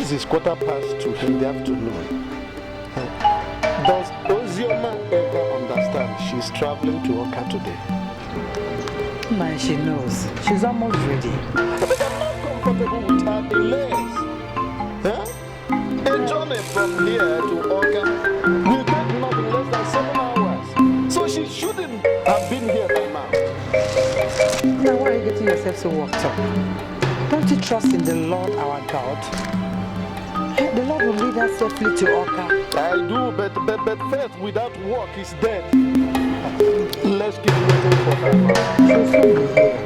This is 2:15 in the afternoon. Does Ozioma ever understand she's traveling to Oka today? Man, she knows. She's almost ready. But I'm not comfortable with her delays. A journey from here to Oka will take nothing less than 7 hours. So she shouldn't have been here by now. Now, why are you getting yourself so worked up? Don't you trust in the Lord our God? The Lord will lead us safely to Oka. I do, but faith without work is dead. Let's keep waiting for her. She'll soon be here.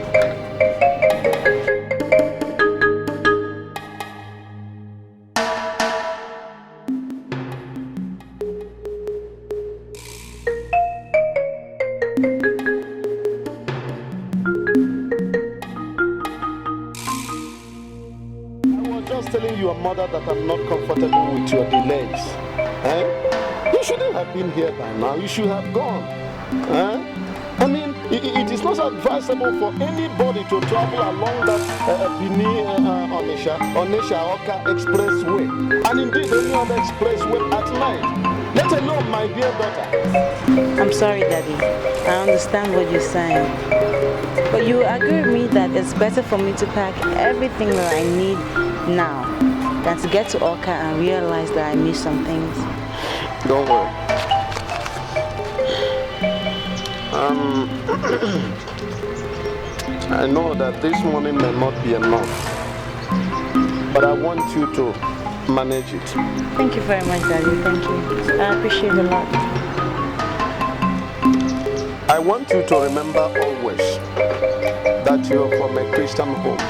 Telling your mother that I'm not comfortable with your delays. You shouldn't have been here by now. You should have gone. I mean, it is not advisable for anybody to travel along that Onisha-Oka expressway. And indeed, any other expressway at night. Let alone my dear daughter. I'm sorry, Daddy. I understand what you're saying. But you agree with me that it's better for me to pack everything that I need now than to get to Oka and realize that I missed some things. Don't worry. I know that this money may not be enough, but I want you to manage it. Thank you very much, Daddy. Thank you. I appreciate it a lot. I want you to remember always that you're from a Christian home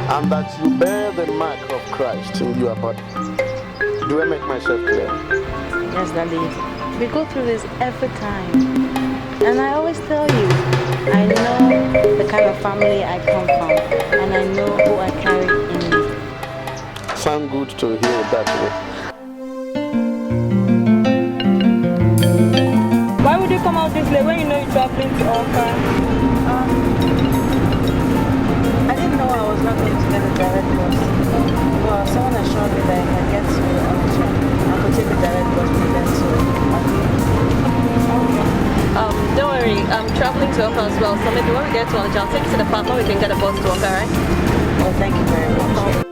and that you bear the mark of Christ in your body. Do I make myself clear? Yes, Daddy. We go through this every time. And I always tell you, I know the kind of family I come from, and I know who I carry in me. Sound good to hear it that way. Why would you come out this late when you know you're traveling to Oka? I didn't know I was not going to get a direct bus. Well, someone assured me that if I get to Onitsha, I could take a direct bus to them, so Don't worry, I'm traveling to Oka as well, so maybe when we get to Onitsha, I'll take you to the park where we can get a bus to Oka, right? Oh, thank you very much.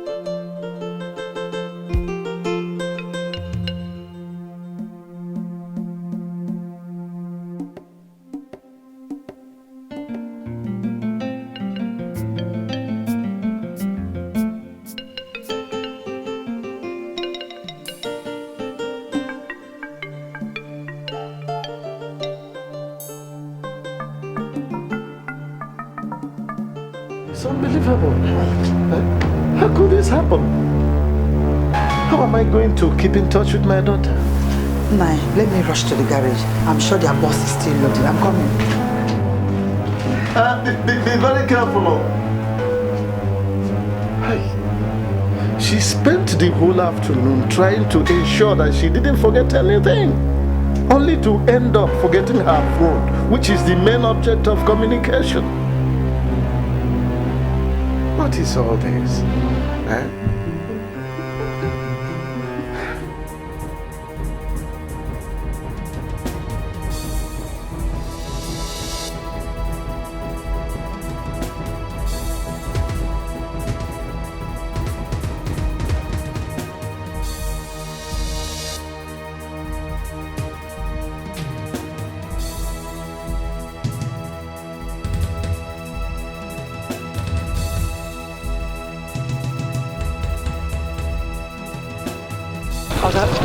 It's unbelievable. How could this happen? How am I going to keep in touch with my daughter? Nai, let me rush to the garage. I'm sure their bus is still loaded. I'm coming. Be very careful. Oh. Hey. She spent the whole afternoon trying to ensure that she didn't forget anything, only to end up forgetting her phone, which is the main object of communication. What is all this?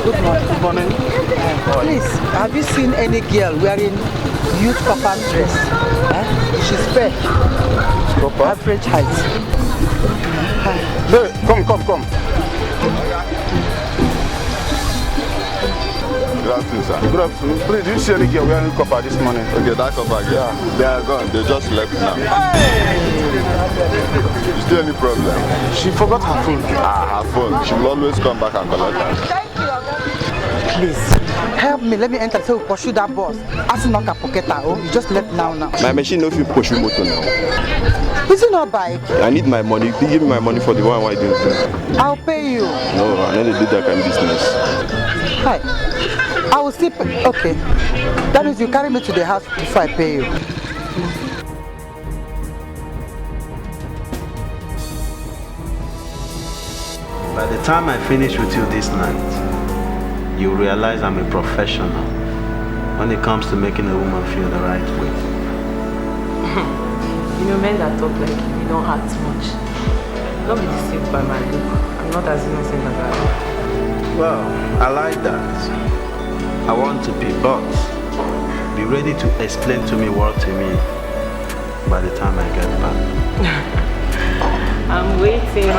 Good morning. Good morning. Please, have you seen any girl wearing youth papa's dress? She's fair. Average height. Hey, come. Good afternoon, sir. Good afternoon. Please, do you see any girl wearing copper this morning? Okay, that copper, yeah. They are gone. They just left now. Is there any problem? She forgot her phone. Her phone. She will always come back and collect her. Please, help me. Let me enter so we pursue that bus. As not a pocket, you just left now. My machine no fit pursue motor now. Is it not bike? I need my money. You give me my money for the one why you do. I'll pay you. No, I never did that kind of business. Hi. I will still pay. Okay. That means you carry me to the house before I pay you. By the time I finish with you this night, you realize I'm a professional when it comes to making a woman feel the right way. You know, men that talk like you don't act much. Don't be deceived by my look. I'm not as innocent as I am. Well, I like that. I want to be, but be ready to explain to me what you mean by the time I get back. I'm waiting.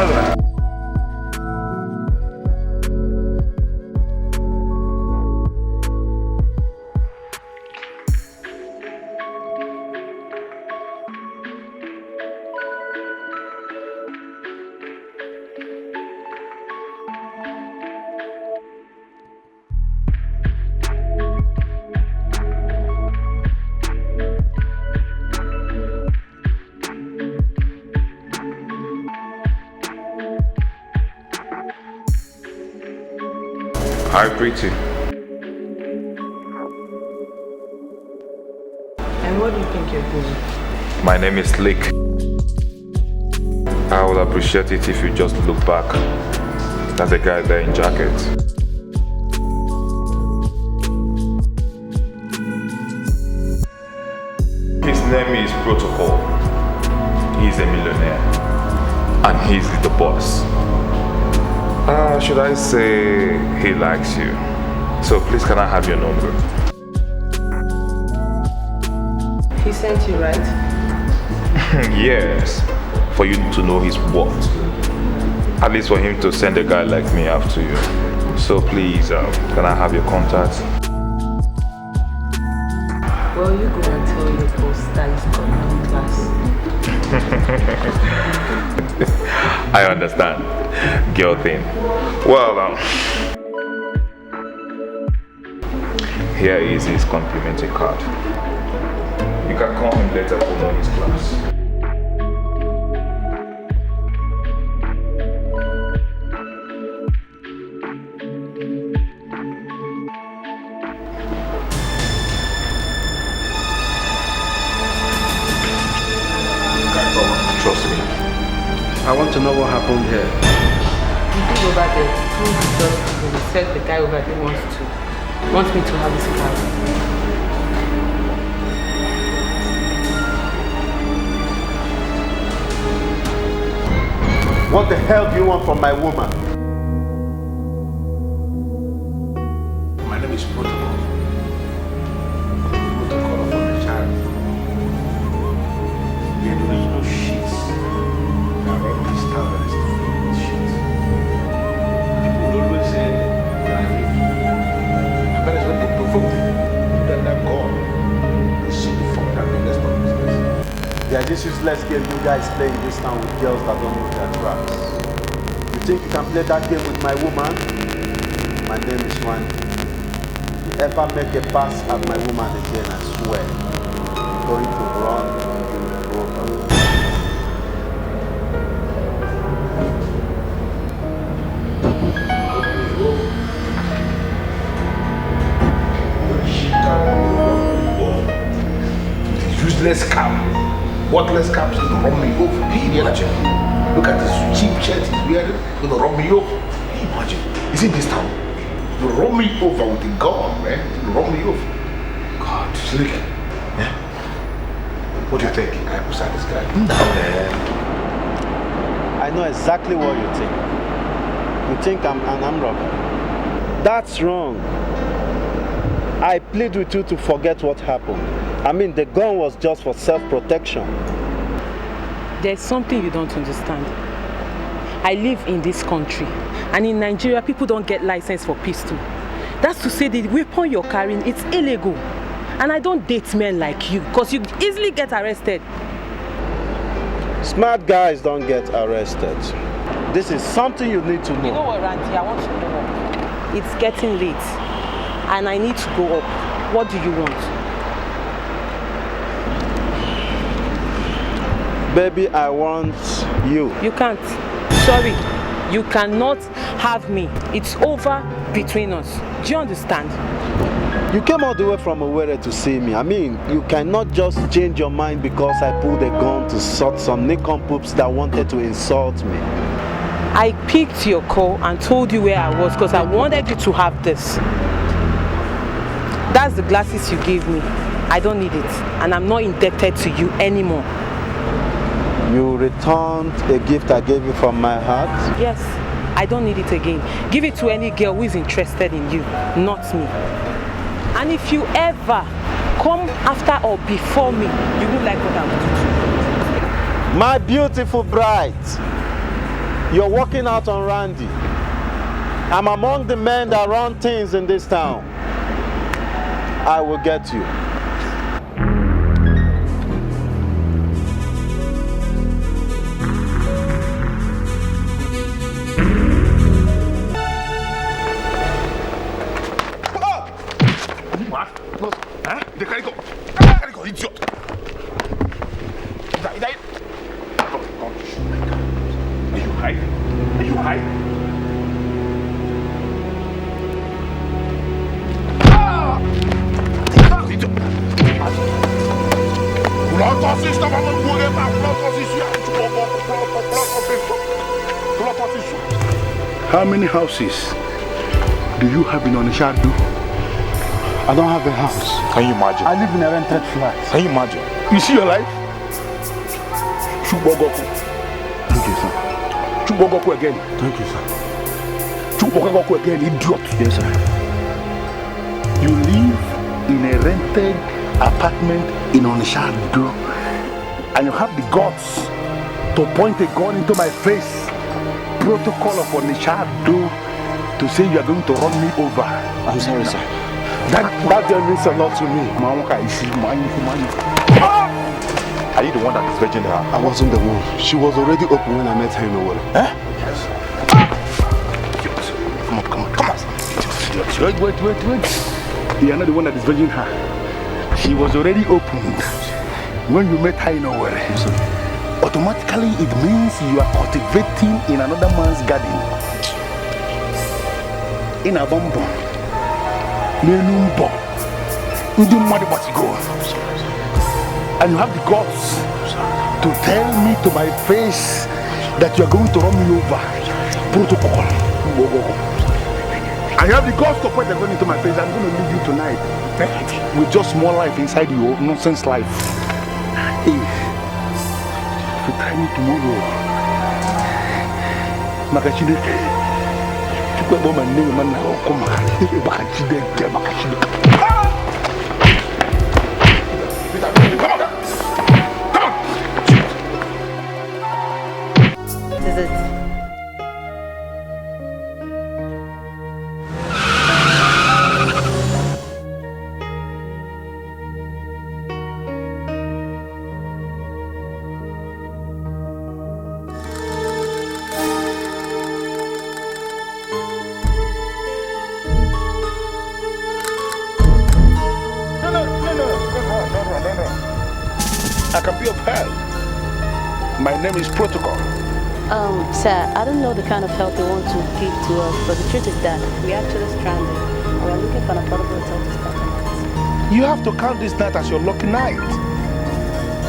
Hi, pretty. And what do you think you're doing? My name is Slick. I would appreciate it if you just look back. There's a guy there in jacket. His name is Protocol. He's a millionaire. And he's the boss. Should I say he likes you? So please, can I have your number? He sent you, right? Yes, for you to know his worth. At least for him to send a guy like me after you. So please, can I have your contact? Well, you go and tell your boss that he's got no class. I understand. Girl thing. Well, here is his complimentary card. You can call him later to know his class. Trust me. I want to know what happened here. You think over there, he said the guy over there wants me to have his car. What the hell do you want from my woman? My name is Protocol. Protocol of the child. We are doing no shit. We are all established shit. People always say they are evil. That is when they provoke me. Let them go. They should be fucked up in this business. They are this useless game you guys play in this town with girls that don't know their tracks. You think you can play that game with my woman? My name is Randy. If you ever make a pass at my woman again, I swear, I'm going to run you over. Useless cow. Worthless cops is gonna run me over. Period. Look at this cheap shirt he's wearing. Gonna run me over. Imagine. Is it this town? You run me over with a gun, man. You run me over. God, Slick. Yeah? What do you think? I beside this guy. No, man. I know exactly what you think. You think I'm an armed robber. That's wrong. I plead with you to forget what happened. I mean, the gun was just for self-protection. There's something you don't understand. I live in this country, and in Nigeria, people don't get license for pistol. That's to say the weapon you're carrying, it's illegal. And I don't date men like you, because you easily get arrested. Smart guys don't get arrested. This is something you need to know. You know what, Randy? I want to go up. It's getting late, and I need to go up. What do you want? Baby, I want you. You can't. Sorry. You cannot have me. It's over between us. Do you understand? You came all the way from Owerri to see me. I mean, you cannot just change your mind because I pulled a gun to sort some nincompoops that wanted to insult me. I picked your call and told you where I was because I wanted you to have this. That's the glasses you gave me. I don't need it. And I'm not indebted to you anymore. You returned a gift I gave you from my heart? Yes. I don't need it again. Give it to any girl who is interested in you, not me. And if you ever come after or before me, you won't like what I'm doing. My beautiful bride, you're walking out on Randy. I'm among the men that run things in this town. I will get you. They carry go, idiot. Are you high? Are you high? Idiot. How many houses do you have in Onisha? I don't have a house. Can you imagine? I live in a rented flat. Can you imagine? You see your life? Chubogoku. Thank you, sir. Chubogoku again. Thank you, sir. Chubogoku again, idiot. Yes, sir. You live in a rented apartment in Onisha, and you have the guts to point a gun into my face. Protocol of Onisha to say you are going to run me over. I'm sorry, sir. That means a lot to me. Are you the one that is virgin her? I wasn't the one. She was already open when I met her in Owerri. Eh? Yes. Come on. Wait. You are not the one that is virgin her. She was already opened when you met her in Owerri. Yes, sir. Automatically, it means you are cultivating in another man's garden. In a bomb. Menumbo. And you have the guts to tell me to my face that you are going to run me over. Protocol. I have the guts to point a gun into my face. I'm going to leave you tonight with just more life inside you, nonsense life. Hey, if you try me tomorrow, This is it. I can be of help. My name is Protocol. Sir, I don't know the kind of help they want to give to us, but the truth is that we're actually stranded. We're looking for an affordable hotel to spend the night. You have to count this night as your lucky night.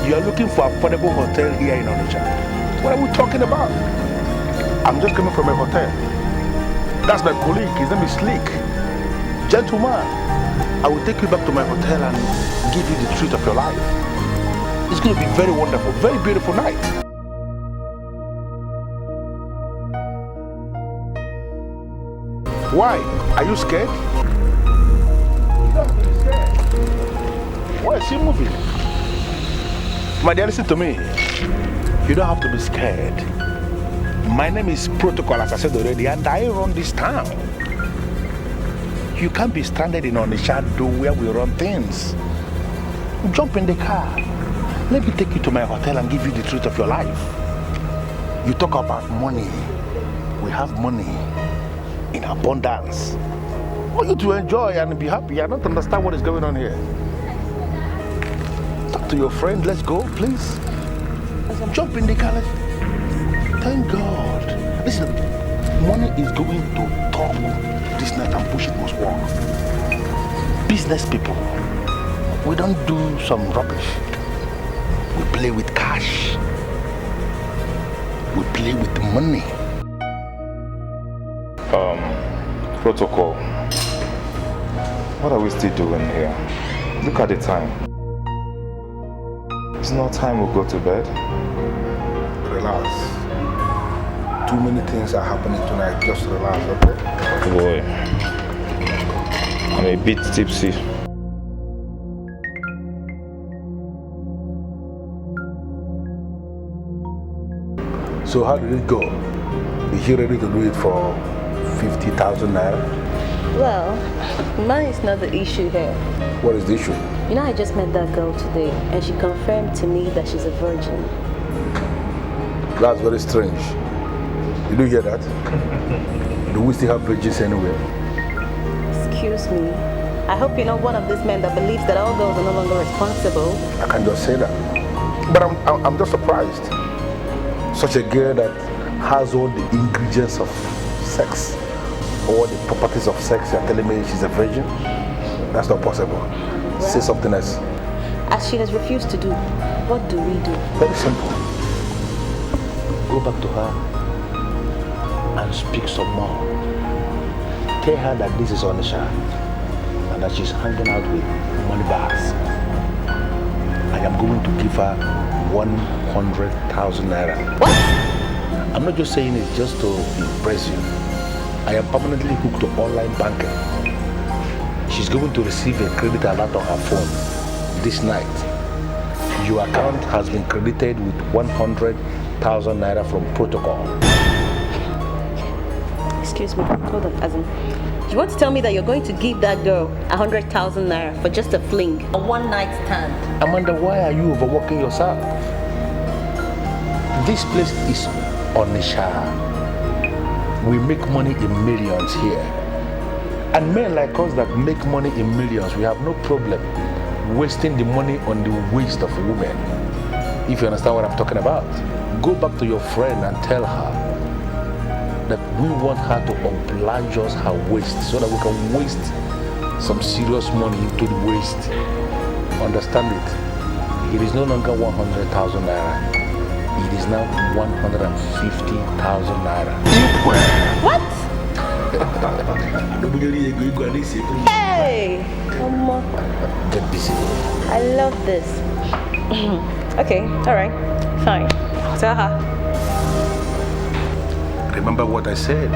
You are looking for an affordable hotel here in Onitsha. What are we talking about? I'm just coming from a hotel. That's my colleague. His name is Slick. Gentleman, I will take you back to my hotel and give you the treat of your life. It's going to be very wonderful, very beautiful night. Why? Are you scared? You don't have to be scared. Why is she moving? My dear, listen to me. You don't have to be scared. My name is Protocol, as I said already, and I run this town. You can't be stranded in Onitsha where we run things. Jump in the car. Let me take you to my hotel and give you the truth of your life. You talk about money. We have money in abundance. I want you to enjoy and be happy. I don't understand what is going on here. Talk to your friend. Let's go, please. Jump in the car. Thank God. Listen, money is going to talk this night and push it must work. Business people, we don't do some rubbish. We play with cash. We play with money. Protocol. What are we still doing here? Look at the time. It's not time we'll go to bed. Relax. Too many things are happening tonight. Just relax, okay? Boy, I'm a bit tipsy. So how did it go? Is you ready to do it for 50,000 naira? Well, money is not the issue here. What is the issue? You know, I just met that girl today, and she confirmed to me that she's a virgin. That's very strange. Did you hear that? Do we still have virgins anywhere? Excuse me. I hope you're not one of these men that believes that all girls are no longer responsible. I can just say that. But I'm just surprised. Such a girl that has all the ingredients of sex, all the properties of sex, you're telling me she's a virgin? That's not possible. Well, say something else. As she has refused to do, what do we do? Very simple. Go back to her and speak some more. Tell her that this is Onisha and that she's hanging out with money bars. I am going to give her 100,000 naira. What? I'm not just saying it just to impress you. I am permanently hooked to online banking. She's going to receive a credit alert on her phone this night. Your account has been credited with 100,000 naira from Protocol. Excuse me, hold on, as in, you want to tell me that you're going to give that girl 100,000 naira for just a fling, a one-night stand? Amanda, why are you overworking yourself? This place is Onisha. We make money in millions here. And men like us that make money in millions, we have no problem wasting the money on the waste of women. If you understand what I'm talking about. Go back to your friend and tell her that we want her to oblige us her waste so that we can waste some serious money into the waste. Understand it? It is no longer 100,000 naira. It is now 150,000 naira. What? Hey! Come on. Get busy. I love this. Okay, alright. Fine. I'll tell her. Remember what I said?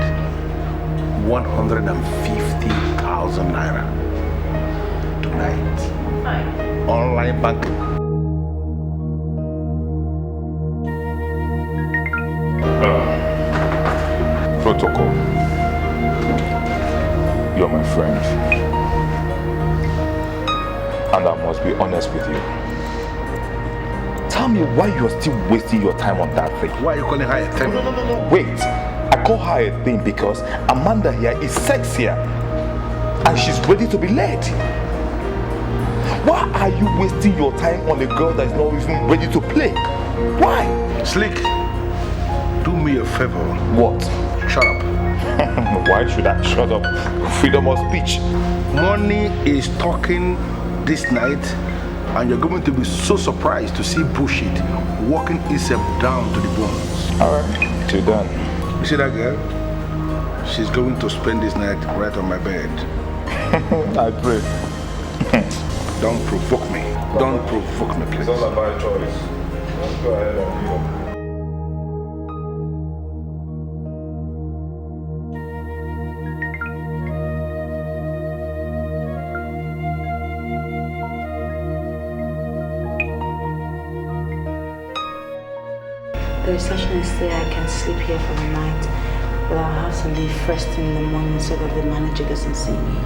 150,000 naira. Tonight. Fine. Online banking. Protocol. You're my friend. And I must be honest with you. Tell me why you're still wasting your time on that thing. Why are you calling her a thing? No. Wait. I call her a thing because Amanda here is sexier. And she's ready to be led. Why are you wasting your time on a girl that is not even ready to play? Why? Slick, do me a favor. What? Shut up. Why should I shut up? Freedom of speech. Money is talking this night, and you're going to be so surprised to see bullshit walking itself down to the bones. Alright, you're done. You see that girl? She's going to spend this night right on my bed. I pray. Don't provoke me. Don't provoke me, please. It's all about choice. Let's go ahead and do it. The receptionist said I can sleep here for the night, but I'll have to leave first thing in the morning so that the manager doesn't see me.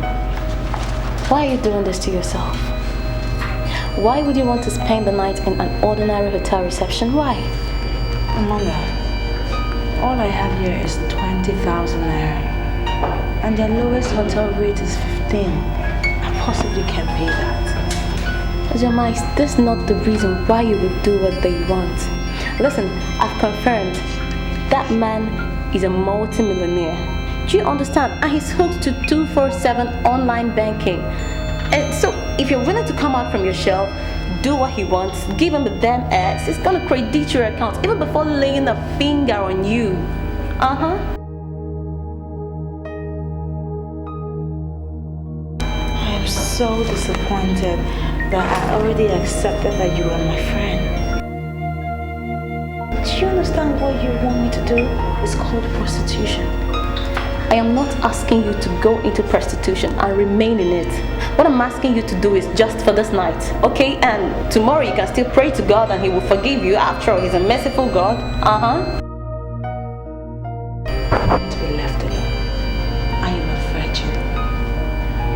Why are you doing this to yourself? Why would you want to spend the night in an ordinary hotel reception? Why? Amanda, all I have here is 20,000 naira. And their lowest hotel rate is 15. I possibly can't pay that. Ajama, is this not the reason why you would do what they want? Listen, I've confirmed that man is a multi-millionaire. Do you understand? And he's hooked to 247 online banking. And so if you're willing to come out from your shell, do what he wants, give him the damn ass, he's gonna credit your account even before laying a finger on you. I am so disappointed that I already accepted that you are my friend. Do you understand what you want me to do? It's called prostitution. I am not asking you to go into prostitution and remain in it. What I'm asking you to do is just for this night, okay? And tomorrow you can still pray to God and He will forgive you. After all, He's a merciful God. To be left alone. I am a virgin.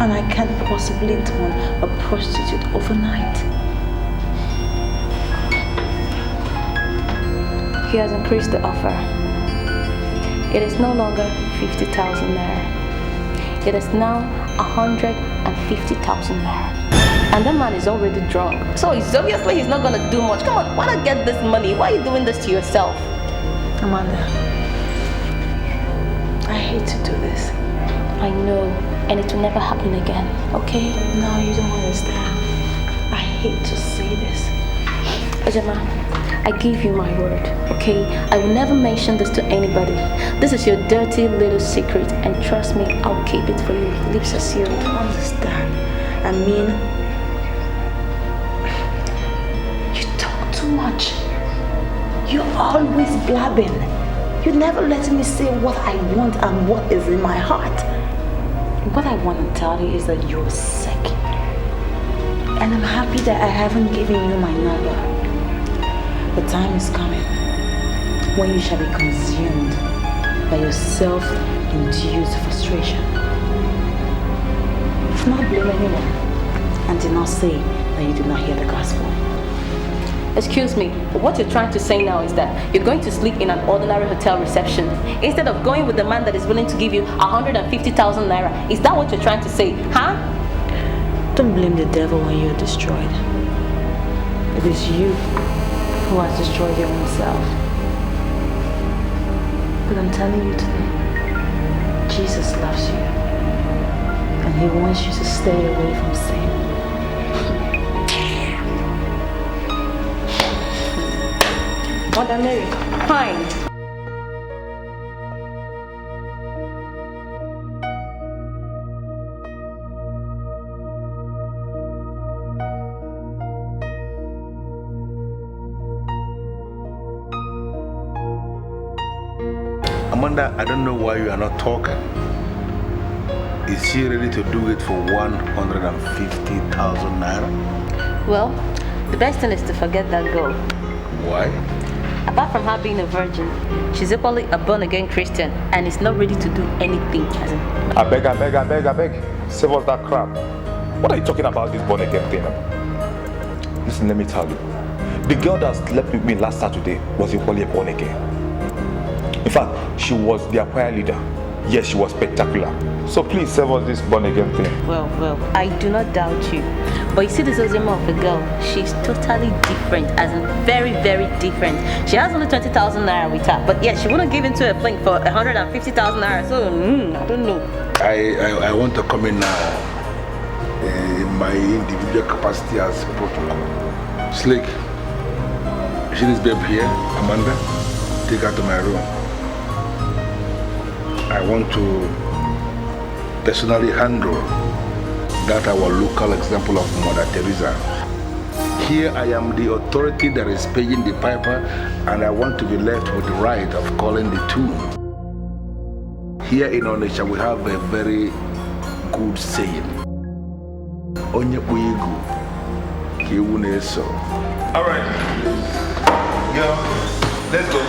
And I can't possibly turn a prostitute overnight. He has increased the offer. It is no longer 50,000 naira. It is now 150,000 naira. And that man is already drunk. So obviously he's not gonna do much. Come on, why not get this money? Why are you doing this to yourself? Amanda, I hate to do this. I know, and it will never happen again, okay? No, you don't understand. I hate to say this. Ojama, I give you my word, okay? I will never mention this to anybody. This is your dirty little secret, and trust me, I'll keep it for you. Lips are sealed. I don't understand. I mean, you talk too much. You're always blabbing. You never let me say what I want and what is in my heart. What I want to tell you is that you're sick. And I'm happy that I haven't given you my number. The time is coming when you shall be consumed by your self-induced frustration. Do not blame anyone and do not say that you did not hear the gospel. Excuse me, but what you're trying to say now is that you're going to sleep in an ordinary hotel reception instead of going with the man that is willing to give you 150,000 naira. Is that what you're trying to say, huh? Don't blame the devil when you're destroyed. It is you who has destroyed your own self. But I'm telling you today, Jesus loves you. And He wants you to stay away from sin. Mother Mary, fine. Amanda, I don't know why you are not talking. Is she ready to do it for 150,000 naira? Well, the best thing is to forget that girl. Why? Apart from her being a virgin, she's equally a born-again Christian and is not ready to do anything. I beg. Save us that crap. What are you talking about, this born-again thing? Listen, let me tell you. The girl that slept with me last Saturday was equally born-again. In fact, she was their choir leader. Yes, she was spectacular. So please save us this born-again thing. Well, I do not doubt you. But you see this Ozema of a girl, she's totally different, as in very, very different. She has only 20,000 naira with her, but yeah, she wouldn't give into a fling for 150,000 naira, so I don't know. I want to come in now in my individual capacity as protocol. Slick, see this babe here, Amanda? Take her to my room. I want to personally handle that our local example of Mother Teresa. Here I am the authority that is paying the piper, and I want to be left with the right of calling the tune. Here in Onitsha we have a very good saying. Onye kuigu, kiune so. All right. Yeah, let's go.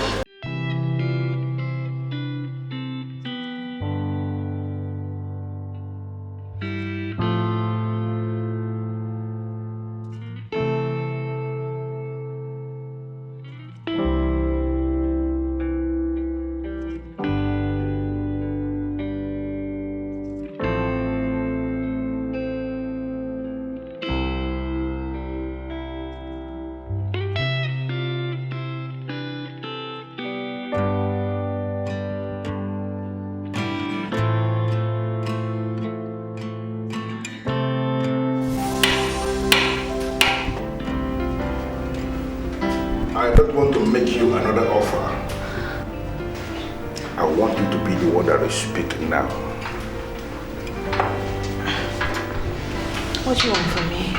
make you another offer. I want you to be the one that is speaking now. What do you want from me?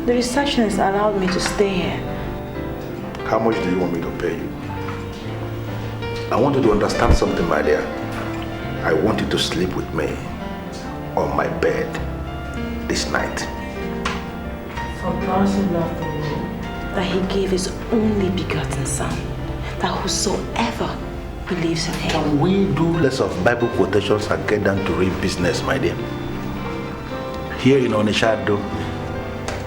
The receptionist allowed me to stay here. How much do you want me to pay you? I want you to understand something, my dear. I want you to sleep with me on my bed this night. For God so loved the world that he gave his only begotten Son, that whosoever believes in him. Can we do less of Bible quotations and get down to real business, my dear? Here in Naija,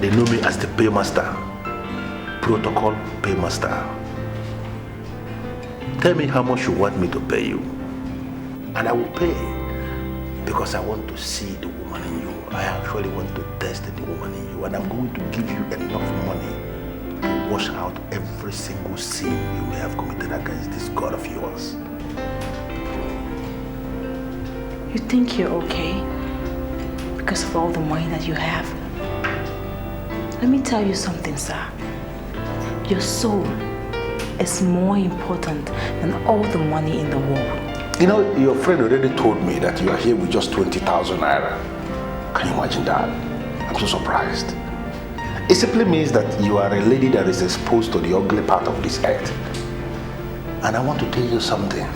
they know me as the paymaster, protocol paymaster. Tell me how much you want me to pay you, and I will pay, because I want to see the woman in you. I actually want to test the woman in you, and I'm going to give you enough money to wash out every single sin you may have committed against this God of yours. You think you're okay because of all the money that you have? Let me tell you something, sir. Your soul is more important than all the money in the world. You know, your friend already told me that you are here with just 20,000 naira. Can you imagine that? I'm so surprised. It simply means that you are a lady that is exposed to the ugly part of this earth. And I want to tell you something.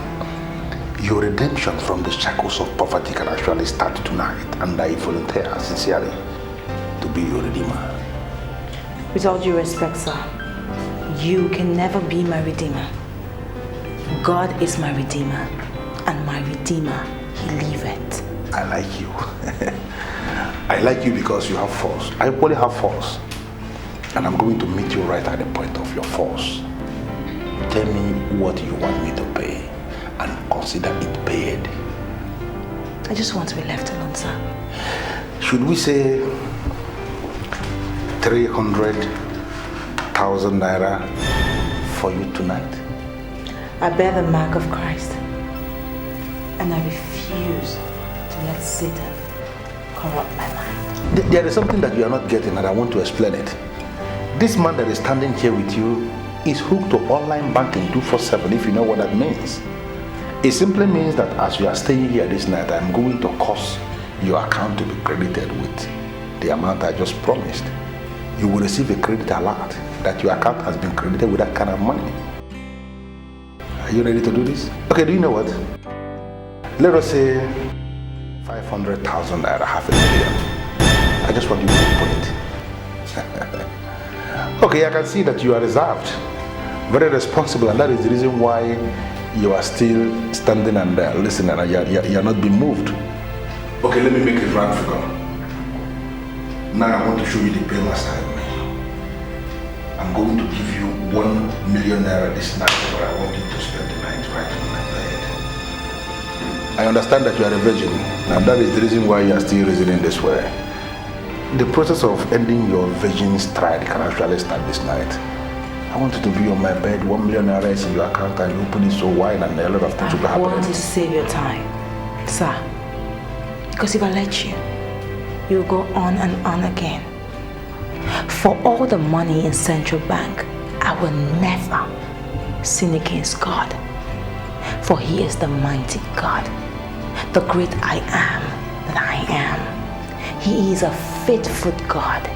Your redemption from the shackles of poverty can actually start tonight, and I volunteer sincerely to be your redeemer. With all due respect, sir, you can never be my redeemer. God is my redeemer, and my redeemer, he liveth. I like you. I like you because you have force. I equally have force. And I'm going to meet you right at the point of your force. Tell me what you want me to pay, and consider it paid. I just want to be left alone, sir. Should we say 300,000 naira for you tonight? I bear the mark of Christ, and I refuse to let Satan corrupt my mind. There is something that you are not getting, and I want to explain it. This man that is standing here with you is hooked to online banking 24/7, if you know what that means. It simply means that as you are staying here this night, I'm going to cause your account to be credited with the amount I just promised. You will receive a credit alert that your account has been credited with that kind of money. Are you ready to do this? Okay, do you know what? Let us say 500,000 naira, half a million. I just want you to open it. Okay, I can see that you are reserved, very responsible, and that is the reason why you are still standing and listening, and you're not being moved. Okay, let me make it round figure. Now I want to show you the payment side. I'm going to give you 1 million naira this night, but I want you to spend the night right on my bed. I understand that you are a virgin, and that is the reason why you are still reasoning this way. The process of ending your virgin stride can actually start this night. I want you to be on my bed, 1 million naira is in your account, and you open it so wide, and a lot of things will happen. I want you to save your time, sir. Because if I let you, you'll go on and on again. For all the money in Central Bank, I will never sin against God. For he is the mighty God, the great I am that I am. He is a faithful God.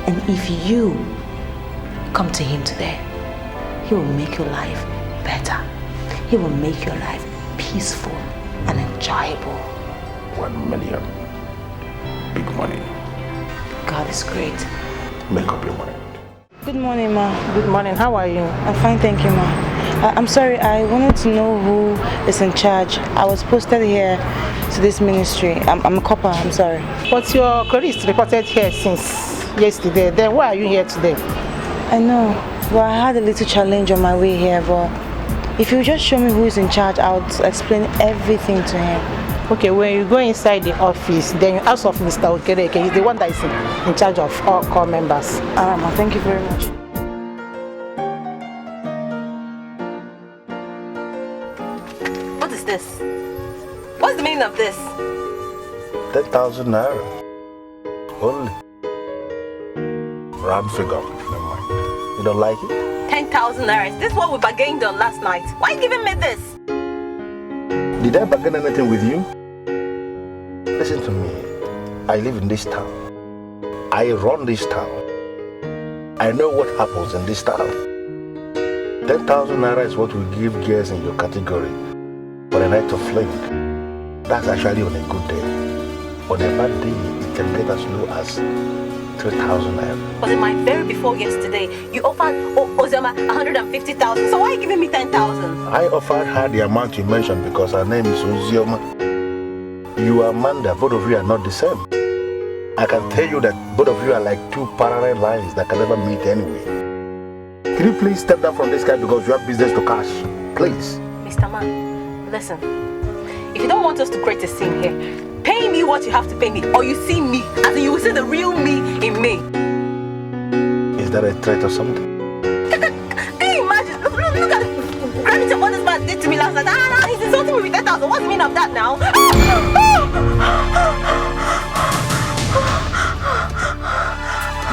And if you come to him today, he will make your life better. He will make your life peaceful and enjoyable. 1 million. Big money. God is great. Make up your mind. Good morning, ma. Good morning. How are you? I'm fine, thank you, ma. I'm sorry, I wanted to know who is in charge. I was posted here to this ministry. I'm a copper, I'm sorry. But your career is reported here since yesterday. Then why are you here today? I know. Well, I had a little challenge on my way here, but if you just show me who is in charge, I'll explain everything to him. Okay, when you go inside the office, then you ask of Mr. Okereke. He's the one that is in charge of all core members. Alright, ma, thank you very much. What is this? What's the meaning of this? 10,000 naira. Only. Round figure. Never mind. You don't like it? 10,000 naira. This is what we bargained on last night. Why are you giving me this? Did I bargain anything with you? Listen to me. I live in this town. I run this town. I know what happens in this town. 10,000 naira is what we give girls in your category for a night of fling. That's actually on a good day. On a bad day, it can get as low as 3,000 naira. But in my very before yesterday, you offered Ozema 150,000. So why are you giving me 10,000? I offered her the amount you mentioned because her name is Ozioma. You are Amanda. Both of you are not the same. I can tell you that both of you are like two parallel lines that can never meet anyway. Can you please step down from this guy because you have business to cash? Please. Mr. Man, listen. If you don't want us to create a scene here, pay me what you have to pay me, or you see me, as in you will see the real me in me. Is that a threat or something? Can you imagine? Look at the gravity of what this man did to me last night. He's insulting me with 10,000. What's the meaning of that now?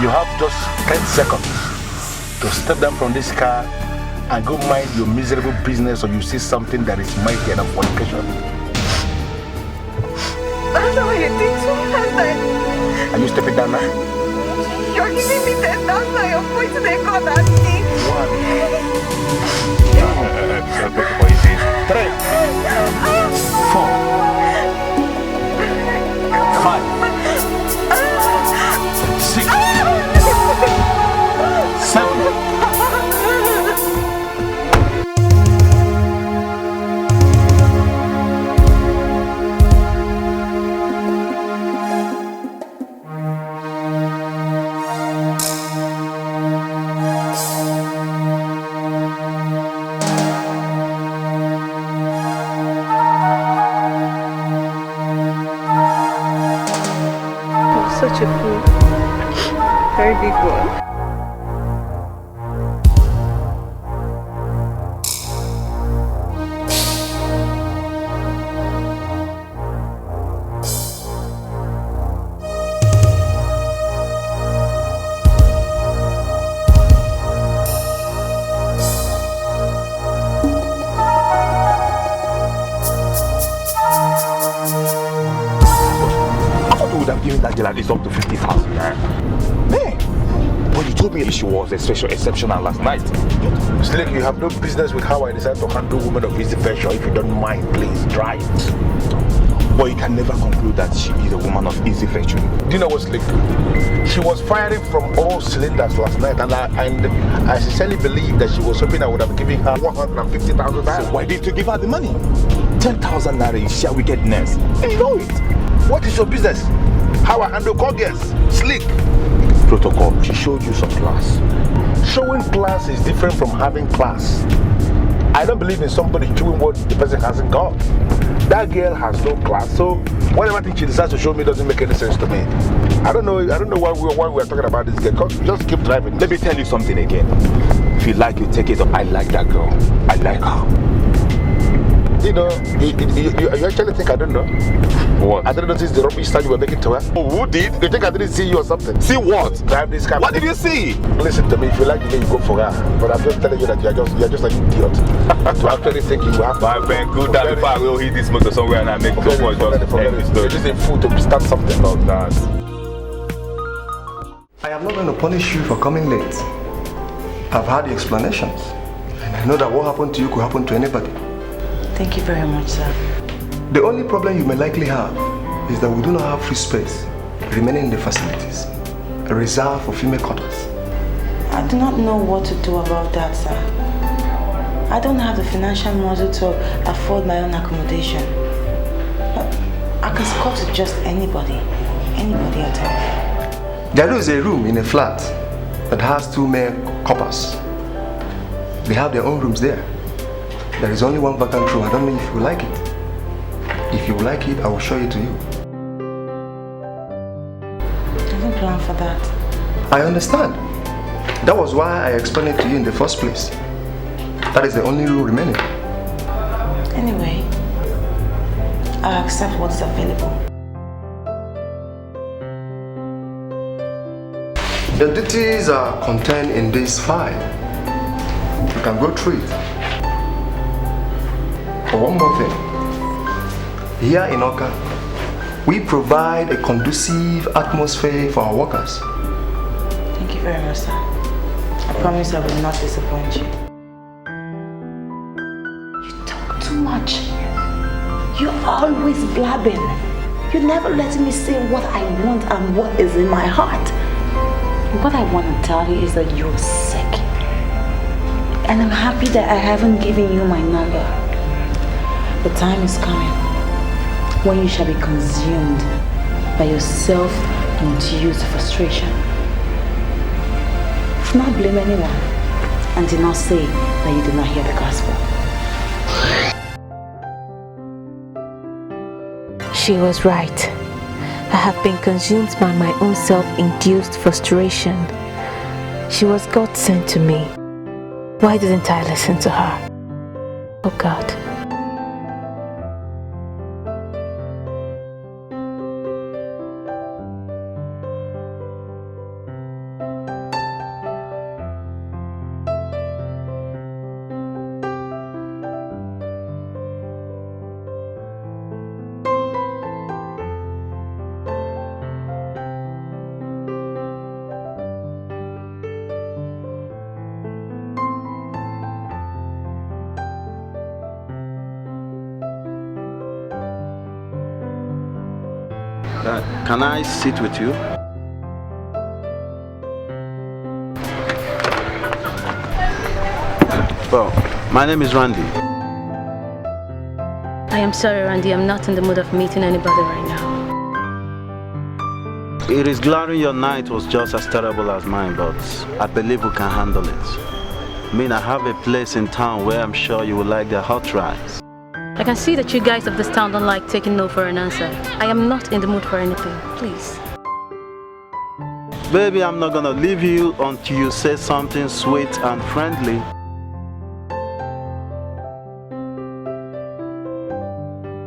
You have just 10 seconds to step down from this car and go mind your miserable business, or you see something that is mighty enough for fornication. That's not what you did to me last night. Are you stepping down now? You're giving me 10,000. You're pointing a gun at me. 3, 4, 5, 6, 7. Such a fool. Very big one. Giving that girl at least up to 50,000. Man, but you told me she was exceptional last night. Slick, you have no business with how I decide to handle women of easy fashion. If you don't mind, please try it. But you can never conclude that she is a woman of easy fortune. Do you know what, Slick? She was firing from all cylinders last night, and I sincerely believe that she was hoping I would have given her 150,000 naira. So why didn't you give her the money? 10,000 naira is sheer wickedness. And you know it. What is your business? How I handle call girls? Slick. Protocol. She showed you some class. Showing class is different from having class. I don't believe in somebody showing what the person hasn't got. That girl has no class, so whatever thing she decides to show me doesn't make any sense to me. I don't know why we're talking about this girl. Just keep driving. Let me tell you something again. If you like, you take it up. I like that girl. I like her. You know, you actually think I don't know? What? I didn't notice the rubbish style you were making to her. Oh, who did? You think I didn't see you or something? See what? Drive this car. What did you see? Listen to me, if you like the way you go for her. But I'm just telling you that you're just an idiot. To actually think you have to. My man, good that before I will hit this motor somewhere and I make so much You're just a fool to start something like that. I am not going to punish you for coming late. I've had the explanations. And I know that what happened to you could happen to anybody. Thank you very much, sir. The only problem you may likely have is that we do not have free space remaining in the facilities reserved for female quarters. I do not know what to do about that, sir. I don't have the financial muscle to afford my own accommodation. But I can score to just anybody at all. There is a room in a flat that has 2 male coppers. They have their own rooms there. There is only one vacant room. I don't know if you like it. If you like it, I will show it to you. I don't plan for that. I understand. That was why I explained it to you in the first place. That is the only room remaining. Anyway, I accept what is available. The duties are contained in this file. You can go through it. But one more thing. Here in Oka, we provide a conducive atmosphere for our workers. Thank you very much, sir. I promise I will not disappoint you. You talk too much. You're always blabbing. You never let me say what I want and what is in my heart. What I want to tell you is that you're sick. And I'm happy that I haven't given you my number. The time is coming when you shall be consumed by your self-induced frustration. Do not blame anyone and do not say that you did not hear the gospel. She was right. I have been consumed by my own self-induced frustration. She was God sent to me. Why didn't I listen to her? Oh God. Can I sit with you? Well, my name is Randy. I am sorry, Randy. I'm not in the mood of meeting anybody right now. It is glaring your night was just as terrible as mine, but I believe we can handle it. I mean, I have a place in town where I'm sure you will like the hot rice. I can see that you guys of this town don't like taking no for an answer. I am not in the mood for anything. Please. Baby, I'm not gonna leave you until you say something sweet and friendly.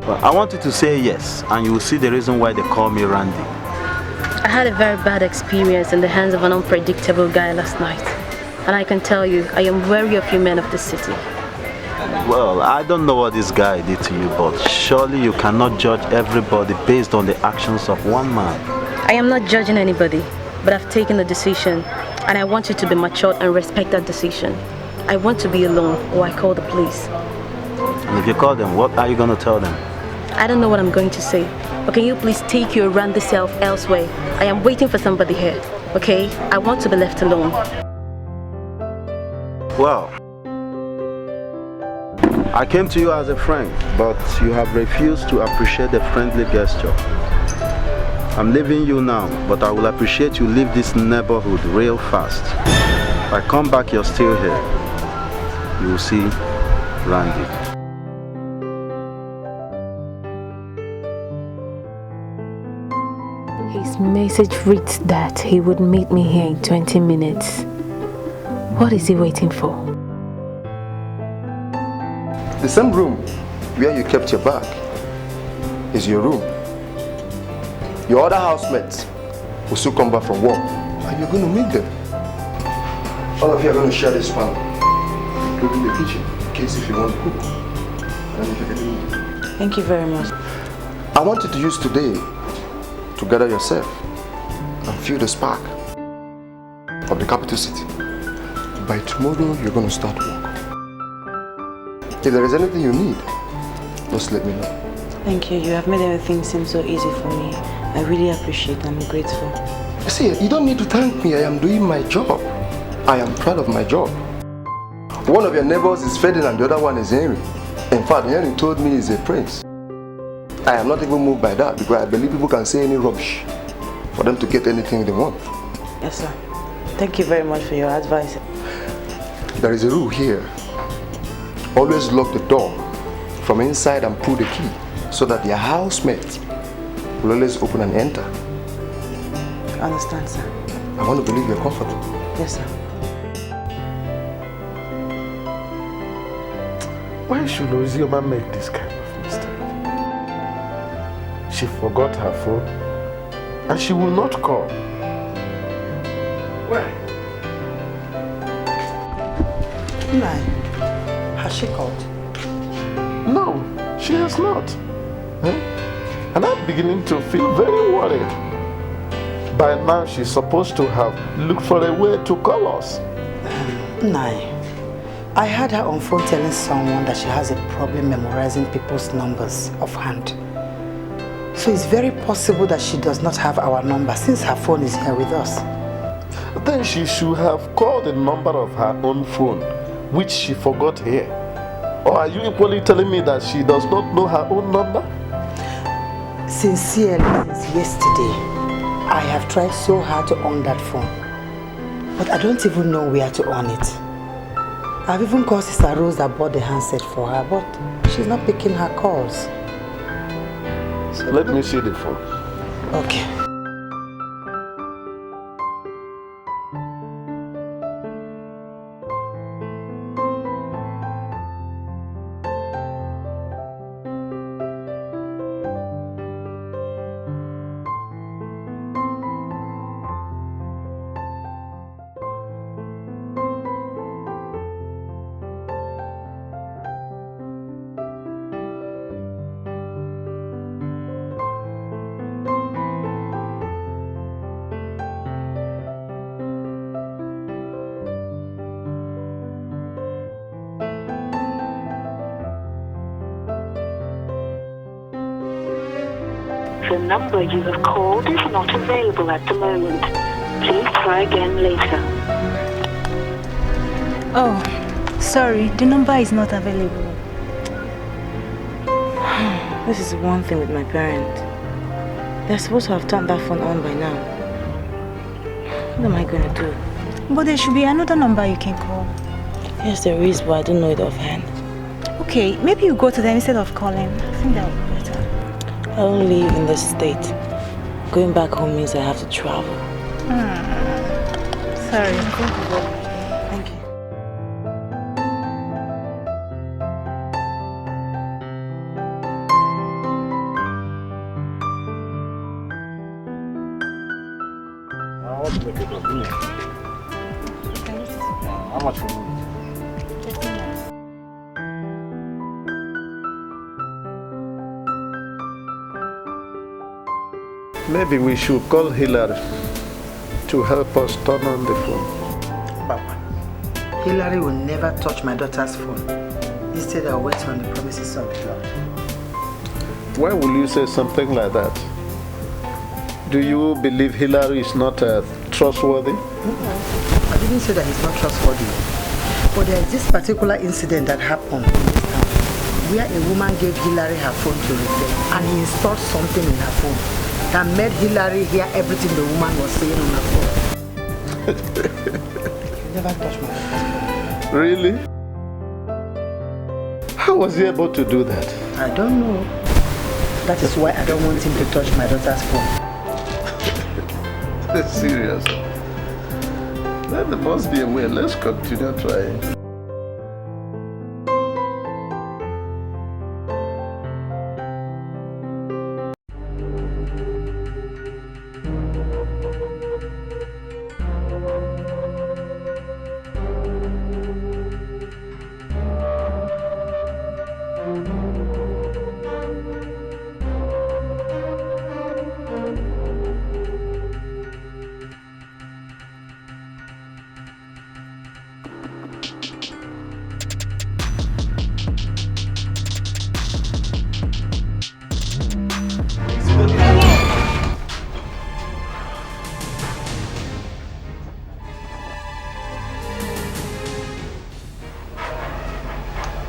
Well, I want you to say yes, and you will see the reason why they call me Randy. I had a very bad experience in the hands of an unpredictable guy last night. And I can tell you, I am wary of you men of the city. Well, I don't know what this guy did to you, but surely you cannot judge everybody based on the actions of one man. I am not judging anybody, but I've taken a decision, and I want you to be matured and respect that decision. I want to be alone, or I call the police. And if you call them, what are you going to tell them? I don't know what I'm going to say, but can you please take your Randy self elsewhere? I am waiting for somebody here, okay? I want to be left alone. Well, I came to you as a friend, but you have refused to appreciate the friendly gesture. I'm leaving you now, but I will appreciate you leave this neighborhood real fast. If I come back, you're still here. You will see Randy. His message reads that he would meet me here in 20 minutes. What is he waiting for? The same room where you kept your bag is your room. Your other housemates will soon come back from work and you're going to meet them. All of you are going to share this pan, including the kitchen, in case if you want to cook. Thank you very much. I want you to use today to gather yourself and feel the spark of the capital city. By tomorrow, you're going to start work. If there is anything you need, just let me know. Thank you. You have made everything seem so easy for me. I really appreciate it. I'm grateful. See, you don't need to thank me. I am doing my job. I am proud of my job. One of your neighbors is Ferdinand, the other one is Henry. In fact, Henry told me he's a prince. I am not even moved by that because I believe people can say any rubbish for them to get anything they want. Yes, sir. Thank you very much for your advice. There is a rule here. Always lock the door from inside and pull the key so that your housemates will always open and enter. I understand, sir. I want to believe you're comfortable. Yes, sir. Why should Ozioma make this kind of mistake? She forgot her phone and she will not call. Why? Nai, has she called? No, she has not. And I'm beginning to feel very worried. By now, she's supposed to have looked for a way to call us. Nai, I heard her on phone telling someone that she has a problem memorizing people's numbers offhand. So it's very possible that she does not have our number since her phone is here with us. Then she should have called the number of her own phone, which she forgot here. Or are you equally telling me that she does not know her own number? Sincerely, since yesterday, I have tried so hard to on that phone. But I don't even know where to on it. I've even called Sister Rose that bought the handset for her, but she's not picking her calls. So let me see the phone. Okay. The number you have called is not available at the moment. Please try again later. Oh, sorry, the number is not available. This is one thing with my parents. They're supposed to have turned that phone on by now. What am I going to do? But there should be another number you can call. Yes, there is, but I don't know it offhand. Okay, maybe you go to them instead of calling. I think that would be better. I don't live in this state. Going back home means I have to travel. Sorry. Thank you. How much for me? Maybe we should call Hillary to help us turn on the phone. Papa, Hillary will never touch my daughter's phone. Instead, I'll wait on the promises of the Lord. Why will you say something like that? Do you believe Hillary is not trustworthy? I didn't say that he's not trustworthy. But there is this particular incident that happened in this town where a woman gave Hillary her phone to repair and he installed something in her phone that made Hillary hear everything the woman was saying on her phone. You never touched my daughter's phone. Really? How was he able to do that? I don't know. That is why I don't want him to touch my daughter's phone. Serious? Then there must be a way. Let's continue trying.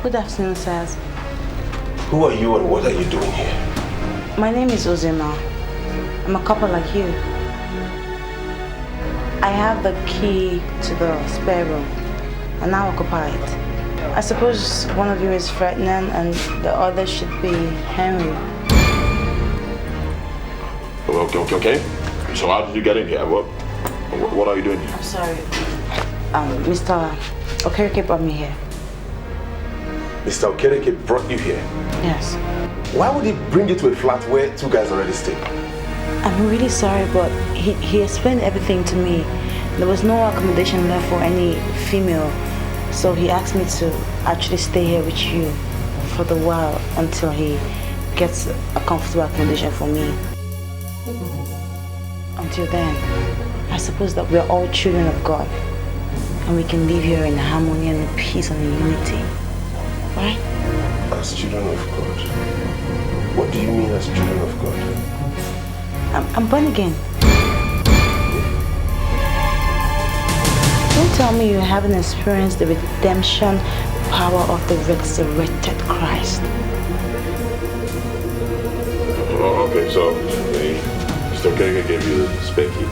Good afternoon, sirs. Who are you and what are you doing here? My name is Ozema. I'm a couple like you. I have the key to the spare room and now occupy it. I suppose one of you is Ferdinand and the other should be Henry. Okay. So how did you get in here? What are you doing here? I'm sorry. Mr. Okereke brought me here. Mr. Okereke brought you here? Yes. Why would he bring you to a flat where two guys already stay? I'm really sorry, but he explained everything to me. There was no accommodation left for any female So he asked me to actually stay here with you for the while until he gets a comfortable accommodation for me. Until then, I suppose that we're all children of God and we can live here in harmony and in peace and in unity. Right? As children of God? What do you mean as children of God? I'm born again. Don't tell me you haven't experienced the redemption power of the resurrected Christ. Oh, okay, so Mr. Kereke gave you the spare key?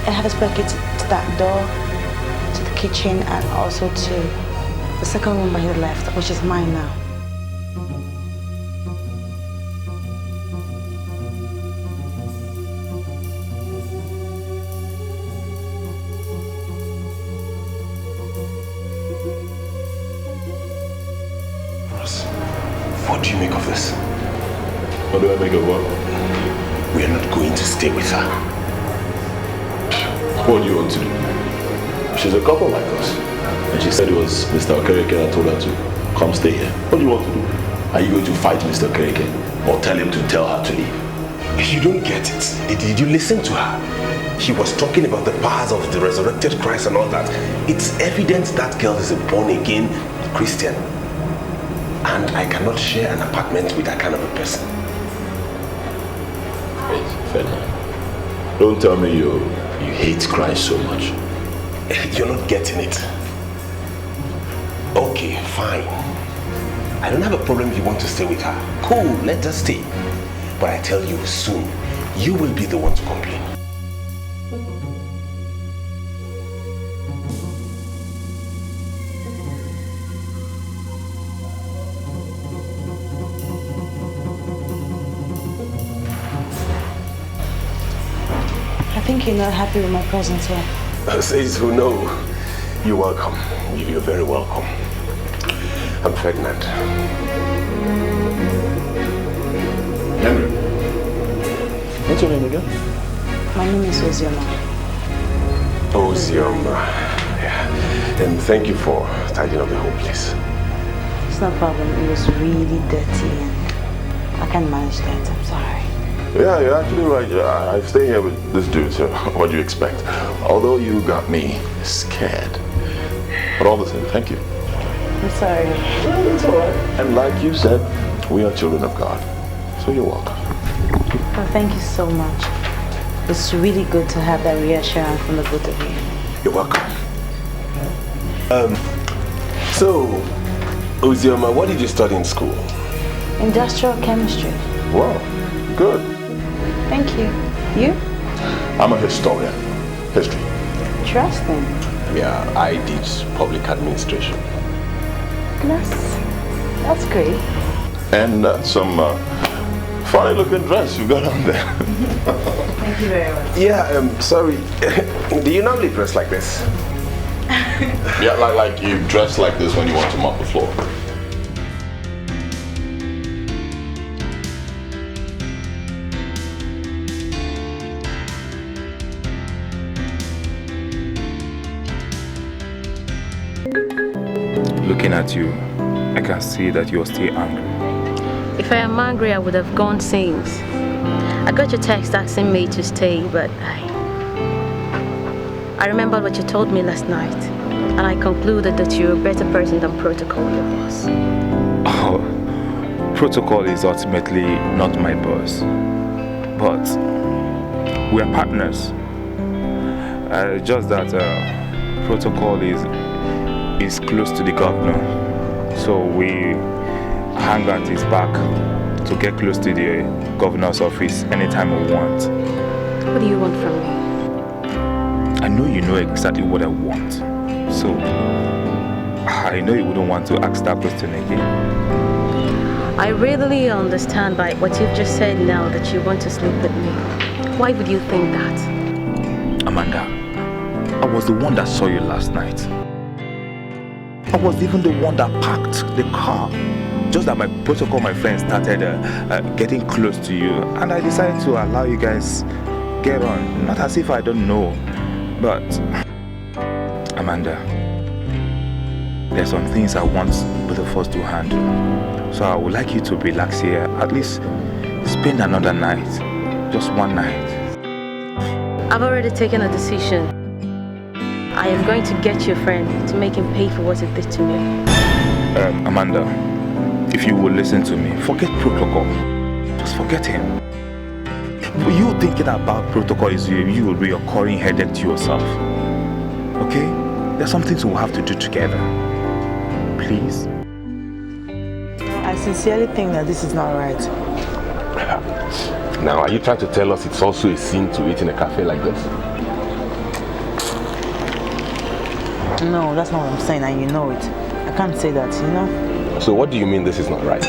I have a spare key to that door, to the kitchen, and also to the second room by the left, which is mine now. What do you make of this? What do I make of what? We are not going to stay with her. What do you want to do? She's a couple like us. And she said it was Mr. Okereke that told her to come stay here. What do you want to do? Are you going to fight Mr. Okereke or tell him to tell her to leave? You don't get it. Did you listen to her? She was talking about the powers of the resurrected Christ and all that. It's evident that girl is a born-again Christian. And I cannot share an apartment with that kind of a person. Wait, Fela. Don't tell me you hate Christ so much. You're not getting it. Okay, fine. I don't have a problem if you want to stay with her. Cool, let us stay. But I tell you, soon, you will be the one to complain. I think you're not happy with my presence here. Says who know. You're welcome. You're very welcome. I'm pregnant. Henry. What's your name again? My name is Ozioma. Ozioma. Yeah. And thank you for tidying up the whole place. It's no problem. It was really dirty and I can't manage that. I'm sorry. Yeah, you're actually right. I stay here with this dude, so what do you expect? Although you got me scared. But all the same, thank you. I'm sorry. Well, it's all right. And like you said, we are children of God. So you're welcome. Well, thank you so much. It's really good to have that reassurance from the both of you. You're welcome. So, Ozioma, what did you study in school? Industrial chemistry. Wow, good. Thank you. You? I'm a historian. History. Interesting. Yeah, I teach public administration. That's great. And some funny looking dress you got on there. Thank you very much. Yeah, sorry. Do you normally dress like this? Yeah, like you dress like this when you want to mop the floor. Looking at you, I can see that you're still angry. If I am angry, I would have gone since. I got your text asking me to stay, but I remembered what you told me last night, and I concluded that you're a better person than Protocol, your boss. Oh, Protocol is ultimately not my boss, but we are partners. Just that Protocol is close to the governor, so we hang at his back to get close to the governor's office anytime we want. What do you want from me? I know you know exactly what I want, so I know you wouldn't want to ask that question again. I readily understand by what you've just said now that you want to sleep with me. Why would you think that? Amanda, I was the one that saw you last night. I was even the one that parked the car. Just that my Protocol, my friend, started getting close to you, and I decided to allow you guys get on. Not as if I don't know, but Amanda, there's some things I want both of us to handle. So I would like you to relax here, at least spend another night, just one night. I've already taken a decision. I am going to get your friend to make him pay for what he did to me. Amanda, if you will listen to me, forget protocol. Just forget him. You thinking about protocol is you a reoccurring headache to yourself. Okay? There's some things we'll have to do together. Please. I sincerely think that this is not right. Now, are you trying to tell us it's also a sin to eat in a cafe like this? No, that's not what I'm saying, and you know it. I can't say that, you know? So what do you mean this is not right?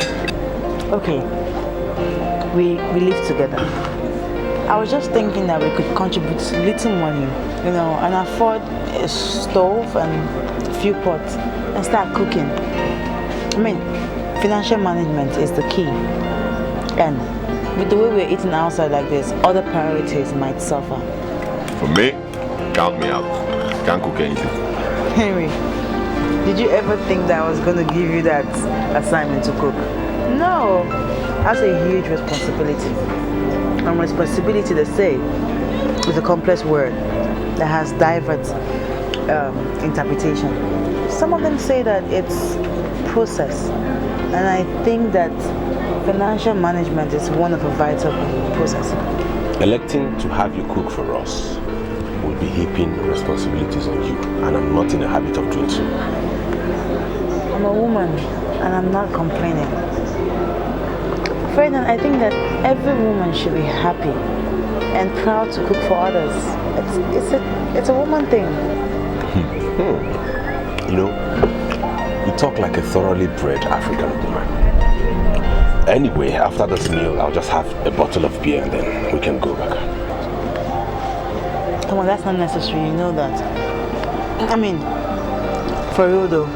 Okay, we live together. I was just thinking that we could contribute little money, you know, and afford a stove and a few pots and start cooking. I mean, financial management is the key. And with the way we're eating outside like this, other priorities might suffer. For me, count me out. Can't cook anything. Henry, did you ever think that I was going to give you that assignment to cook? No, that's a huge responsibility. And responsibility, they say, is a complex word that has diverse interpretation. Some of them say that it's process, and I think that financial management is one of the vital processes. Electing to have you cook for us will be heaping responsibilities on you, and I'm not in the habit of doing so. I'm a woman, and I'm not complaining. Ferdinand, I think that every woman should be happy and proud to cook for others. It's a woman thing. You know, you talk like a thoroughly bred African woman. Anyway, after this meal, I'll just have a bottle of beer and then we can go back. Come on, that's not necessary, you know that. I mean, for real though,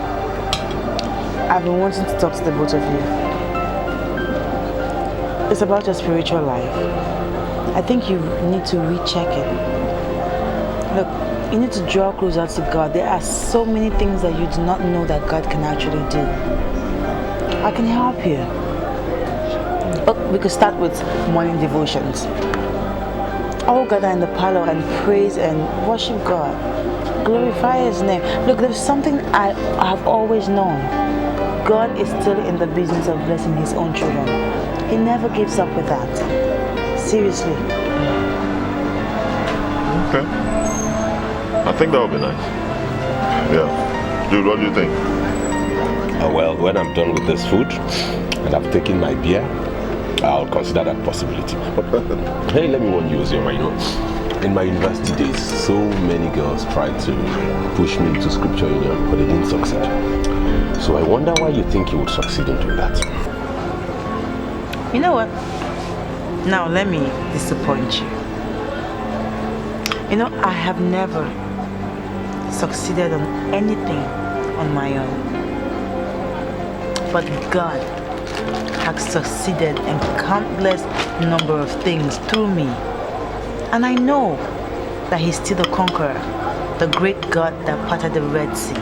I've been wanting to talk to the both of you. It's about your spiritual life. I think you need to recheck it. Look, you need to draw closer to God. There are so many things that you do not know that God can actually do. I can help you. Oh, we could start with morning devotions. All gather in the parlor and praise and worship God. Glorify His name. Look, there's something I have always known. God is still in the business of blessing His own children. He never gives up with that. Seriously. Okay. I think that would be nice. Yeah. Dude, what do you think? Well, when I'm done with this food and I've taken my beer, I'll consider that possibility. But hey, let me warn you, Ozoma, you know, in my university days, so many girls tried to push me into scripture union, but they didn't succeed. So I wonder why you think you would succeed in doing that. You know what? Now let me disappoint you. You know, I have never succeeded on anything on my own. But God has succeeded in countless number of things through me. And I know that He's still the conqueror, the great God that parted the Red Sea,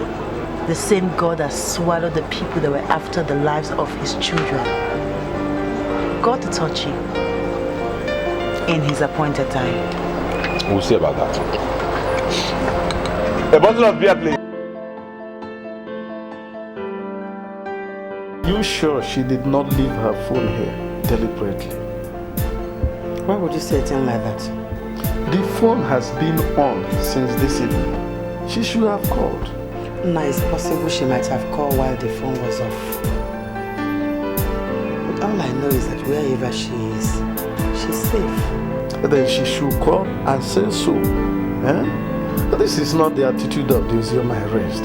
the same God that swallowed the people that were after the lives of His children. God to touch you in His appointed time. We'll see about that. A bottle of beer, please. You sure she did not leave her phone here deliberately? Why would you say a thing like that? The phone has been on since this evening. She should have called. No, it's possible she might have called while the phone was off. But all I know is that wherever she is, she's safe. Then she should call and say so. Eh? This is not the attitude of the Ozoma I raised.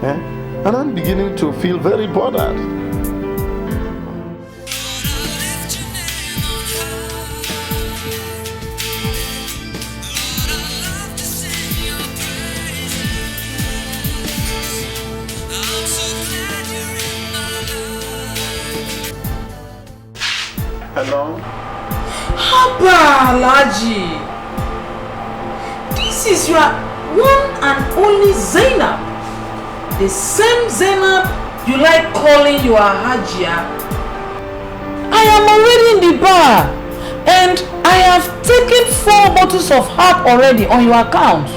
Eh? And I'm beginning to feel very bothered. Hello? Haba, Alaji! This is your one and only Zainab. The same Zainab you like calling your Hajia. I am already in the bar and I have taken 4 bottles of herb already on your account.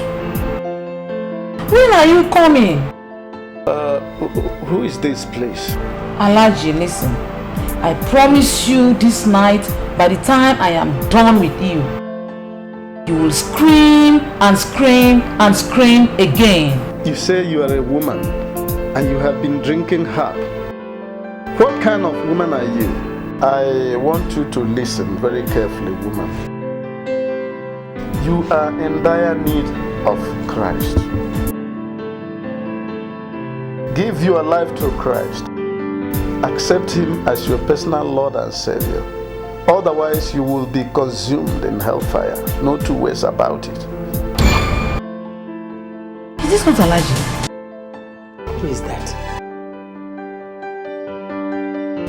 When are you coming? Who is this, please? Alhaji, listen. I promise you this night, by the time I am done with you, you will scream and scream and scream again. You say you are a woman and you have been drinking herb. What kind of woman are you? I want you to listen very carefully, woman. You are in dire need of Christ. Give your life to Christ. Accept Him as your personal Lord and Savior. Otherwise, you will be consumed in hellfire. No two ways about it. Is this not Alhaji? Who is that?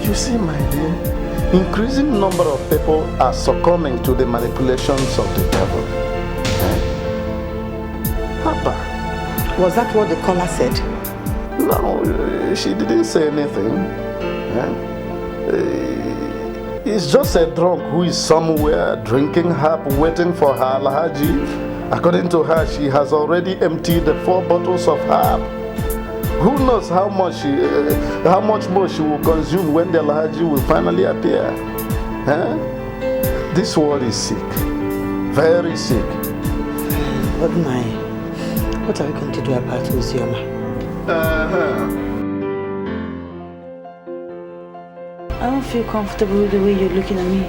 You see, my dear, increasing number of people are succumbing to the manipulations of the devil. Papa. Was that what the caller said? No, she didn't say anything. It's just a drunk who is somewhere drinking herb, waiting for her Alhaji. According to her, she has already emptied the 4 bottles of herb. Who knows how much more she will consume when the Alhaji will finally appear? This world is sick, very sick. What are we going to do about Uzioma? I don't feel comfortable with the way you're looking at me.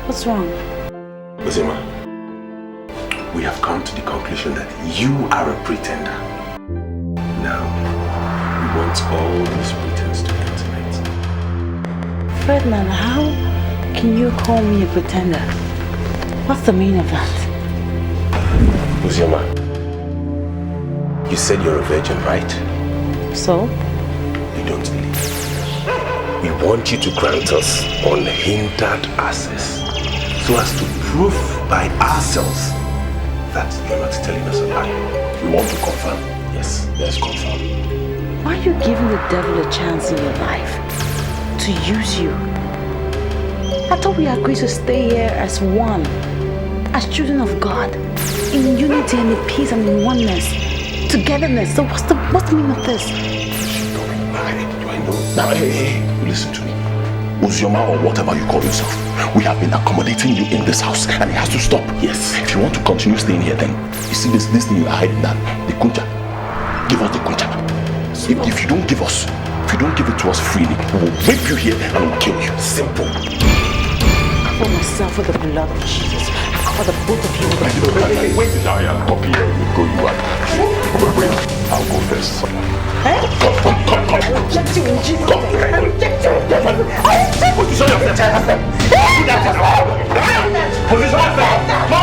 What's wrong? Uzima, we have come to the conclusion that you are a pretender. Now, we want all these pretense to end tonight. Ferdinand, how can you call me a pretender? What's the meaning of that? Uzima, you said you're a virgin, right? So? You don't believe. We want you to grant us unhindered access so as to prove by ourselves that you're not telling us a lie. We want to confirm. Yes, let's confirm. Why are you giving the devil a chance in your life to use you? I thought we agreed to stay here as one, as children of God, in unity and in peace and in oneness, togetherness. So what's the meaning of this? Do I know? Now, hey, listen to me. Uzioma or whatever you call yourself, we have been accommodating you in this house and it has to stop. Yes. If you want to continue staying here, then you see this thing you're hiding that, the kuncha. Give us the kuncha. If you don't give us, if you don't give it to us freely, we will rape you here and we'll kill you. Simple. I cover myself with the blood of Jesus. I cover the both of you with the blood. Wait till I am copy here. You go, you are. Wait, I'll go first. Hey? Come. I reject you in Jesus' name. I reject you. Position yourself. Position yourself. No.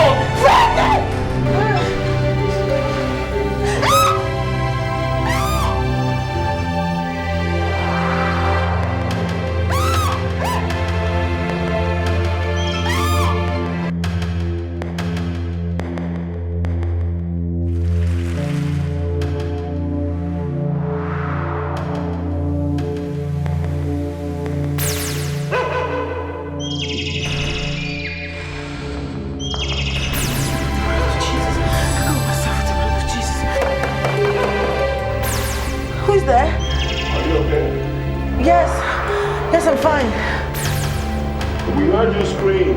Yes, I'm fine. We heard you scream.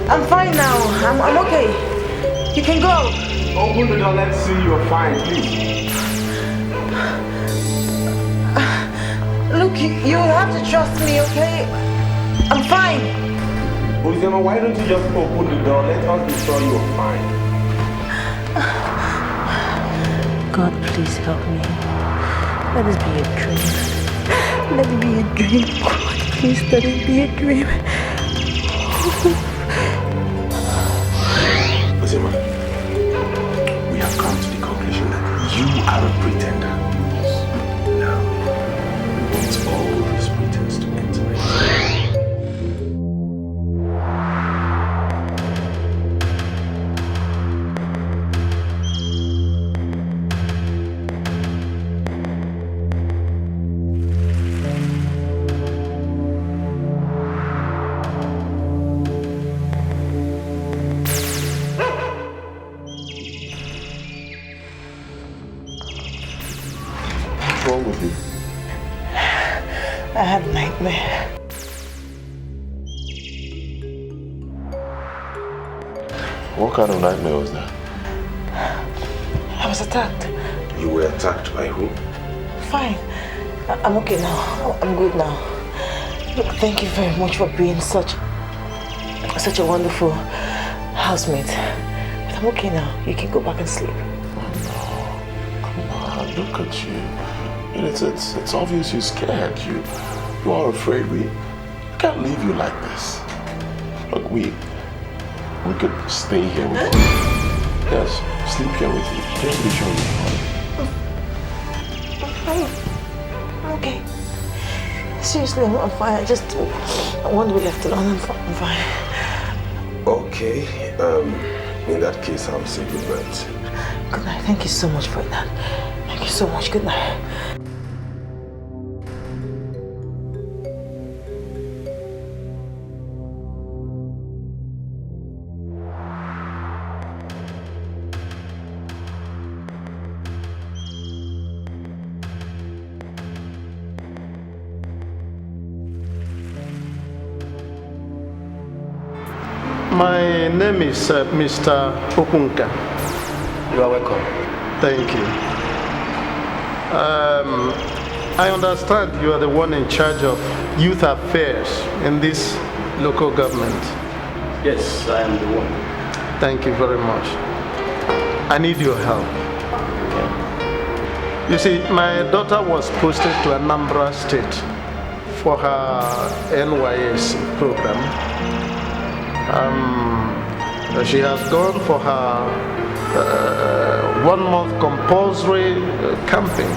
I'm fine now. I'm okay. You can go. Open the door, let's see you're fine, please. Look, you have to trust me, okay? I'm fine. Uzema, why don't you just open the door? Let us be sure you're fine. God, please help me. Let this be a dream. Let it be a dream. God, please let it be a dream. Uzema, we have come to the conclusion that you are a pretender. Now, we want all this pretense to end tonight. wrong with you? I had a nightmare. What kind of nightmare was that? I was attacked. You were attacked by who? Fine. I'm okay now. I'm good now. Look, thank you very much for being such a wonderful housemate. But I'm okay now. You can go back and sleep. Come on, look at you. It's obvious you're scared. You are afraid. We can't leave you like this. Look, we could stay here with you. Yes, sleep here with you. Just be sure you're fine. I'm okay. Seriously, I'm fine. I want to be left alone. I'm fine. Okay. In that case, I'll say good night. Good night. Thank you so much for that. Thank you so much. Good night. My name is Mr. Okunka. You are welcome. Thank you. I understand you are the one in charge of youth affairs in this local government. Yes, I am the one. Thank you very much. I need your help. Okay. You see, my daughter was posted to Anambra State for her NYS program. She has gone for her 1 month compulsory camping,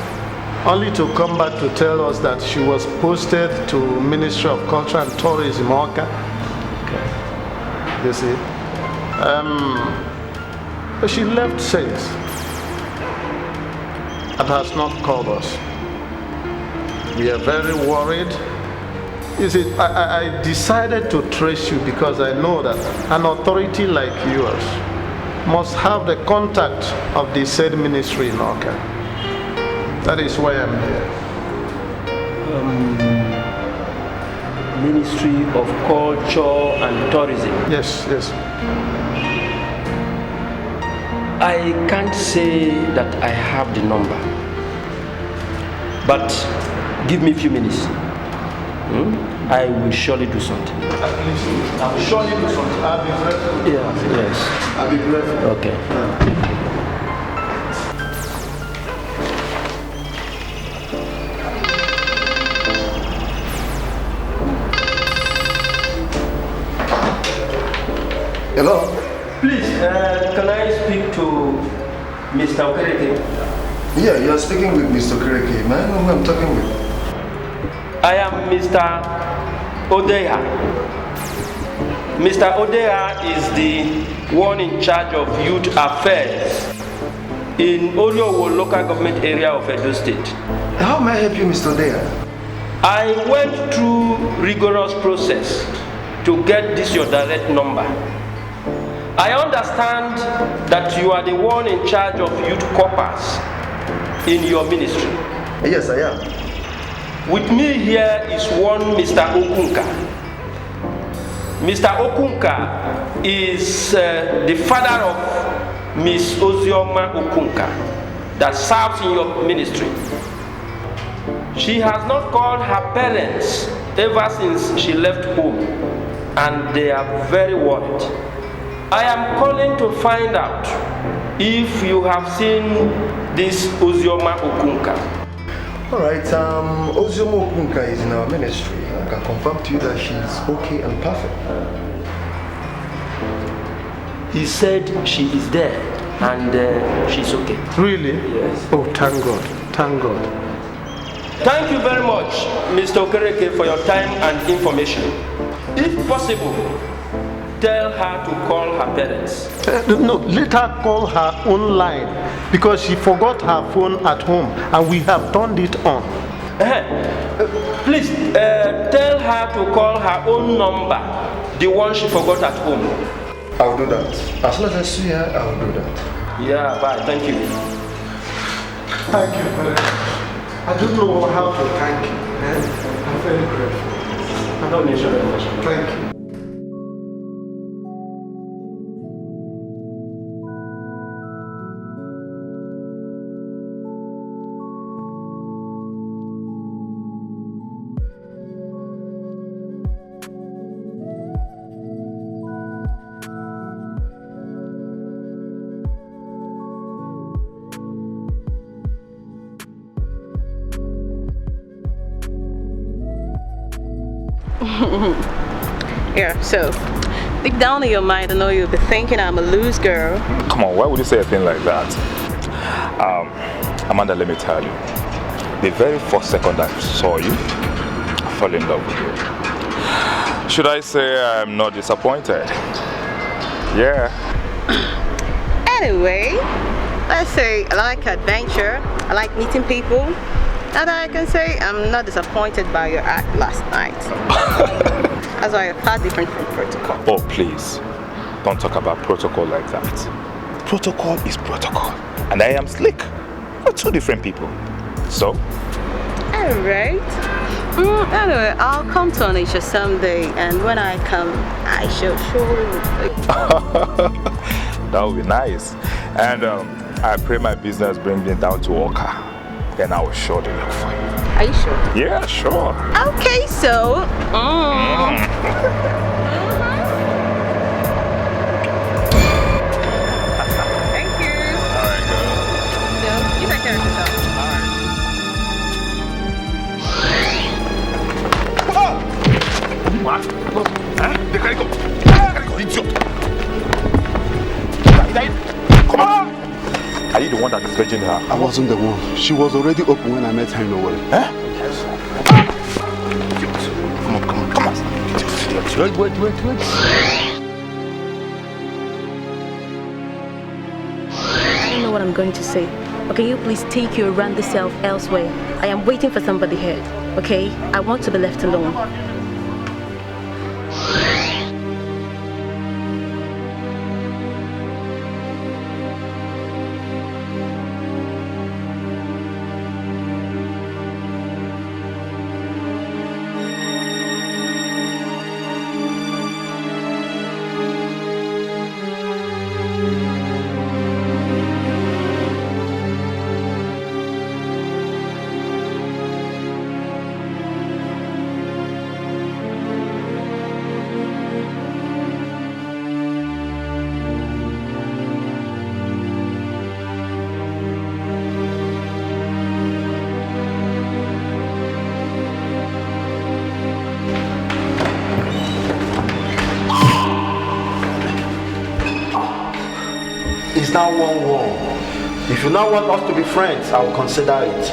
only to come back to tell us that she was posted to Ministry of Culture and Tourism, Oka. Okay. You see? She left since and has not called us. We are very worried. You see, I decided to trace you because I know that an authority like yours must have the contact of the said ministry in Oka. That is why I'm here. Ministry of Culture and Tourism. Yes, yes. I can't say that I have the number, but give me a few minutes. I will surely do something. I will surely do something. I'll be grateful. Yeah, yes. I'll be grateful. Okay. Hello? Please, can I speak to Mr. Okereke? Yeah, you're speaking with Mr. Okereke. May I know who I'm talking with? I am Mr. Odeya. Mr. Odeya is the one in charge of youth affairs in Oriowo local government area of Edo State. How may I help you, Mr. Odeya? I went through rigorous process to get this your direct number. I understand that you are the one in charge of youth corpers in your ministry. Yes, I am. With me here is one Mr. Okunka. Mr. Okunka is the father of Miss Ozioma Okunka that serves in your ministry. She has not called her parents ever since she left home, and they are very worried. I am calling to find out if you have seen this Ozioma Okunka. Alright, Ozioma Okunka is in our ministry. I can confirm to you that she's okay and perfect. He said she is there and she's okay. Really? Yes. Oh, thank God. Thank God. Thank you very much, Mr. Okereke, for your time and information. If possible, tell her to call her parents. No, let her call her own line because she forgot her phone at home and we have turned it on. Please tell her to call her own number, the one she forgot at home. I'll do that. As soon as I see her, I'll do that. Yeah, bye. Thank you. Thank you very much. I don't know how to thank you. I'm very grateful. I don't need your emotion. Thank you. Yeah, so deep down in your mind, I know you'll be thinking I'm a loose girl. Come on, why would you say a thing like that? Amanda, let me tell you. The very first second I saw you, I fell in love with you. Should I say I'm not disappointed? Yeah. Anyway, let's say I like adventure, I like meeting people, and I can say I'm not disappointed by your act last night. That's why you're far different from protocol. Oh, please. Don't talk about protocol like that. Protocol is protocol. And I am slick. We're two different people. So? Alright. Anyway, I'll come to Naija someday, and when I come, I shall show you. That would be nice. And I pray my business brings me down to Oka. Then I will show the look for you. Are you sure? Yeah, sure. Okay, so. Thank you. Alright, girl. So, you take care of yourself. What? Huh? They can't go. Idiot. Come on. Are you the one that is fetching her? I wasn't the one. She was already open when I met her in Nollywood. Huh? Come on. Wait. I don't know what I'm going to say. But can you please take your randy self elsewhere? I am waiting for somebody here. Okay? I want to be left alone. It's now 1-1. If you now want us to be friends, I will consider it.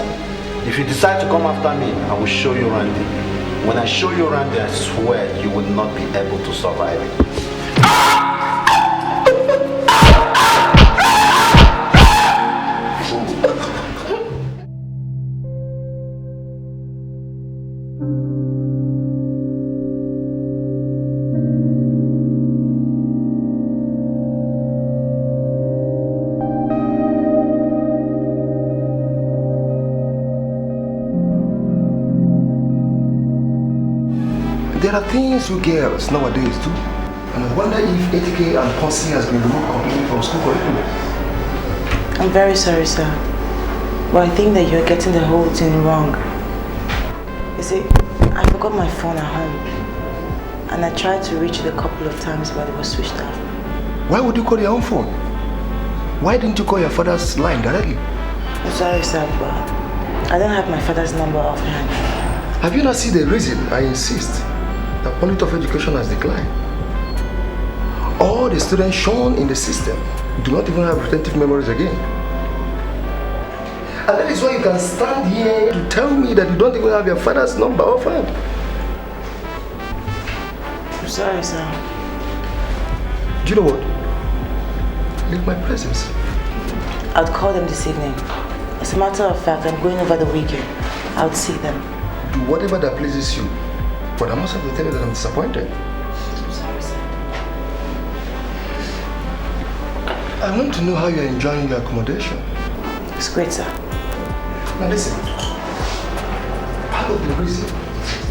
If you decide to come after me, I will show you Randy. When I show you Randy, I swear you will not be able to survive it. There are things you girls nowadays do. And I wonder if ATK and Ponsi has been removed completely from school curriculum. I'm very sorry, sir. But I think that you're getting the whole thing wrong. You see, I forgot my phone at home. And I tried to reach it a couple of times, but it was switched off. Why would you call your own phone? Why didn't you call your father's line directly? I'm sorry, sir, but I don't have my father's number offhand. Have you not seen the reason I insist? The quality of education has declined. All the students shown in the system do not even have retentive memories again. And that is why you can stand here to tell me that you don't even have your father's number offhand. I'm sorry, sir. Do you know what? Leave my presence. I'll call them this evening. As a matter of fact, I'm going over the weekend. I'll see them. Do whatever that pleases you. But I must have to tell you that I'm disappointed. I'm sorry, sir. I want to know how you're enjoying your accommodation. It's great, sir. Now listen, part of the reason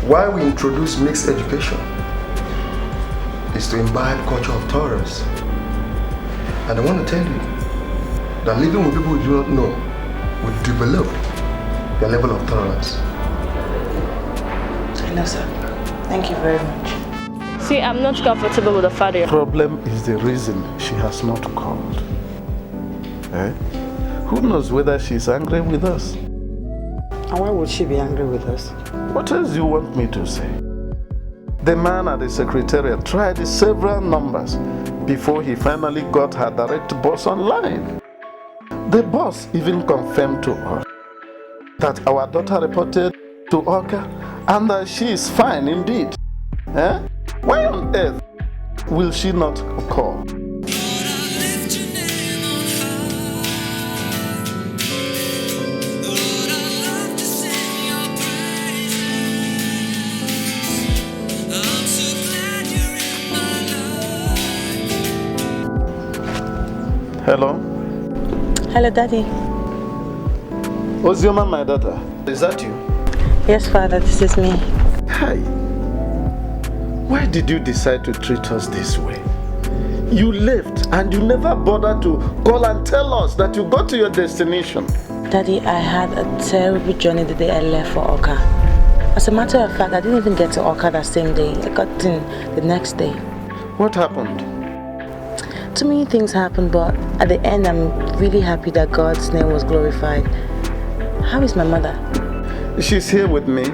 why we introduce mixed education is to imbibe culture of tolerance. And I want to tell you that living with people you do not know will develop your level of tolerance. I know, sir. Thank you very much. See, I'm not comfortable with the father. The problem is the reason she has not called. Eh? Who knows whether she's angry with us? And why would she be angry with us? What else do you want me to say? The man at the secretariat tried several numbers before he finally got her direct boss online. The boss even confirmed to us that our daughter reported to Oka and that she is fine indeed. Eh? Why on earth will she not call? Hello? Hello, Daddy. Ozioma, my daughter. Is that you? Yes, Father, this is me. Hi. Why did you decide to treat us this way? You left and you never bothered to call and tell us that you got to your destination. Daddy, I had a terrible journey the day I left for Oka. As a matter of fact, I didn't even get to Oka that same day. I got in the next day. What happened? Too many things happened, but at the end, I'm really happy that God's name was glorified. How is my mother? She's here with me.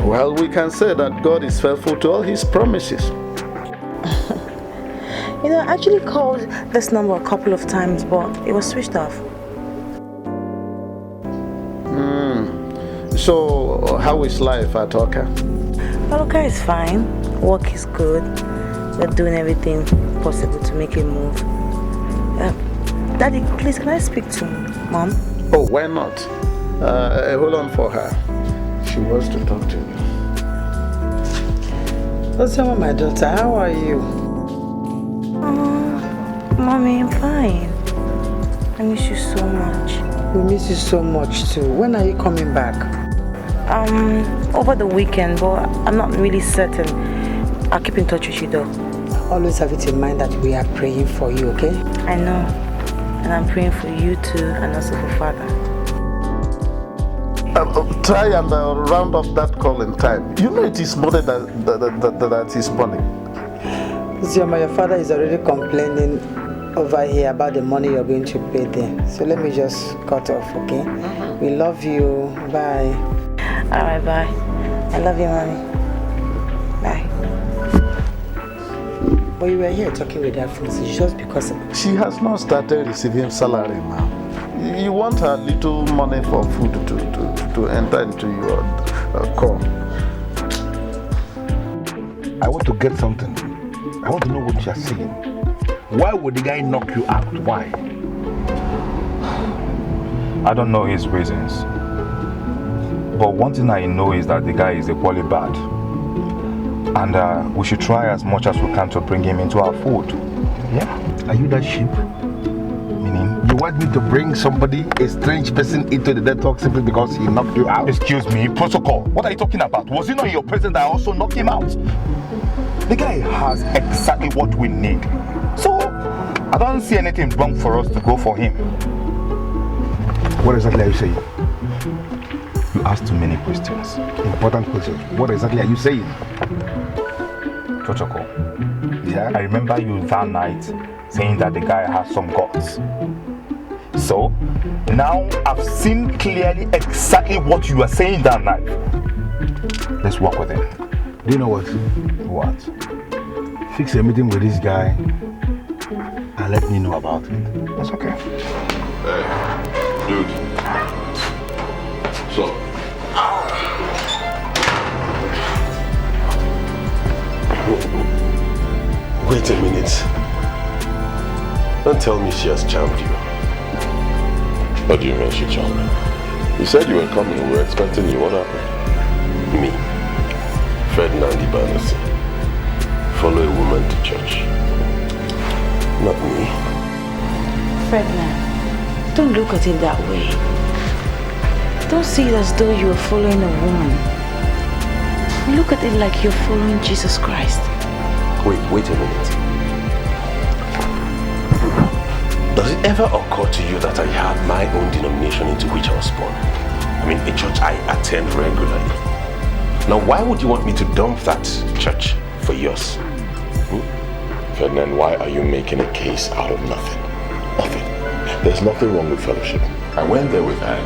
Well, we can say that God is faithful to all his promises. You know, I actually called this number a couple of times, but it was switched off. So, how is life at Oka? Well, Oka is fine. Work is good. We're doing everything possible to make it move. Daddy, please, can I speak to Mom? Oh, why not? Hold on for her. She wants to talk to you. Ozioma, my daughter, how are you? Mommy, I'm fine. I miss you so much. We miss you so much too. When are you coming back? Over the weekend, but I'm not really certain. I'll keep in touch with you though. Always have it in mind that we are praying for you, okay? I know. And I'm praying for you too, and also for Father. Try and round off that call in time. You know it is money that is money. Ozioma, your father is already complaining over here about the money you're going to pay there. So let me just cut off, okay? We love you. Bye. Alright, bye. I love you, Mommy. Bye. But you were here talking with that Francis just because... She has not started receiving salary now. You want her little money for food to enter into your call. I want to get something. I want to know what you're saying. Why would the guy knock you out? Why? I don't know his reasons. But one thing I know is that the guy is equally bad. And we should try as much as we can to bring him into our fold. Yeah? Are you that sheep? Meaning? You want me to bring somebody, a strange person, into the network simply because he knocked you out? Excuse me, protocol. What are you talking about? Was it not in your presence that I also knocked him out? The guy has exactly what we need. So, I don't see anything wrong for us to go for him. What exactly are you saying? You asked too many questions. Important questions. What exactly are you saying? Protocol. Yeah? I remember you that night saying that the guy has some guts. So, now I've seen clearly exactly what you were saying that night. Let's work with him. Do you know what? What? Fix a meeting with this guy and let me know about it. That's okay. Hey, dude. So, wait a minute. Don't tell me she has charmed you. What do you mean she charmed me? You said you were coming. We were expecting you. What happened? Me, Ferdinand Ibanesi, follow a woman to church. Not me. Ferdinand, don't look at it that way. Don't see it as though you are following a woman. Look at it like you're following Jesus Christ. Wait a minute. Does it ever occur to you that I have my own denomination into which I was born? I mean, a church I attend regularly. Now, why would you want me to dump that church for yours? Ferdinand, why are you making a case out of nothing? Nothing. There's nothing wrong with fellowship. I went there with Anne.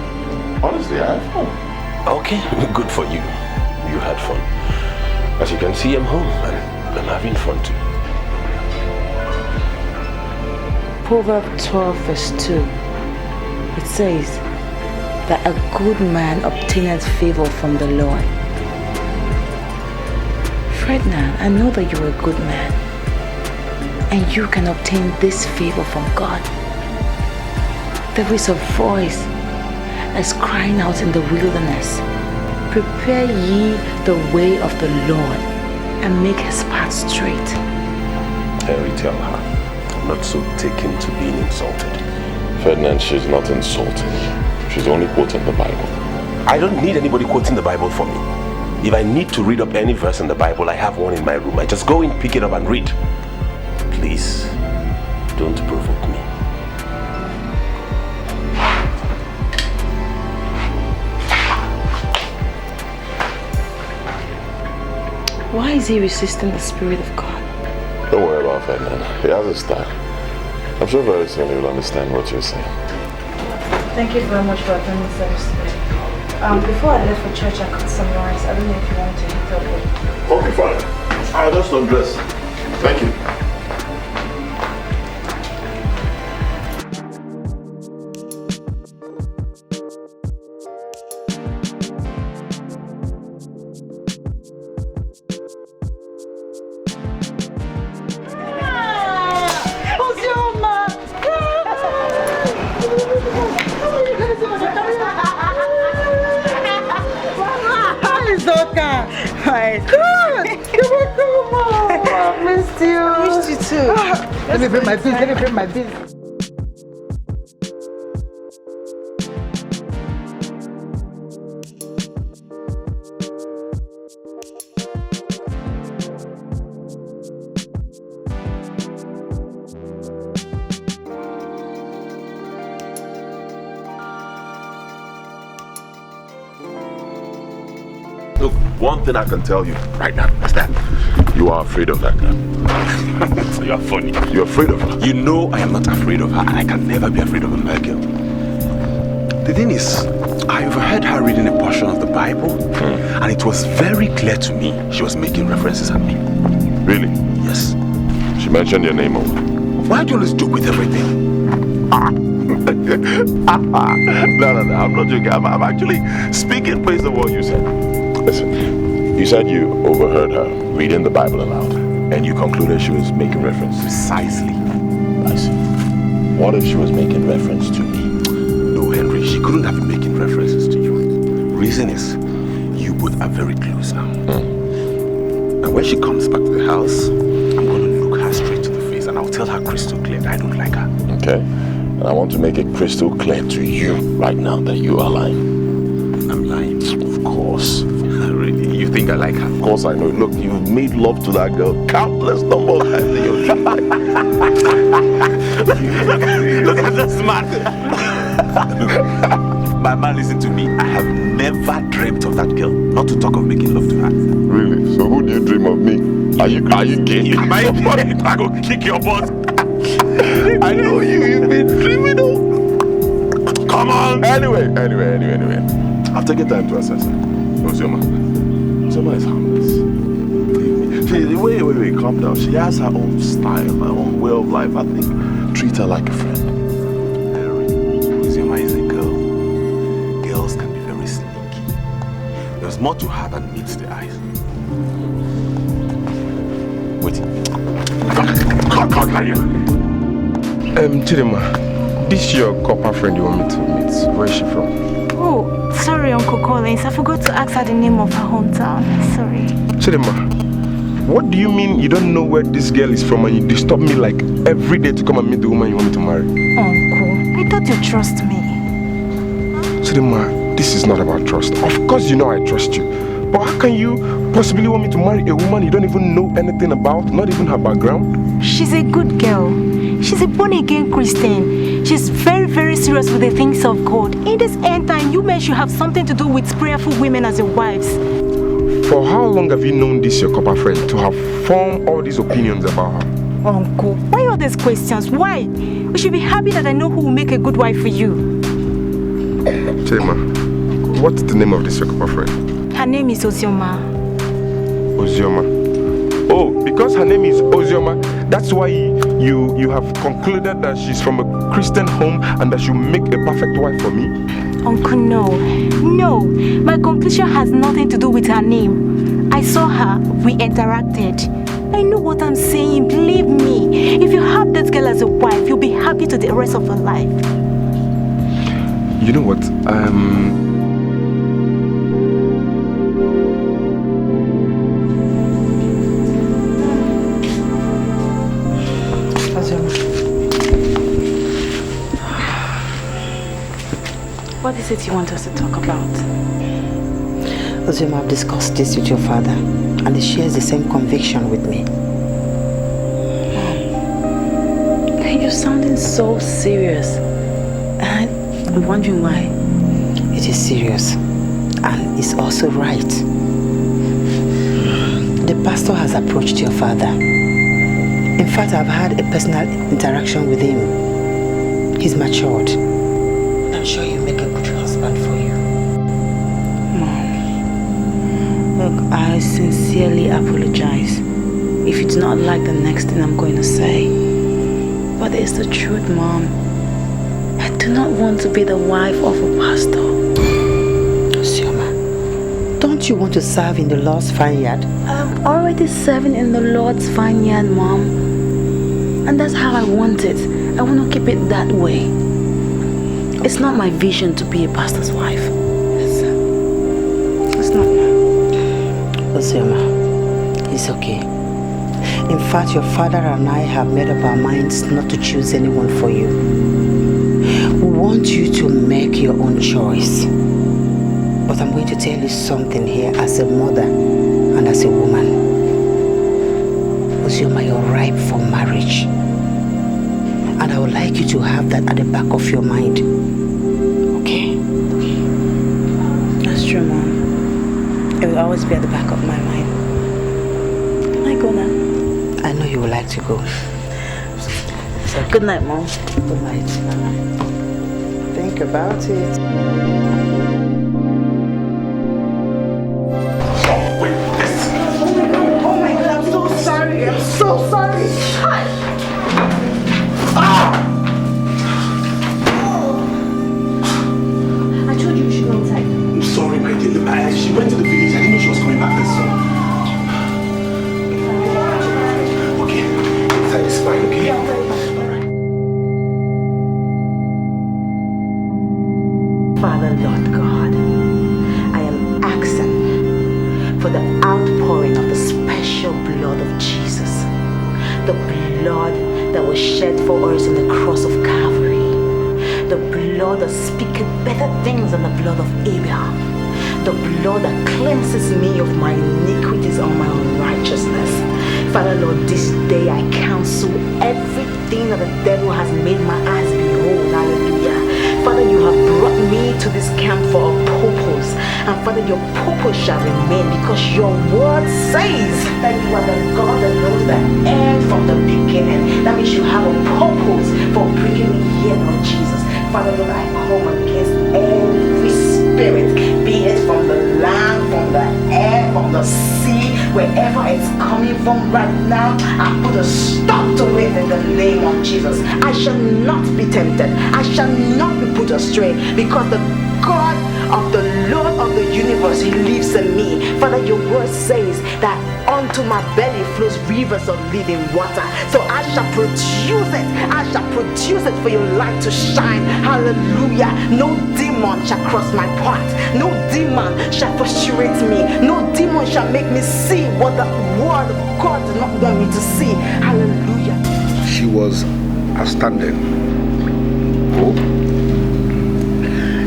Honestly, I had fun. Okay, good for you. You had fun. As you can see, I'm home and I'm having fun too. Proverbs 12 verse 2. It says that a good man obtaineth favor from the Lord. Ferdinand, I know that you're a good man and you can obtain this favor from God. There is a voice that's crying out in the wilderness, prepare ye the way of the Lord and make his path straight. Henry, tell her I'm not so taken to being insulted. Ferdinand, she's not insulting you. She's only quoting the Bible. I don't need anybody quoting the Bible for me. If I need to read up any verse in the Bible, I have one in my room. I just go in, pick it up and read. Please, don't provoke me. Why is he resisting the Spirit of God? Don't worry about Ferdinand. He has a style. I'm sure very soon he will understand what you're saying. Thank you very much for attending service today. Before I left for church, I cut some rice. I don't know if you want to eat up it. Okay, fine. I'll just undress. Thank you. Let me bring my beans. Look, one thing I can tell you right now is that you are afraid of that girl. So you're funny. You're afraid of her. You know I am not afraid of her and I can never be afraid of a male girl. The thing is, I overheard her reading a portion of the Bible and it was very clear to me she was making references at me. Really? Yes. She mentioned your name. Why do you always joke with everything? No, I'm not joking. I'm actually speaking based on what you said. Listen, you said you overheard her reading the Bible aloud and you concluded she was making reference. Precisely. I see. What if she was making reference to me? No, Henry, she couldn't have been making references to you. Reason is, you both are very close now. And when she comes back to the house, I'm going to look her straight to the face and I'll tell her crystal clear that I don't like her. Okay. And I want to make it crystal clear to you right now that you are lying. I'm lying? Of course. Really? You think I like her? Of course I know. Look, you've made love to that girl countless number of times in your life. Look at this man. Look, my man, listen to me. I have never dreamt of that girl. Not to talk of making love to her. Really? So who do you dream of me? Are you gay? Am I gay? I go kick your butt. I know you've been dreaming of. Come on. Anyway. I've taken time to assess her. Ozoma is harmless. Wait, calm down. She has her own style, her own way of life. I think treat her like a friend. Ozoma is a girl. Girls can be very sneaky. There's more to her than meets the eyes. Wait. Come here. Chidima, this is your copper friend you want me to meet. Where is she from? Oh, sorry, Uncle Collins. I forgot to ask her the name of her hometown. Sorry. Chidima, what do you mean you don't know where this girl is from and you disturb me like every day to come and meet the woman you want me to marry? Uncle, I thought you trust me. Chidima, this is not about trust. Of course you know I trust you. But how can you possibly want me to marry a woman you don't even know anything about, not even her background? She's a good girl. She's a born-again Christian. She's very, very serious with the things of God. In this end time, you men should have something to do with prayerful women as your wives. For how long have you known this your copper friend to have formed all these opinions about her? Uncle, why all these questions? Why? You should be happy that I know who will make a good wife for you. Chema, what's the name of this your copper friend? Her name is Ozioma. Ozioma. Oh, because her name is Ozioma, that's why you have concluded that she's from a Christian home and that she'll make a perfect wife for me? Uncle, no. No, my conclusion has nothing to do with her name. I saw her, we interacted. I know what I'm saying, believe me. If you have this girl as a wife, you'll be happy to the rest of her life. You know what, What is it you want us to talk about? Ozioma, I've discussed this with your father, and he shares the same conviction with me. Mom, you're sounding so serious. I'm wondering why. It is serious, and it's also right. The pastor has approached your father. In fact, I've had a personal interaction with him. He's matured. I'm sure you make a good husband for you. Mom, look, I sincerely apologize if you do not like the next thing I'm going to say. But it's the truth, Mom. I do not want to be the wife of a pastor. Ozioma, don't you want to serve in the Lord's vineyard? I'm already serving in the Lord's vineyard, Mom. And that's how I want it. I want to keep it that way. It's not my vision to be a pastor's wife. It's not. Ozioma, it's okay. In fact, your father and I have made up our minds not to choose anyone for you. We want you to make your own choice. But I'm going to tell you something here as a mother and as a woman. Ozioma, you're ripe for marriage. And I would like you to have that at the back of your mind. Okay? That's true, Mom. It will always be at the back of my mind. Can I go now? I know you would like to go. So, good night, Mom. Good night. Think about it. Oh my God, I'm so sorry. I'm so sorry. I told you she went inside. I'm sorry, my dear. She went to the village. I didn't know she was coming back this soon. Okay, inside is fine, okay? Father, Lord God, I am asking for the outpouring of the special blood of Jesus. The blood that was shed for us on the cross of Calvary. The blood that speaketh better things than the blood of Abel. The blood that cleanses me of my iniquities and my unrighteousness. Father, Lord, this day I cancel everything that the devil has made my eyes behold. Hallelujah. Father, you have brought me to this camp for a purpose. And Father, your purpose shall remain because your word says that you are the God that knows the end from the beginning. That means you have a purpose for bringing me here, Lord Jesus. Father, Lord, I come against every spirit, be it from the land, from the air, from the sea, wherever it's coming from right now. I put a stop to it in the name of Jesus. I shall not be tempted. I shall not be put astray because the God of the Lord of the universe, He lives in me. Father, your word says that unto my belly flows rivers of living water. So I shall produce it. I shall produce it for your light to shine. Hallelujah. No demon shall cross my path. No demon shall frustrate me. No demon shall make me see what the word of God does not want me to see. Hallelujah. She was outstanding. Oh.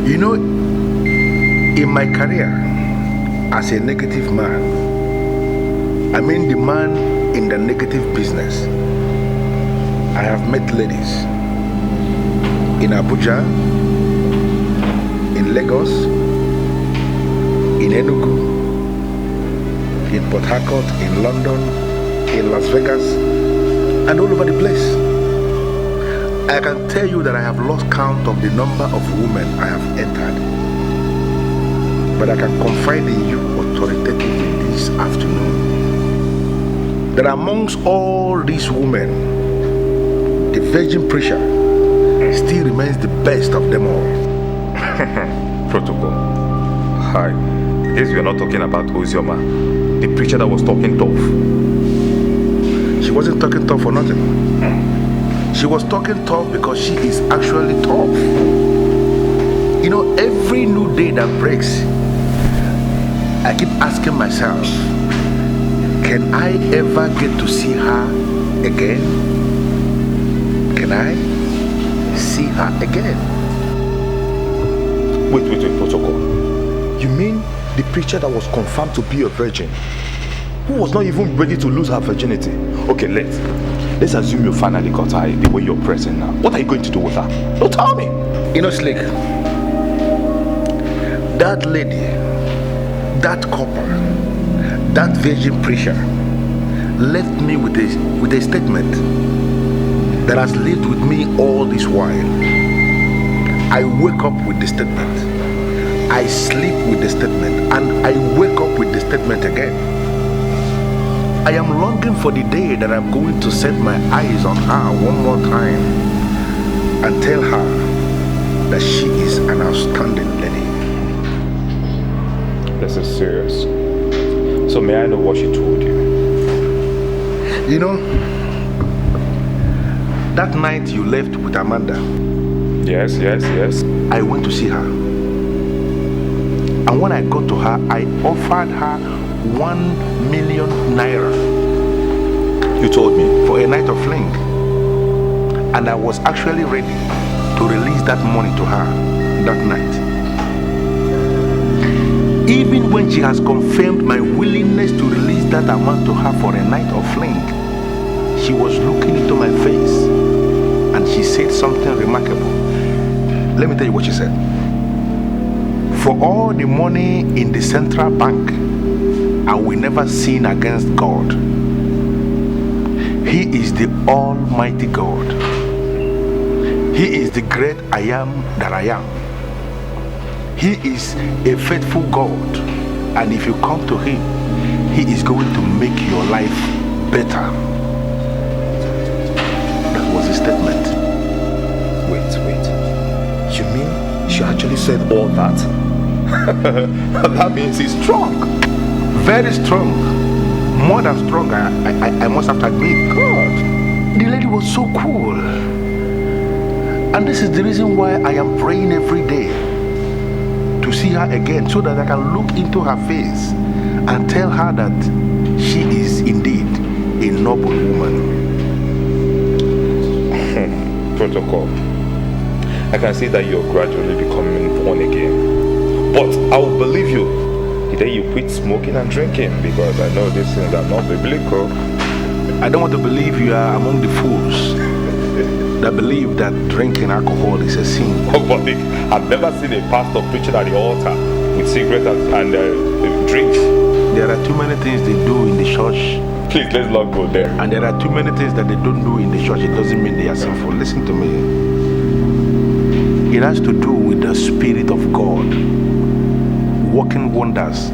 You know, In my career as a negative man, I mean the man in the negative business, I have met ladies in Abuja, in Lagos, in Enugu, in Port Harcourt, in London, in Las Vegas, and all over the place. I can tell you that I have lost count of the number of women I have entered. But I can confide in you authoritatively this afternoon that amongst all these women, the virgin preacher still remains the best of them all. Protocol. Hi. Yes, we are not talking about Ozioma, the preacher that was talking tough. She wasn't talking tough for nothing. She was talking tough because she is actually tough. You know, every new day that breaks, I keep asking myself, can I ever get to see her again? Can I see her again? Wait, Protocol. You mean the preacher that was confirmed to be a virgin, who was not even ready to lose her virginity? Okay, let's assume you finally got her the way you're pressing now. What are you going to do with her? Don't tell me. You know, Slick, that lady, that couple, that virgin preacher left me with a statement that has lived with me all this while. I wake up with the statement, I sleep with the statement, and I wake up with the statement again. I am longing for the day that I'm going to set my eyes on her one more time and tell her that she is an outstanding lady. This is serious. So may I know what she told you? You know, that night you left with Amanda. Yes. I went to see her. And when I got to her, I offered her 1 million naira. You told me? For a night of fling. And I was actually ready to release that money to her that night. Even when she has confirmed my willingness to release that amount to her for a night of fling, she was looking into my face and she said something remarkable. Let me tell you what she said. For all the money in the central bank, I will never sin against God. He is the Almighty God. He is the great I am that I am. He is a faithful God, and if you come to Him, He is going to make your life better. That was the statement. Wait. You mean she actually said all that? That means he's strong. Very strong. More than strong, I must have to admit. God, the lady was so cool. And this is the reason why I am praying every day to see her again, so that I can look into her face and tell her that she is indeed a noble woman. Protocol. I can see that you're gradually becoming born again. But I will believe you the day you quit smoking and drinking, because I know these things are not biblical. I don't want to believe you are among the fools that believe that drinking alcohol is a sin. But I've never seen a pastor preaching at the altar with cigarettes and drinks. There are too many things they do in the church. Please, let's not go there. And there are too many things that they don't do in the church. It doesn't mean they are sinful. Listen to me. It has to do with the Spirit of God working wonders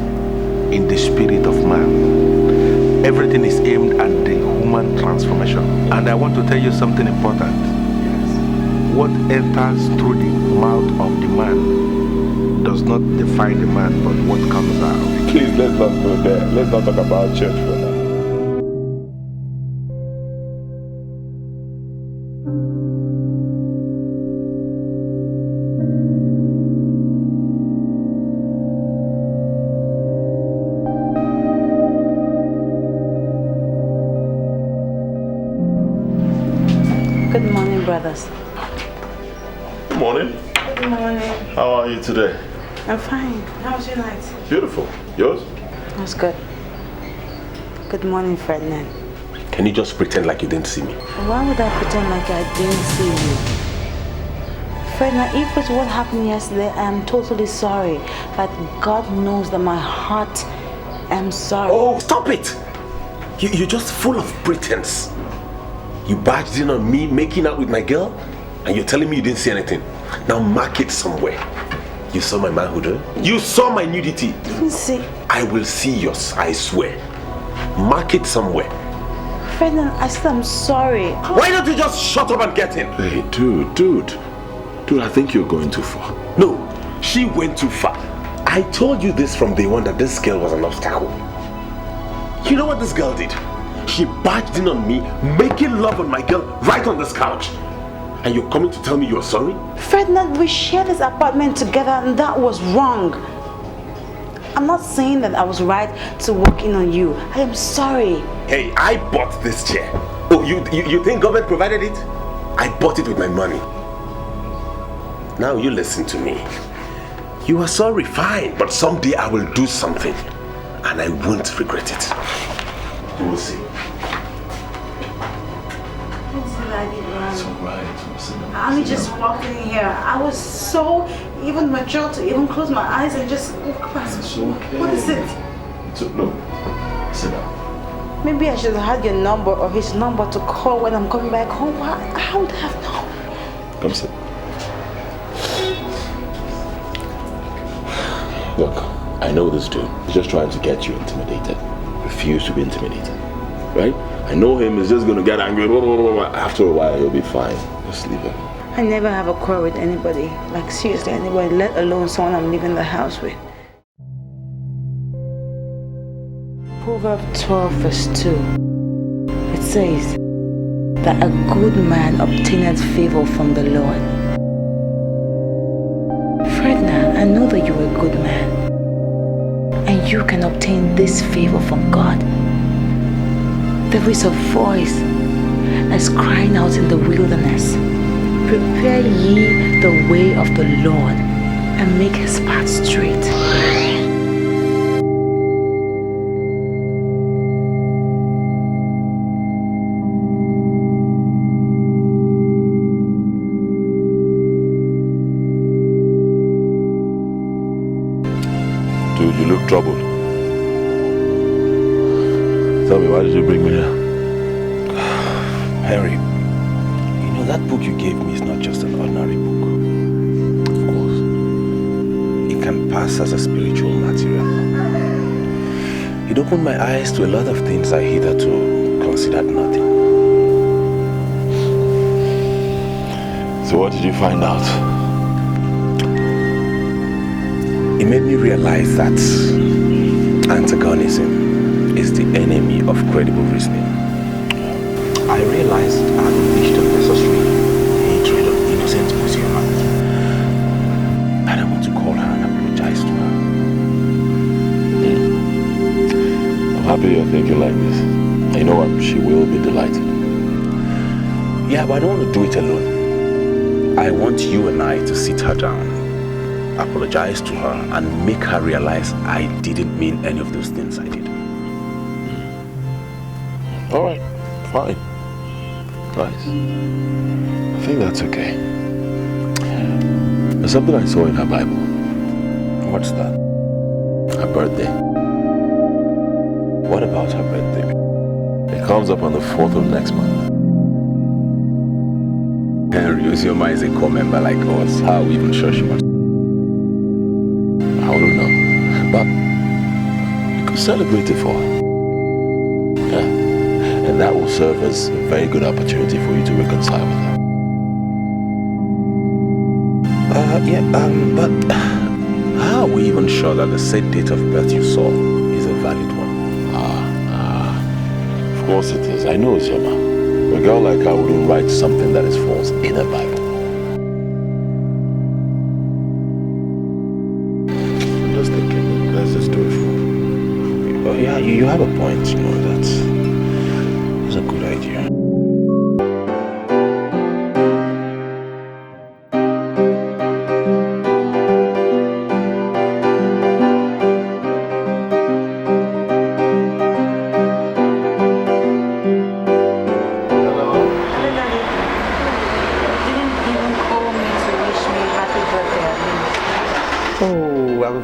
in the spirit of man. Everything is aimed at the human transformation. And I want to tell you something important. What enters through the mouth of the man does not define the man, but what comes out. Please, let's not go there. Let's not talk about church for now. Good morning, brothers. Good morning. Good morning. How are you today? I'm fine. How was your night? Beautiful. Yours? It was good. Good morning, Ferdinand. Can you just pretend like you didn't see me? Why would I pretend like I didn't see you? Ferdinand, if it's what happened yesterday, I am totally sorry. But God knows that my heart am sorry. Oh, stop it! You're just full of pretense. You barged in on me making out with my girl, and you're telling me you didn't see anything. Now mark it somewhere. You saw my manhood, huh? You saw my nudity. You didn't see. I will see yours, I swear. Mark it somewhere. Ferdinand, I said I'm sorry. Why don't you just shut up and get in? Hey, dude, I think you're going too far. No, she went too far. I told you this from day one that this girl was an obstacle. You know what this girl did? She barged in on me, making love on my girl right on this couch. And you're coming to tell me you're sorry? Ferdinand, we shared this apartment together and that was wrong. I'm not saying that I was right to walk in on you. I am sorry. Hey, I bought this chair. Oh, you think government provided it? I bought it with my money. Now you listen to me. You are sorry, fine, but someday I will do something and I won't regret it. You will see. It's alright. I just walked in here. I was so even mature to even close my eyes and just walk past. It's okay. What is it? No. Sit down. Maybe I should have had your number or his number to call when I'm coming back home. I would have known. Come sit. Look, I know this dude. He's just trying to get you intimidated. Refuse to be intimidated. Right? I know him. He's just going to get angry. After a while, he'll be fine. Just leave him. I never have a quarrel with anybody. Like seriously, anybody, let alone someone I'm leaving the house with. Proverbs 12 verse 2. It says that a good man obtaineth favor from the Lord. Ferdinand, I know that you're a good man. And you can obtain this favor from God. There is a voice that's crying out in the wilderness. Prepare ye the way of the Lord and make his path straight. Dude, you look troubled. Tell me, why did you bring me here? Harry, you know that book you gave me is not just an ordinary book. Of course. It can pass as a spiritual material. It opened my eyes to a lot of things I hitherto considered nothing. So what did you find out? It made me realize that antagonism is the enemy of credible reasoning. I realized I had unleashed unnecessary hatred of innocent Osioma. And I want to call her and apologize to her. I'm happy you're thinking like this. You know what? She will be delighted. Yeah, but I don't want to do it alone. I want you and I to sit her down, apologize to her, and make her realize I didn't mean any of those things I did. Alright, fine. Nice. I think that's okay. There's something I saw in her Bible. What's that? Her birthday. What about her birthday? It comes up on the 4th of next month. Henry Osioma is a core member like us. How are we even sure she wants? I don't know. But you could celebrate it for her. Yeah. And that will serve as a very good opportunity for you to reconcile with her. But how are we even sure that the said date of birth you saw is a valid one? Of course it is. I know Osioma. A girl like her wouldn't write something that is false in her Bible. I'm just thinking, let's just do it. Oh yeah, you have a point, you know, that's a good idea.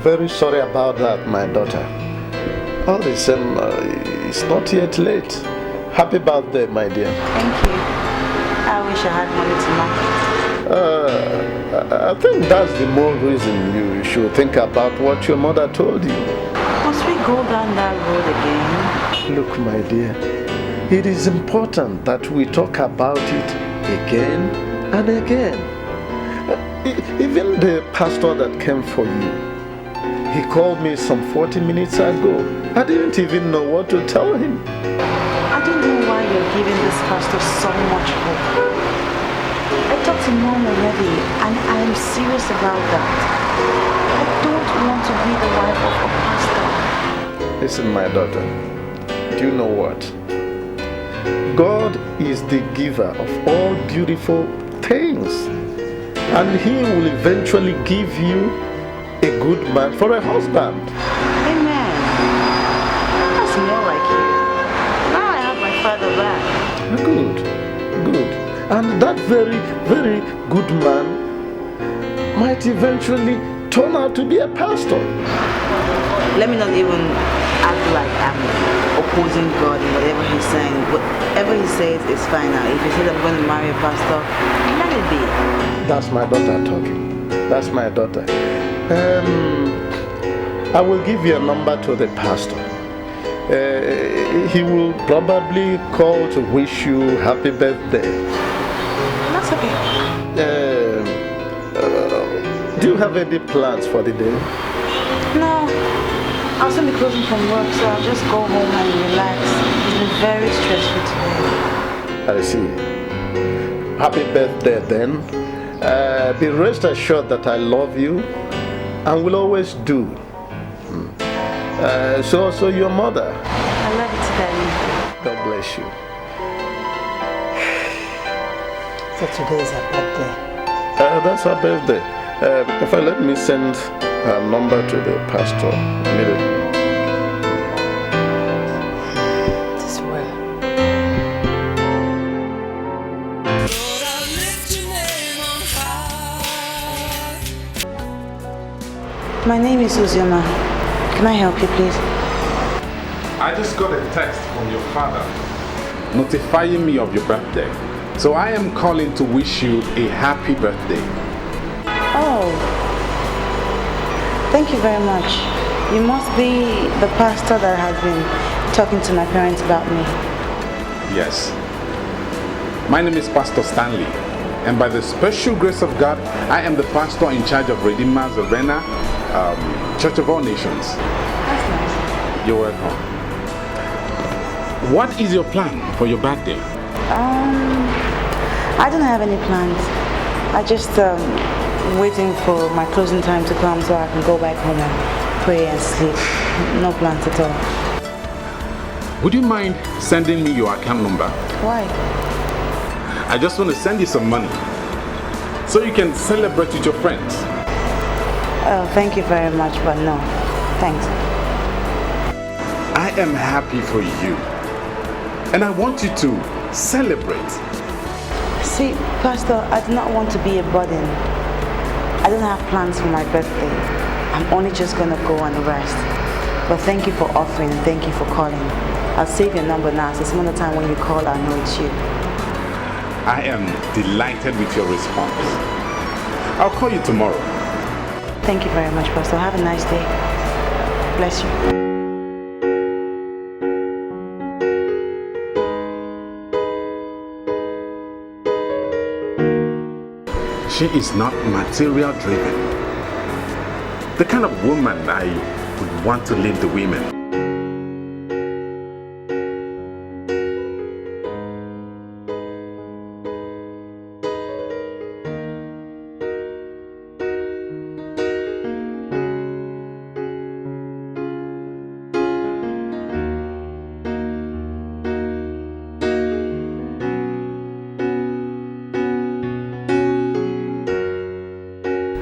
very sorry about that, my daughter. All the same, it's not yet late. Happy birthday, my dear. Thank you. I wish I had money to market. I think that's the more reason you should think about what your mother told you. Must we go down that road again? Look, my dear, it is important that we talk about it again and again. Even the pastor that came for you, he called me some 40 minutes ago. I didn't even know what to tell him. I don't know why you're giving this pastor so much hope. I talked to Mom already, and I am serious about that. I don't want to be the wife of a pastor. Listen, my daughter, do you know what? God is the giver of all beautiful things, and He will eventually give you a good man for a husband. Amen. That's more like you. Now I have my father back. Good, good. And that very, very good man might eventually turn out to be a pastor. Let me not even act like I'm opposing God in whatever He's saying. Whatever He says is fine now. If He says I'm going to marry a pastor, let it be. That's my daughter talking. That's my daughter. I will give you a number to the pastor. He will probably call to wish you happy birthday. That's okay. Do you have any plans for the day? No. I'll soon be closing from work, so I'll just go home and relax. It's been very stressful today. I see. Happy birthday then. Be rest assured that I love you and will always do. So also your mother. I love you too, Daddy. God bless you. So today is her birthday. That's her birthday. If I let me send her number to the pastor immediately. It is well. My name is Uzioma. Can I help you, please? I just got a text from your father notifying me of your birthday. So I am calling to wish you a happy birthday. Oh. Thank you very much. You must be the pastor that has been talking to my parents about me. Yes. My name is Pastor Stanley. And by the special grace of God, I am the pastor in charge of Redeemer's Arena, Church of All Nations. That's nice. You're welcome. What is your plan for your birthday? I don't have any plans. I just waiting for my closing time to come so I can go back home and pray and sleep. No plans at all. Would you mind sending me your account number? Why? I just want to send you some money so you can celebrate with your friends. Oh, thank you very much, but no. Thanks. I am happy for you. And I want you to celebrate. See, Pastor, I do not want to be a burden. I don't have plans for my birthday. I'm only just going to go and rest. But thank you for offering and thank you for calling. I'll save your number now, so some other time when you call, I'll know it's you. I am delighted with your response. I'll call you tomorrow. Thank you very much, Pastor. Have a nice day. Bless you. She is not material driven. The kind of woman I would want to lead the women.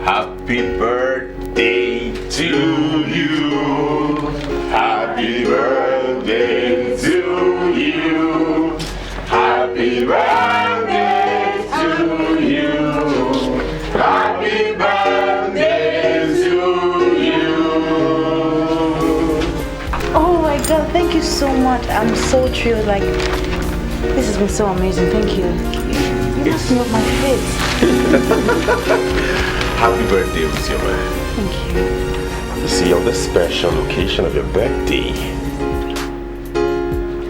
Happy birthday to you. God, thank you so much. I'm so thrilled. Like, this has been so amazing. Thank you. You must me off my face. Happy birthday, Uzioma. Thank you. You see, on this special occasion of your birthday,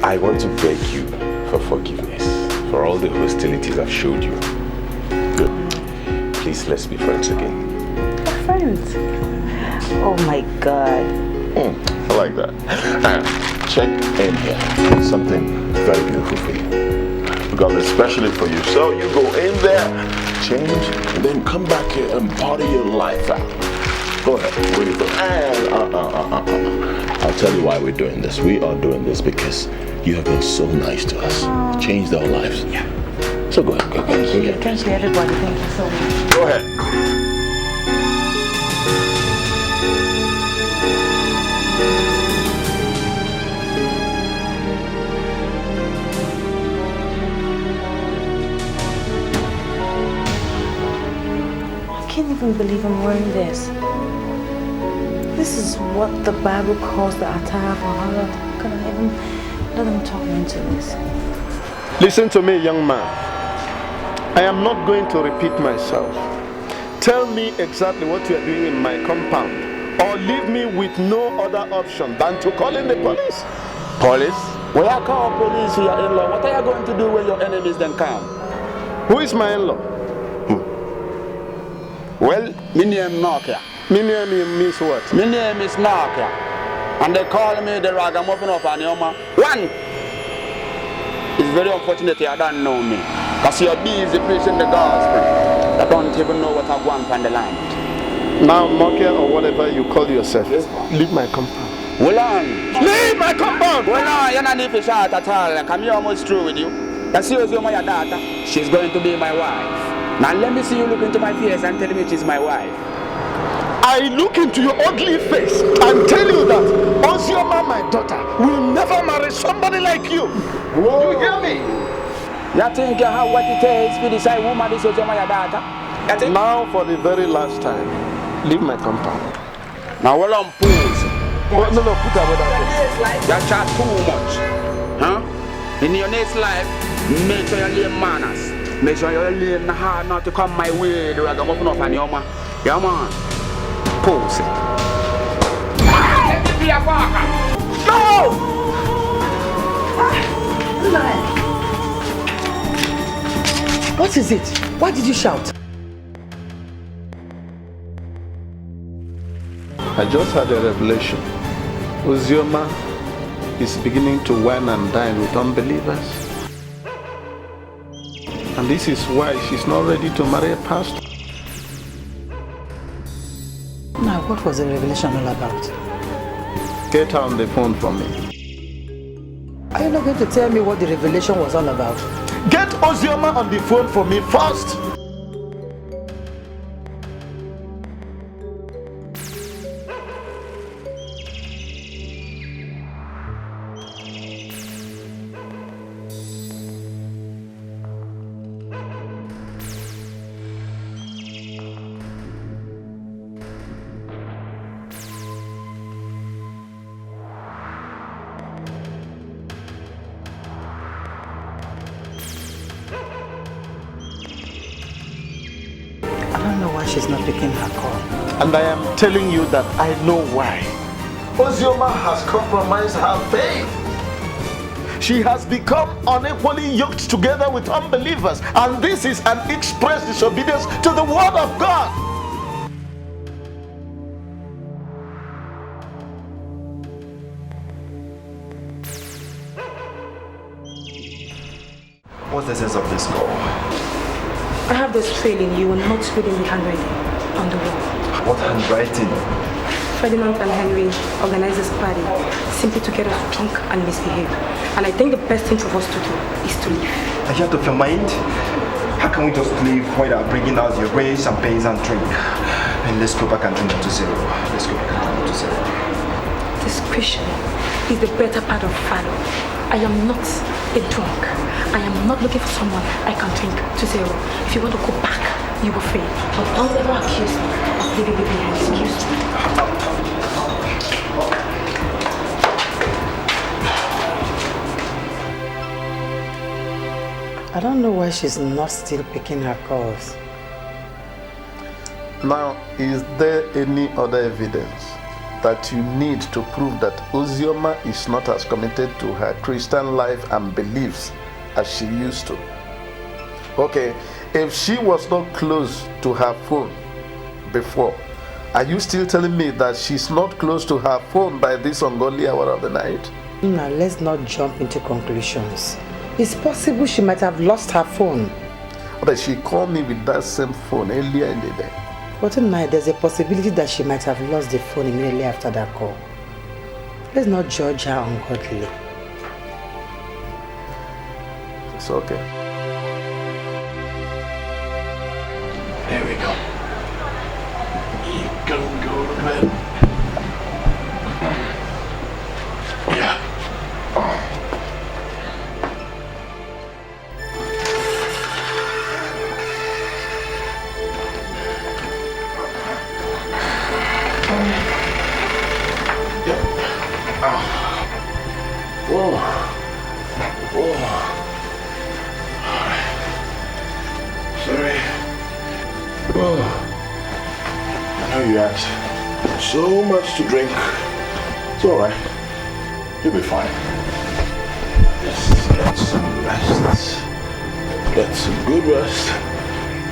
I want to beg you for forgiveness for all the hostilities I've showed you. Good. Please, let's be friends again. Friends? Oh my God. I like that. Check in here. Something very beautiful for you. We got this specially for you. So you go in there, change, and then come back here and party your life out. Go ahead. Wait for and I'll tell you why we're doing this. We are doing this because you have been so nice to us. You changed our lives. Yeah. So go ahead. Thank you. Thank you, everybody. Thank you so much. Go ahead. I can't even believe I'm wearing this. This is what the Bible calls the attire for horror. Can I even let them talk me into this? Listen to me, young man. I am not going to repeat myself. Tell me exactly what you are doing in my compound, or leave me with no other option than to call in the police. Police? When I call police for your in-law, what are you going to do when your enemies then come? Who is my in-law? Well, my name Nokia. My name means what? My name is Nokia. And they call me the ragamuffin of Anyoma. One! It's very unfortunate you don't know me. Because you're busy preaching the gospel. I don't even know what I want on the land. Now, Nokia or whatever you call yourself, leave my compound. Hold on. Leave my compound! Hold on, you're not even short at all. I'm almost through with you. That's your daughter. She's going to be my wife. Now let me see you look into my face and tell me she's my wife. I look into your ugly face and tell you that Ozioma, my daughter, will never marry somebody like you. Whoa. You hear me? You think you have what it takes to decide who marries Ozioma, your daughter? Now for the very last time, leave my compound. Now hold on, pause. No, put away that. You chat too much. Huh? In your next life, make sure you learn manners. Make sure you learn hard not to come my way. The ragamuffin of Anyoma. Yeah, man. Pose. Let me be a fucker. No! What is it? Why did you shout? I just had a revelation. Ozioma is beginning to wine and dine with unbelievers. And this is why she's not ready to marry a pastor. Now, what was the revelation all about? Get her on the phone for me. Are you not going to tell me what the revelation was all about? Get Ozioma on the phone for me first. She's not picking her call. And I am telling you that I know why. Ozioma has compromised her faith. She has become unequally yoked together with unbelievers, and this is an express disobedience to the word of God. What's the sense of this call? I have this feeling you will not read in the handwriting on the wall. What handwriting? Ferdinand and Henry organized this party simply to get us drunk and misbehave. And I think the best thing for us to do is to leave. Are you out of your mind? How can we just leave without bringing out your rays, champagnes and drink? And let's go back and drink to zero. Let's go back and drink to zero. Discretion is the better part of valor. I am not a drunk. I am not looking for someone I can drink to zero. If you want to go back, you will fail. But don't ever accuse me of leaving you behind. Excuse me. I don't know why she's not still picking her calls. Now, is there any other evidence that you need to prove that Ozioma is not as committed to her Christian life and beliefs as she used to? Okay, if she was not close to her phone before, are you still telling me that she's not close to her phone by this ungodly hour of the night? Now, let's not jump into conclusions. It's possible she might have lost her phone. But she called me with that same phone earlier in the day. But tonight, there's a possibility that she might have lost the phone immediately after that call. Let's not judge her ungodly. It's okay. There we go. You can go to bed. Yeah. Whoa. Whoa. Alright. Sorry. Whoa. I know you had so much to drink. It's alright. You'll be fine. Just get some rest. Get some good rest.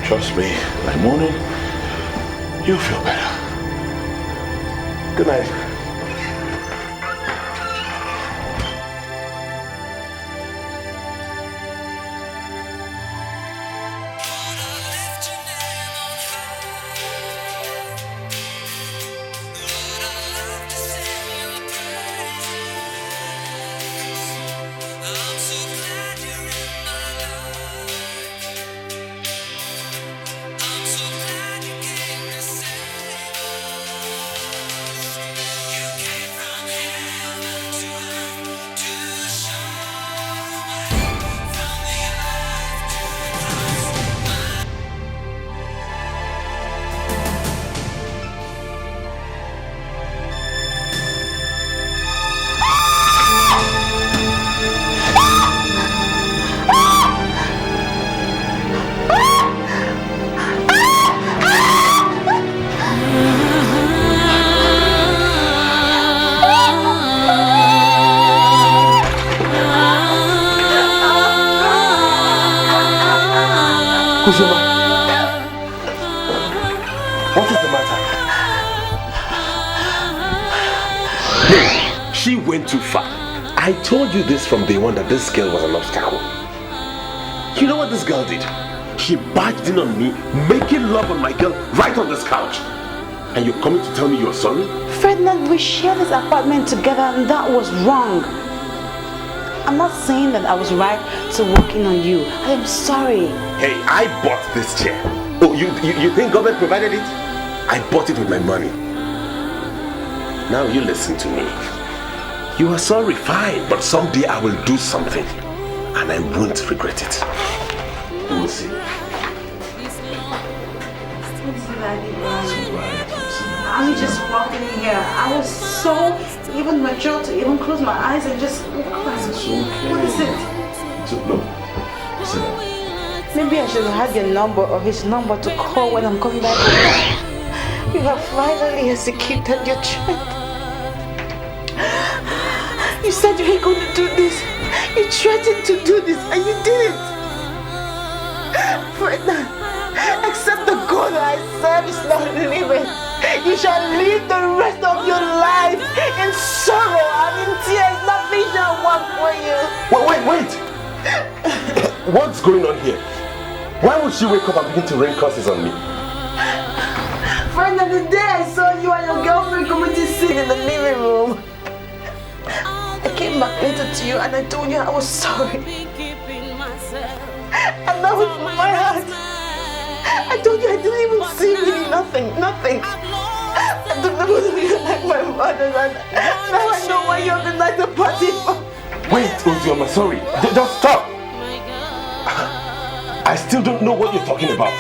Trust me, by morning, you'll feel better. Good night. Ozioma, what is the matter? No, she went too far. I told you this from day one that this girl was an obstacle. You know what this girl did? She barged in on me, making love on my girl right on this couch. And you're coming to tell me you're sorry? Ferdinand, we shared this apartment together and that was wrong. I'm not saying that I was right to walk in on you. I am sorry. Hey, I bought this chair. Oh, you think government provided it? I bought it with my money. Now you listen to me. You are sorry, fine, but someday I will do something and I won't regret it. You will see. I'm just walking in here. I was so even mature to even close my eyes and just walk past. What is it? Maybe I should have had your number or his number to call when I'm coming back home. You have finally executed your threat. You said you were going to do this. You threatened to do this and you did it. Ferdinand, except the God I serve is not living. You shall live the rest of your life in sorrow and in tears. Nothing shall work for you. Wait. What's going on here? Why would she wake up and begin to rain curses on me? Friend, the day I saw you and your girlfriend committing sin in the living room, I came back later to you and I told you I was sorry. And that was my heart. I told you I didn't even see really nothing. I took the both of you like my mother and now I know why you have been like the party for. Wait, Ozioma, sorry. Just stop. I still don't know what you're talking about.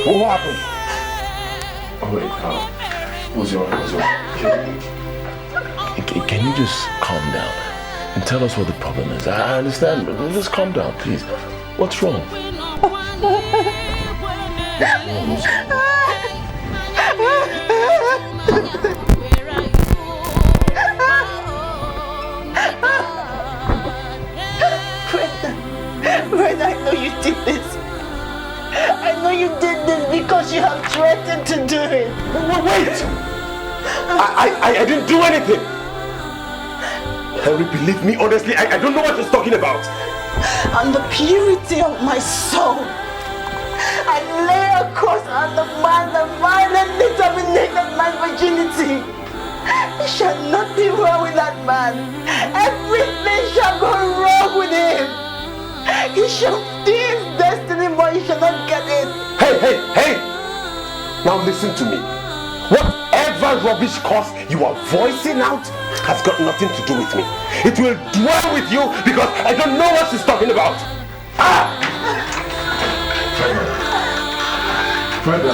What happened? Oh wait, Ozioma, can you just calm down and tell us what the problem is? I understand, but just calm down, please. What's wrong? Fred, I know you did this. I know you did this because you have threatened to do it. Wait! I didn't do anything. Henry, believe me, honestly, I don't know what he's talking about. On the purity of my soul, I lay a curse on the man that violently terminated my virginity. It shall not be well with that man. Everything shall go wrong with him. He shall do his destiny, but he shall not get it. Hey! Now listen to me. Whatever rubbish curse you are voicing out has got nothing to do with me. It will dwell with you because I don't know what she's talking about. Freda.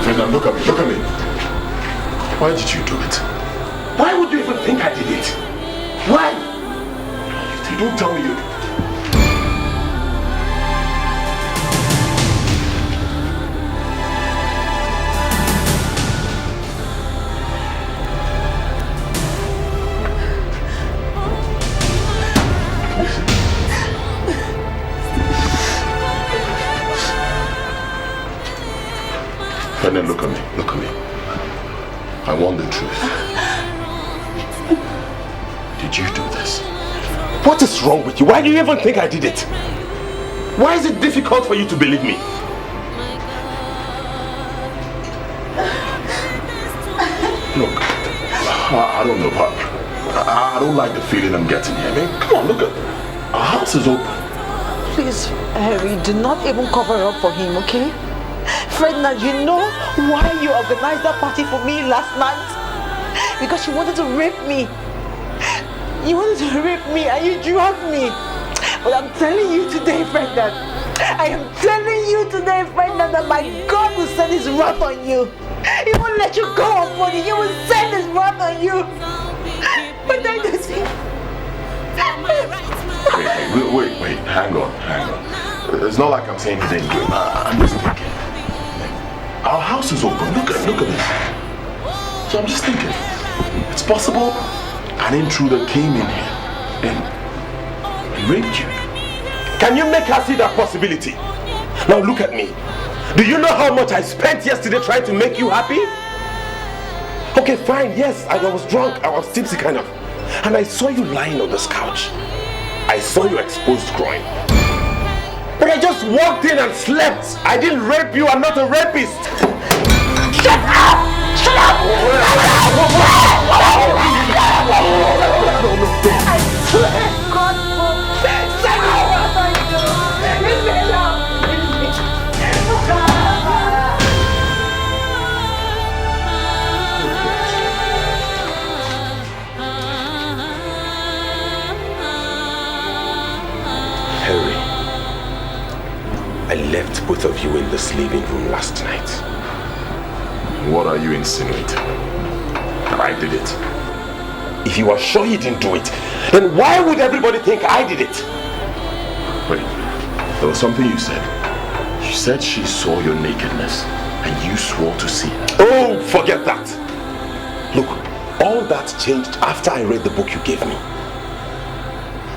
Freda, look at me. Why did you do it? Why would you even think I did it? Why? You don't tell me you... Freda, look at me. I want the truth. Did you do this? What is wrong with you? Why do you even think I did it? Why is it difficult for you to believe me? Look, I don't know, but I don't like the feeling I'm getting here. I mean, come on, look at our house is open. Please, Harry, do not even cover up for him, okay? Fredna, you know why you organized that party for me last night? Because you wanted to rape me. You wanted to rape me and you dragged me. But I'm telling you today, Fredna, I am telling you today, Fredna, that my God will send his wrath on you. He won't let you go on money. He will send his wrath on you. But I don't see. Wait, hang on. It's not like I'm saying you didn't do it. I'm just thinking. Our house is open. Look at this. So I'm just thinking, it's possible an intruder came in here and raped you. Can you make her see that possibility? Now look at me. Do you know how much I spent yesterday trying to make you happy? Okay, fine, yes, I was drunk, I was tipsy kind of. And I saw you lying on this couch. I saw your exposed groin. But I just walked in and slept. I didn't rape you, I'm not a rapist. Shut up! Shut up! I swear God will send me what I do. Leave me alone. Harry, I left both of you in this living room last night. What are you insinuating? That I did it? If you are sure you didn't do it, then why would everybody think I did it? Wait, there was something you said. You said she saw your nakedness and you swore to see her. Oh, forget that. Look, all that changed after I read the book you gave me.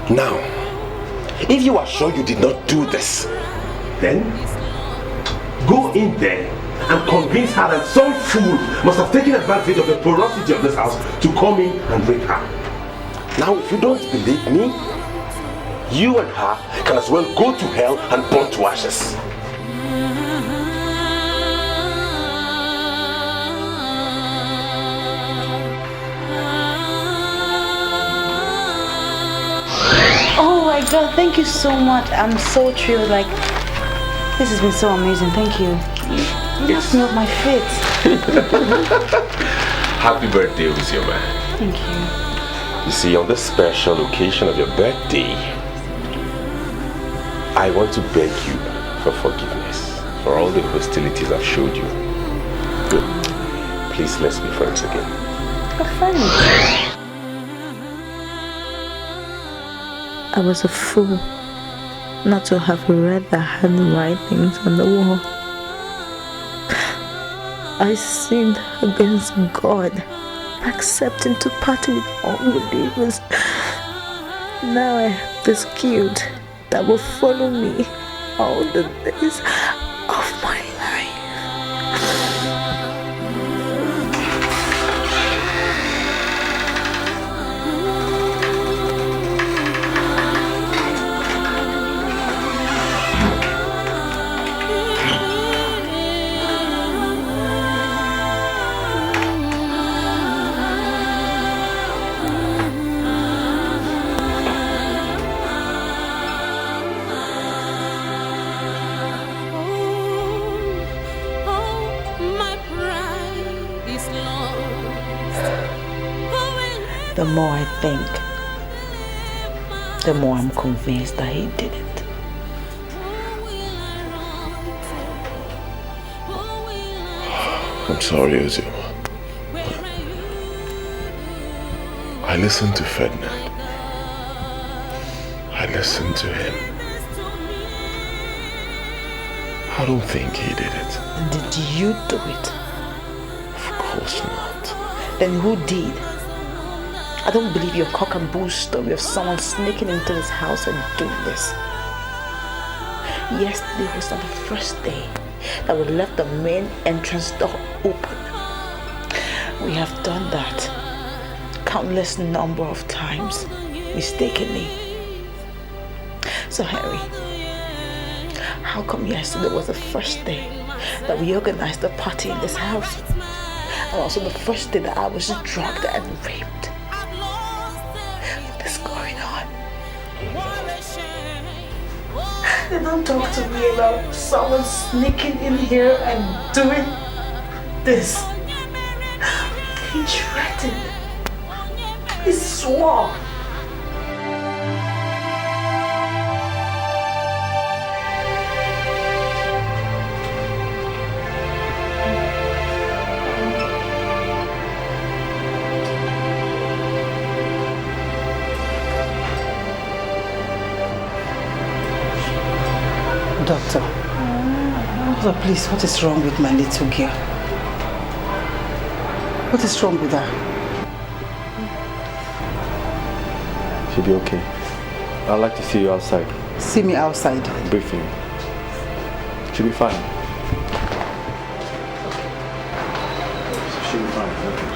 Now, if you are sure you did not do this, then go in there and convince her that some fool must have taken advantage of the porosity of this house to come in and rape her. Now, if you don't believe me, you and her can as well go to hell and burn to ashes. Oh my God, thank you so much. I'm so thrilled. Like, this has been so amazing. Thank you. You knocked me off my feet. Happy birthday, Uzioma. Thank you. You see, on this special occasion of your birthday, I want to beg you for forgiveness for all the hostilities I've showed you. Good. please let's be friends again. A friend? I was a fool not to have read the handwritings on the wall. I sinned against God, accepting to party with unbelievers. Now I have this guilt that will follow me all the days of my life. The more I think, the more I'm convinced that he did it. I'm sorry, Ozima. I listened to Ferdinand. I listened to him. I don't think he did it. Did you do it? Of course not. Then who did? I don't believe your cock and bull story of someone sneaking into his house and doing this. Yesterday was not the first day that we left the main entrance door open. We have done that countless number of times, mistakenly. So Harry, how come yesterday was the first day that we organized the party in this house? And also the first day that I was drugged and raped? What's going on? They don't talk to me about someone sneaking in here and doing this. He threatened. He swore. Doctor, please, what is wrong with my little girl? What is wrong with her? She'll be okay. I'd like to see you outside. See me outside? Briefly. She'll be fine. She'll be fine, okay.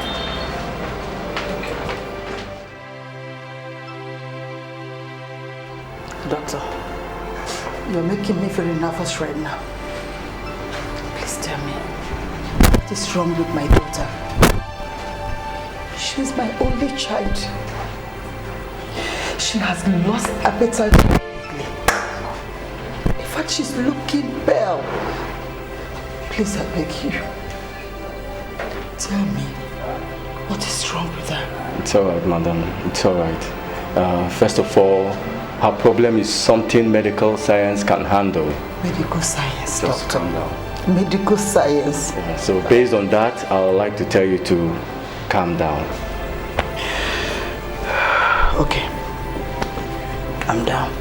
Doctor, you're making me very nervous right now. Please tell me, what is wrong with my daughter? She's my only child. She has lost appetite. In fact, she's looking pale. Please, I beg you. Tell me, what is wrong with her? It's alright, madam. It's alright. First of all, her problem is something medical science can handle. Medical science, Just doctor. calm down. Medical science. Yeah, so based on that, I would like to tell you to calm down. Okay. I'm down.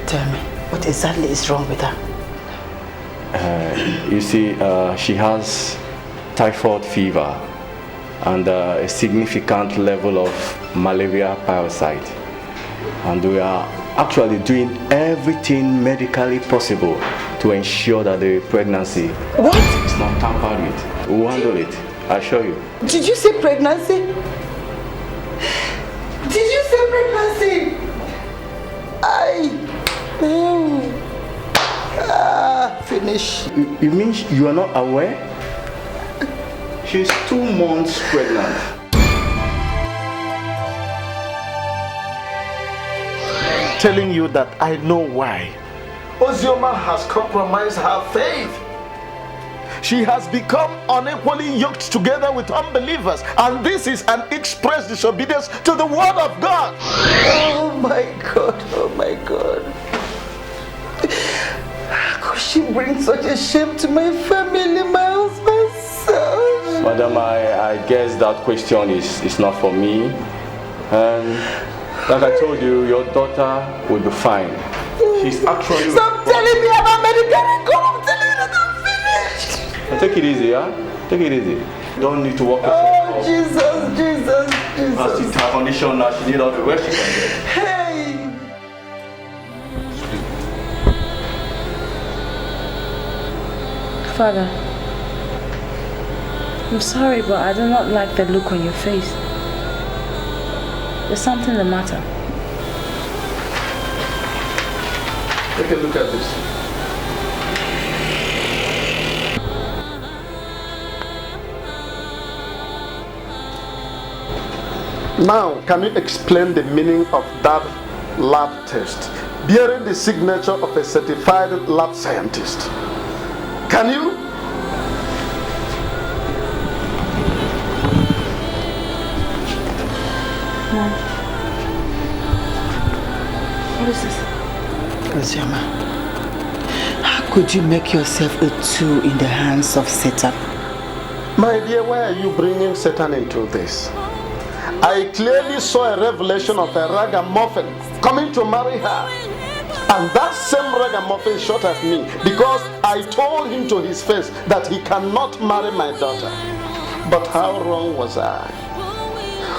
Tell me, what exactly is wrong with her? You see, she has typhoid fever and a significant level of malaria parasite. And we are actually doing everything medically possible to ensure that the pregnancy is not tampered with. We'll handle it, I assure you. Did you say pregnancy? Did you say pregnancy? Finish. You mean you are not aware? She's 2 months pregnant. Telling you that I know why. Ozioma has compromised her faith. She has become unequally yoked together with unbelievers, and this is an express disobedience to the word of God. Oh my God, oh my God. How could she bring such a shame to my family, my husband's son? Madam, I guess that question is not for me. And like I told you, your daughter will be fine. She's actually... Stop telling me about medical record. I'm telling you that I'm finished. Take it easy, huh? Take it easy. You don't need to walk yourself. Oh, Jesus. As in her condition now, she needs all the rest she can get. Hey! Father, I'm sorry, but I do not like the look on your face. There's something the matter. Take a look at this. Now, can you explain the meaning of that lab test bearing the signature of a certified lab scientist? Can you? No. What is this? Ozioma, how could you make yourself a tool in the hands of Satan? My dear, why are you bringing Satan into this? I clearly saw a revelation of a ragamuffin coming to marry her. And that same ragamuffin shot at me because I told him to his face that he cannot marry my daughter. But how wrong was I?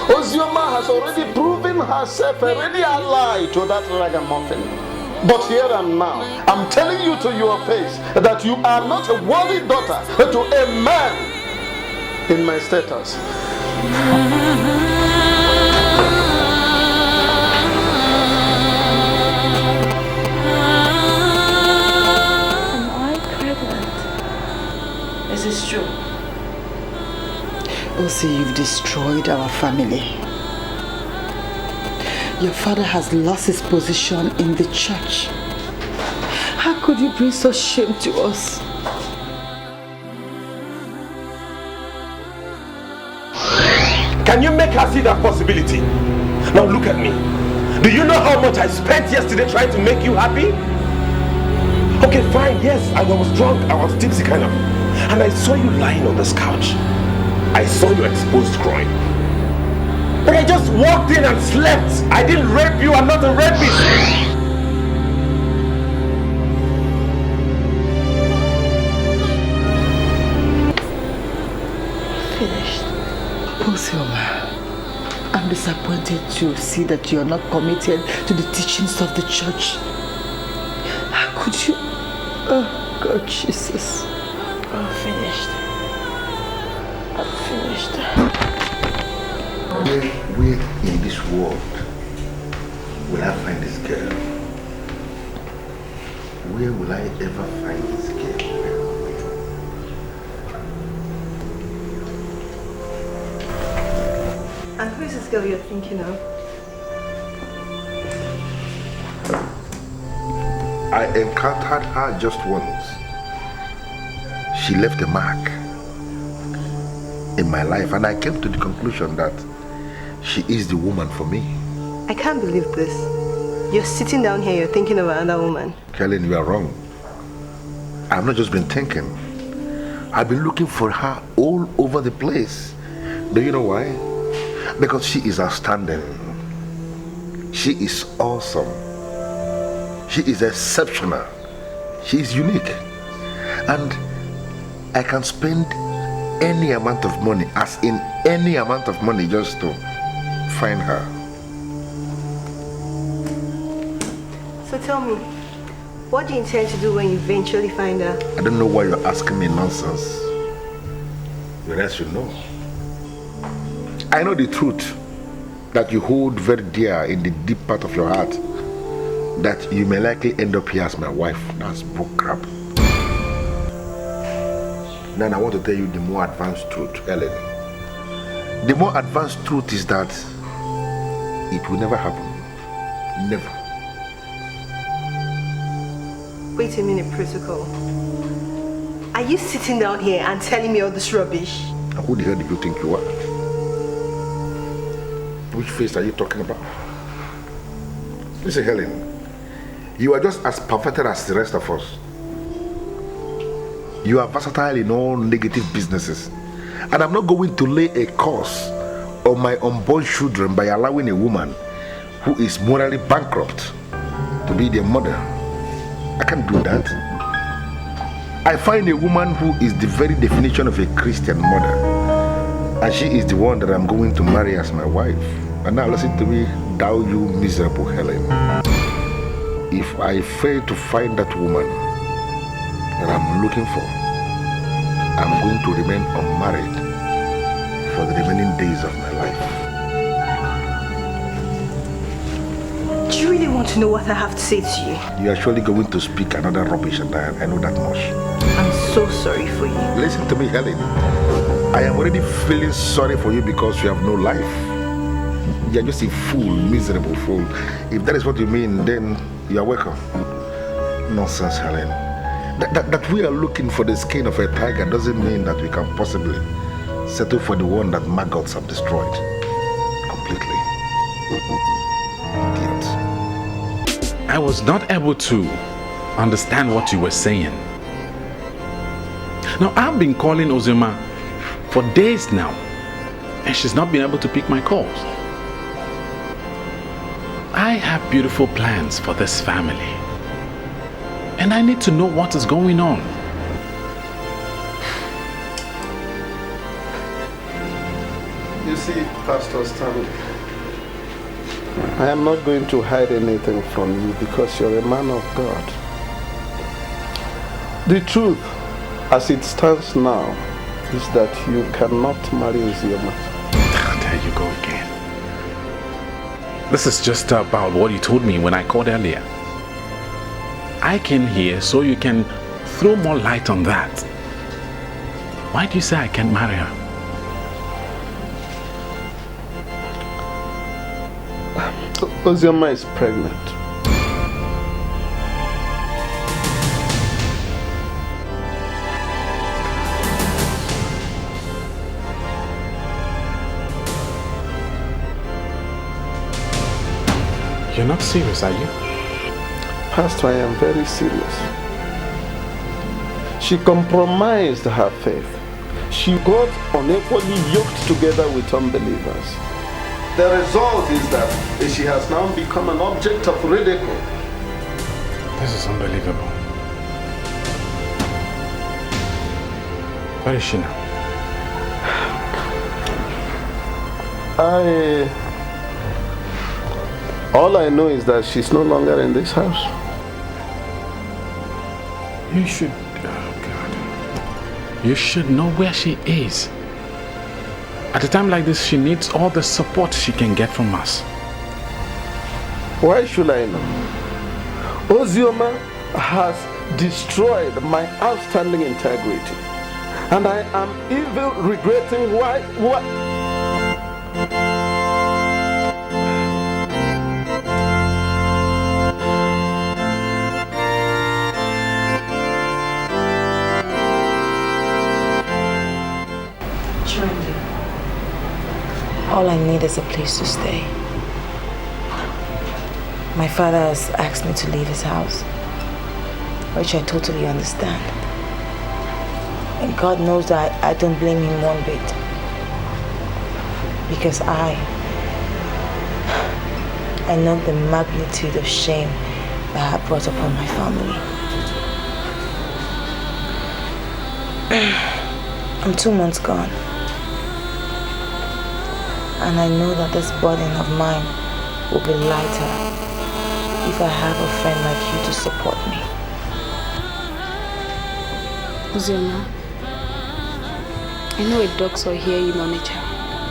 Ozioma has already proven herself a ready ally to that ragamuffin. But here and now, I'm telling you to your face that you are not a worthy daughter to a man in my status. Is this true? Also, you've destroyed our family. Your father has lost his position in the church. How could you bring such shame to us? Can you make her see that possibility? Now look at me. Do you know how much I spent yesterday trying to make you happy? Okay, fine, yes, I was drunk, I was tipsy kind of. And I saw you lying on this couch. I saw your exposed groin. But I just walked in and slept. I didn't rape you, I'm not a rapist. Finished. Ozioma, I'm disappointed to see that you are not committed to the teachings of the church. How could you? Oh, God, Jesus. I'm finished. I'm finished. Where in this world will I find this girl? Where will I ever find this girl? And who is this girl you're thinking of? I encountered her just once. She left a mark in my life, and I came to the conclusion that she is the woman for me. I can't believe this. You're sitting down here, you're thinking of another woman. Kellen, you are wrong. I've not just been thinking. I've been looking for her all over the place. Do you know why? Because she is outstanding. She is awesome. She is exceptional. She is unique. And I can spend any amount of money, as in any amount of money, just to find her. So tell me, what do you intend to do when you eventually find her? I don't know why you're asking me nonsense. The rest should know. I know the truth that you hold very dear in the deep part of your heart, that you may likely end up here as my wife. That's bull crap. Then I want to tell you the more advanced truth, Ellen. The more advanced truth is that it will never happen. Never. Wait a minute, Protocol. Are you sitting down here and telling me all this rubbish? And who the hell do you think you are? Which face are you talking about? Listen, Helen. You are just as perfected as the rest of us. You are versatile in all negative businesses. And I'm not going to lay a curse on my unborn children by allowing a woman who is morally bankrupt to be their mother. I can't do that. I find a woman who is the very definition of a Christian mother, and she is the one that I'm going to marry as my wife. And now listen to me, thou you miserable Helen. If I fail to find that woman that I'm looking for, I'm going to remain unmarried for the remaining days of my life. Do you really want to know what I have to say to you? You're actually going to speak another rubbish, and I know that much. I'm so sorry for you. Listen to me, Helen. I am already feeling sorry for you because you have no life. You're just a fool, miserable fool. If that is what you mean, then you're welcome. Nonsense, Helen. That we are looking for the skin of a tiger doesn't mean that we can possibly settle for the one that maggots have destroyed completely. Idiots. I was not able to understand what you were saying. Now, I've been calling Ozima for days now, and she's not been able to pick my calls. I have beautiful plans for this family, and I need to know what is going on. You see, Pastor Stanley, I am not going to hide anything from you because you're a man of God. The truth, as it stands now, is that you cannot marry Uzioma. There you go again. This is just about what you told me when I called earlier. I came here so you can throw more light on that. Why do you say I can't marry her? Uzioma is pregnant. You're not serious, are you? Pastor, I am very serious. She compromised her faith. She got unequally yoked together with unbelievers. The result is that she has now become an object of ridicule. This is unbelievable. Where is she now? All I know is that she's no longer in this house. You should... Oh God. You should know where she is. At a time like this, she needs all the support she can get from us. Why should I know? Uzioma has destroyed my outstanding integrity. And I am even regretting why... All I need is a place to stay. My father has asked me to leave his house, which I totally understand. And God knows that I don't blame him one bit. Because I know the magnitude of shame that I brought upon my family. I'm 2 months gone. And I know that this burden of mine will be lighter if I have a friend like you to support me. Uzioma, I know a doctor here in Naija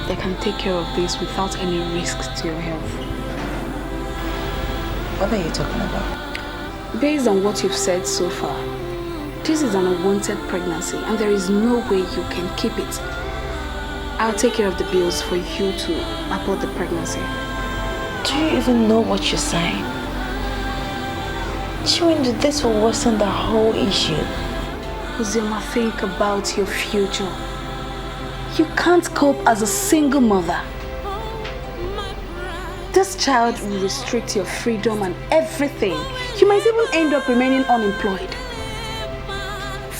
that can take care of this without any risks to your health. What are you talking about? Based on what you've said so far, this is an unwanted pregnancy and there is no way you can keep it. I'll take care of the bills for you to abort the pregnancy. Do you even know what you're saying? Chewing into this will worsen the whole issue. Uzioma, think about your future. You can't cope as a single mother. This child will restrict your freedom and everything. You might even end up remaining unemployed.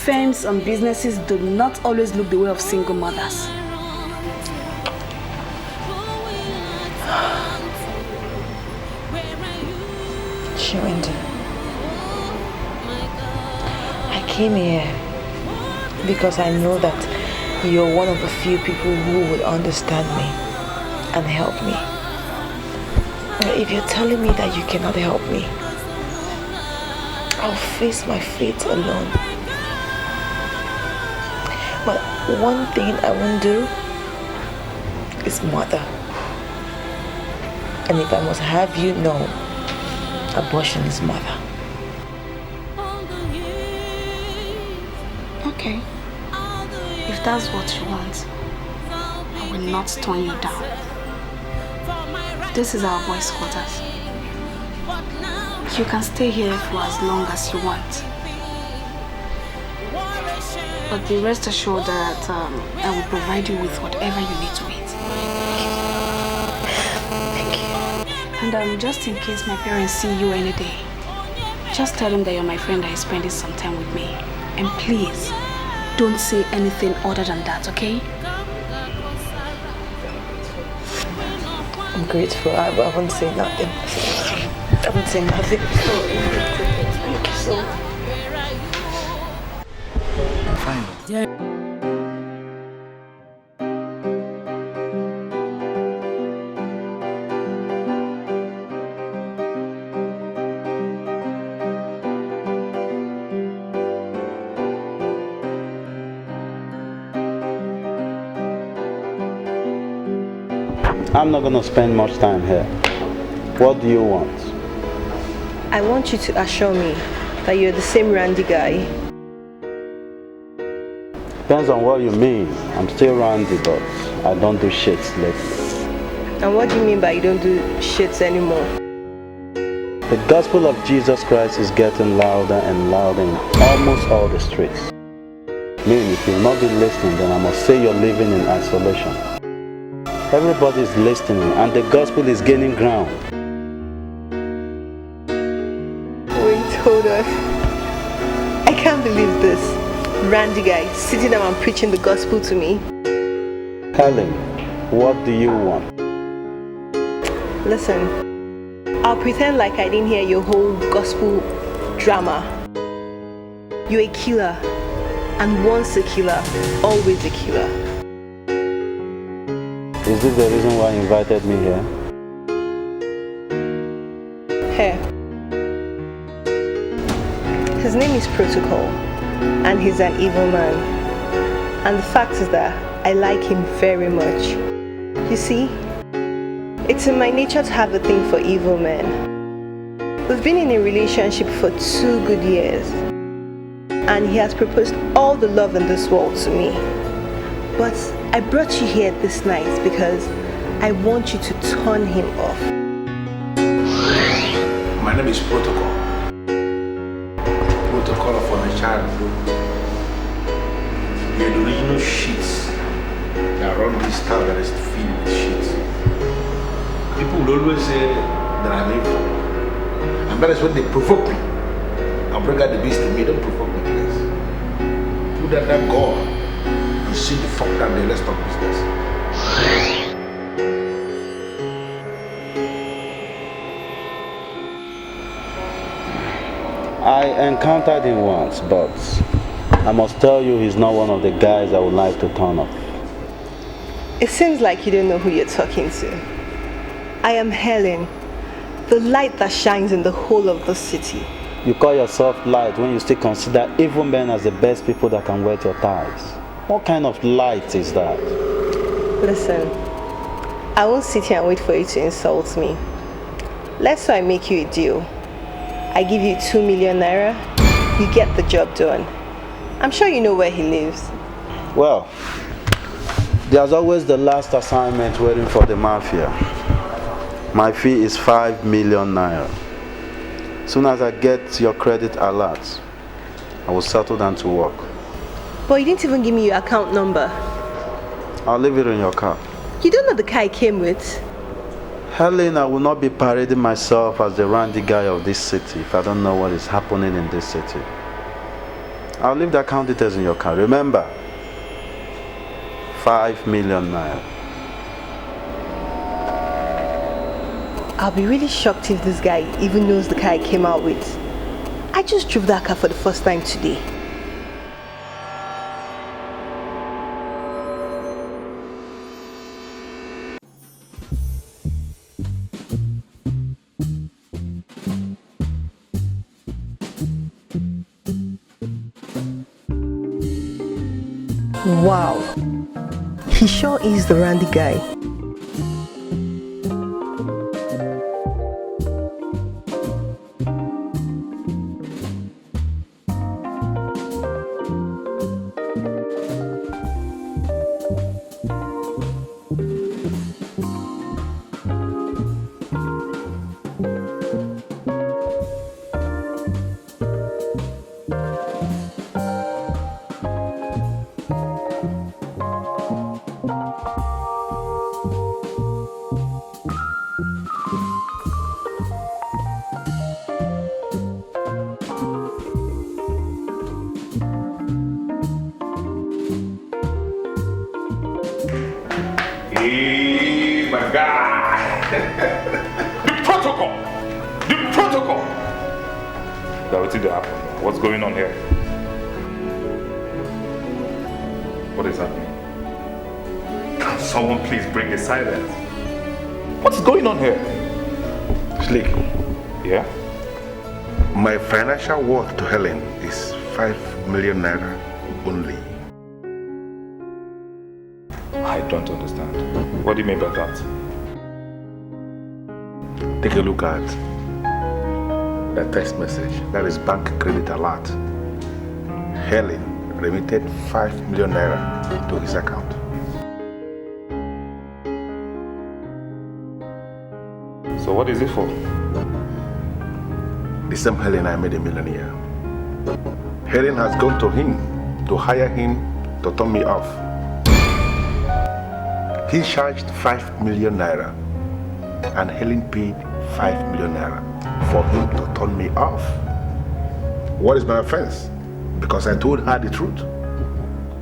firms and businesses do not always look the way of single mothers. Shirinda, I came here because I know that you're one of the few people who would understand me and help me. But if you're telling me that you cannot help me, I'll face my fate alone. But one thing I won't do is mother. And if I must have you know, abortion is mother. Okay. If that's what you want, I will not turn you down. This is our boys' quarters. You can stay here for as long as you want. But be rest assured that I will provide you with whatever you need to eat. Thank you. And just in case my parents see you any day, just tell them that you're my friend and you're spending some time with me. And please, don't say anything other than that, okay? I'm grateful. I won't say nothing. I won't say nothing. Thank you so much. Fine. I'm not gonna spend much time here. What do you want? I want you to assure me that you're the same Randy guy. Depends on what you mean. I'm still Randy, but I don't do shits lately. And what do you mean by you don't do shits anymore? The gospel of Jesus Christ is getting louder and louder in almost all the streets. I mean, if you'll not be listening, then I must say you're living in isolation. Everybody is listening and the gospel is gaining ground. Wait, hold on. I can't believe this. Randy guy sitting down and preaching the gospel to me. Helen, what do you want? Listen, I'll pretend like I didn't hear your whole gospel drama. You're a killer, and once a killer, always a killer. Is this the reason why you invited me here? Here. His name is Protocol, and he's an evil man. And the fact is that I like him very much. You see, it's in my nature to have a thing for evil men. We've been in a relationship for 2 good years, and he has proposed all the love in this world to me. But I brought you here this night because I want you to turn him off. My name is Protocol. Protocol for the child. You're the original sheets that run this town that is filled with sheets. People will always say that I'm evil. And that is when they provoke me. I'll bring out the beast in me, don't provoke me, please. Put that God. And see the fuck down there, let's talk business. I encountered him once, but I must tell you he's not one of the guys I would like to turn off. It seems like you don't know who you're talking to. I am Helen, the light that shines in the whole of the city. You call yourself light when you still consider evil men as the best people that can wet your ties. What kind of light is that? Listen, I won't sit here and wait for you to insult me. Let's say I make you a deal. I give you 2 million naira, you get the job done. I'm sure you know where he lives. Well, there's always the last assignment waiting for the mafia. My fee is 5 million naira. Soon as I get your credit alert, I will settle down to work. But you didn't even give me your account number. I'll leave it in your car. You don't know the car I came with. Helen, I will not be parading myself as the Randy guy of this city if I don't know what is happening in this city. I'll leave the account details in your car. Remember, 5 million naira. I'll be really shocked if this guy even knows the car I came out with. I just drove that car for the first time today. Wow, he sure is the Randy guy. Hey, my guy. The protocol. Now, what did happen? What's going on here? What is happening? Can someone please bring the silence? What's going on here? Slick. Yeah? My financial worth to Helen is 5 million naira only. I don't understand. What do you mean by that? Take a look at the text message. That is bank credit alert. Helen remitted 5 million naira to his account. So what is it for? The same Helen I made a millionaire. Helen has gone to him to hire him to turn me off. He charged 5 million naira and Helen paid 5 million naira for him to turn me off. What is my offense? Because I told her the truth.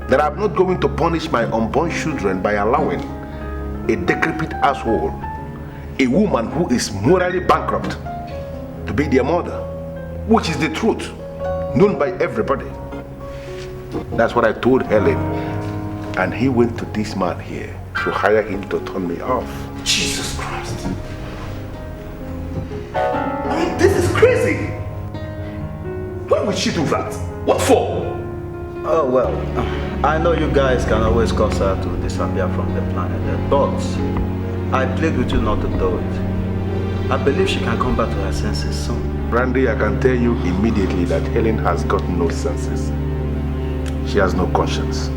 That I'm not going to punish my unborn children by allowing a decrepit asshole, a woman who is morally bankrupt, to be their mother, which is the truth, known by everybody. That's what I told Helen. And he went to this man here to hire him to turn me off. Jesus Christ. I mean, this is crazy. Why would she do that? What for? Oh, well, I know you guys can always cause her to disappear from the planet, but I plead with you not to do it. I believe she can come back to her senses soon. Randy, I can tell you immediately that Helen has got no senses. She has no conscience.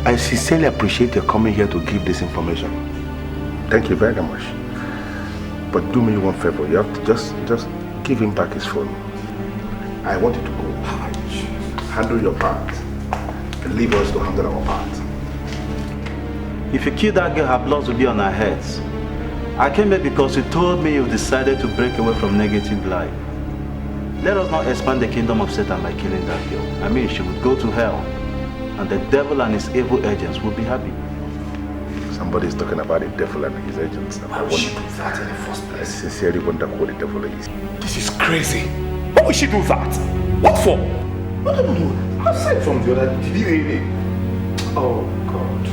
I sincerely appreciate your coming here to give this information. Thank you very much. But do me one favor. You have to just give him back his phone. I want you to go. Handle your part. And leave us to handle our part. If you kill that girl, her blood will be on her heads. I came here because you told me you decided to break away from negative life. Let us not expand the kingdom of Satan by killing that girl. I mean, she would go to hell. And the devil and his evil agents will be happy. Somebody is talking about the devil and his agents. Why would she do that in the first place? I sincerely wonder who the devil is. This is crazy. Why would she do that? What for? No. Aside from the other DNA. Oh, God.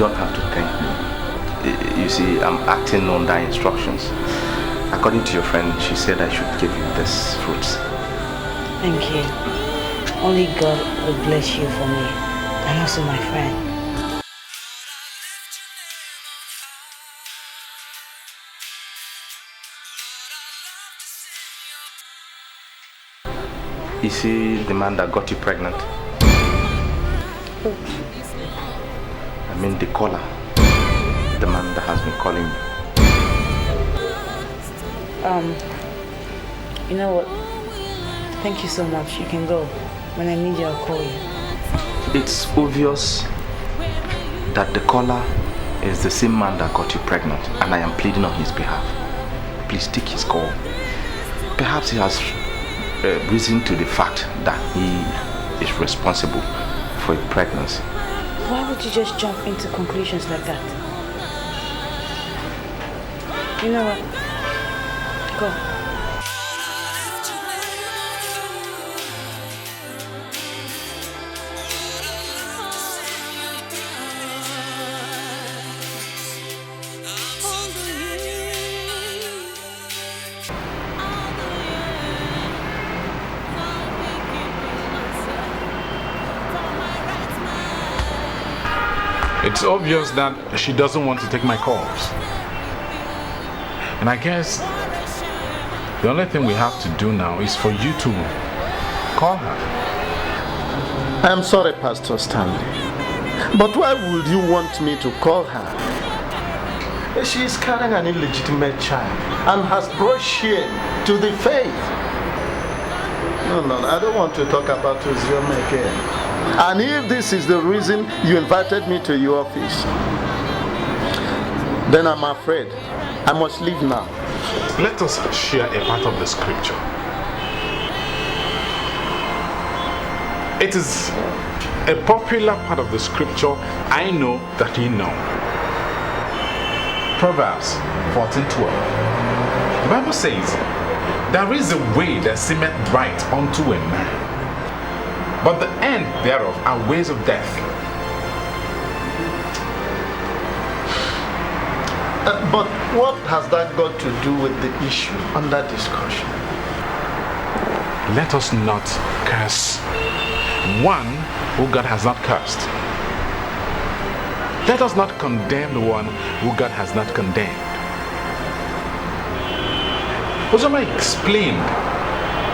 don't have to thank me. You see, I'm acting under instructions. According to your friend, she said I should give you this fruits. Thank you. Only God will bless you for me, and also my friend. You see the man that got you pregnant? I mean the caller. The man that has been calling you. You know what? Thank you so much. You can go. When I need you, I'll call you. It's obvious that the caller is the same man that got you pregnant, and I am pleading on his behalf. Please take his call. Perhaps he has reason to the fact that he is responsible for a pregnancy. Why would you just jump into conclusions like that? You know what? Go. It's obvious that she doesn't want to take my calls. And I guess the only thing we have to do now is for you to call her. I am sorry, Pastor Stanley. But why would you want me to call her? She is carrying an illegitimate child and has brought shame to the faith. No, I don't want to talk about Ozioma again. And if this is the reason you invited me to your office, then I'm afraid I must leave now. Let us share a part of the scripture. It is a popular part of the scripture. I know that you know. Proverbs 14:12. The Bible says, there is a way that seemeth right unto a man, but the end thereof are ways of death. But what has that got to do with the issue under discussion? Let us not curse one who God has not cursed. Let us not condemn the one who God has not condemned. Ozioma explained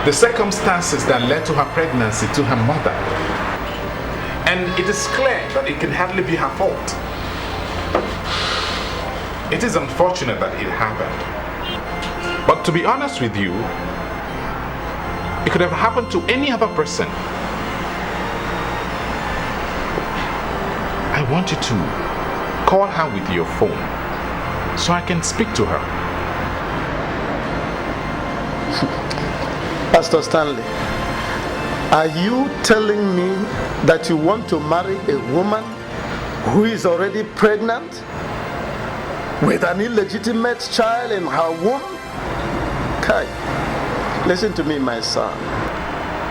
the circumstances that led to her pregnancy to her mother. And it is clear that it can hardly be her fault. It is unfortunate that it happened. But to be honest with you, it could have happened to any other person. I want you to call her with your phone so I can speak to her. Pastor Stanley, are you telling me that you want to marry a woman who is already pregnant with an illegitimate child in her womb? Kai, listen to me, my son.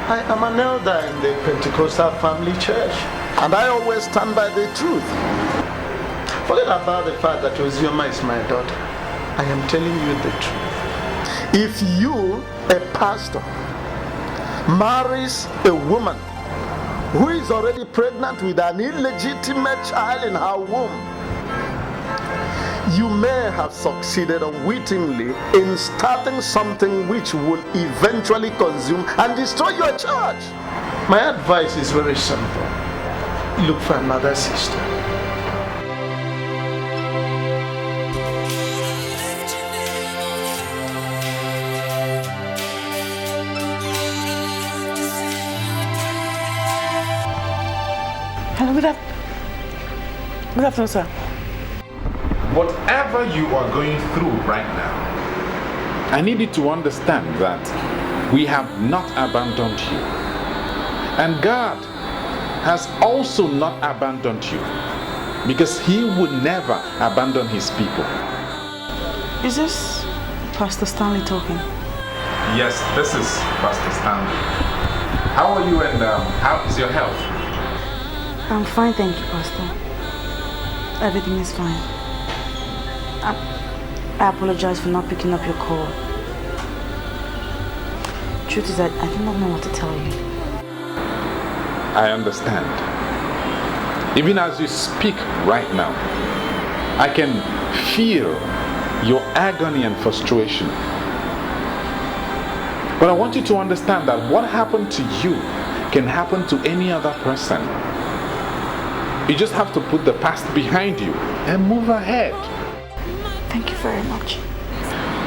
I am an elder in the Pentecostal family church, and I always stand by the truth. Forget about the fact that Ozioma is my daughter. I am telling you the truth. If you, a pastor, marries a woman who is already pregnant with an illegitimate child in her womb, you may have succeeded unwittingly in starting something which will eventually consume and destroy your church. My advice is very simple. Look for another sister. Hello, good afternoon, sir. Whatever you are going through right now, I need you to understand that we have not abandoned you. And God has also not abandoned you, because He would never abandon His people. Is this Pastor Stanley talking? Yes, this is Pastor Stanley. How are you and how is your health? I'm fine, thank you, Pastor. Everything is fine. I apologize for not picking up your call. Truth is that I do not know what to tell you. I understand. Even as you speak right now, I can feel your agony and frustration. But I want you to understand that what happened to you can happen to any other person. You just have to put the past behind you and move ahead. Thank you very much.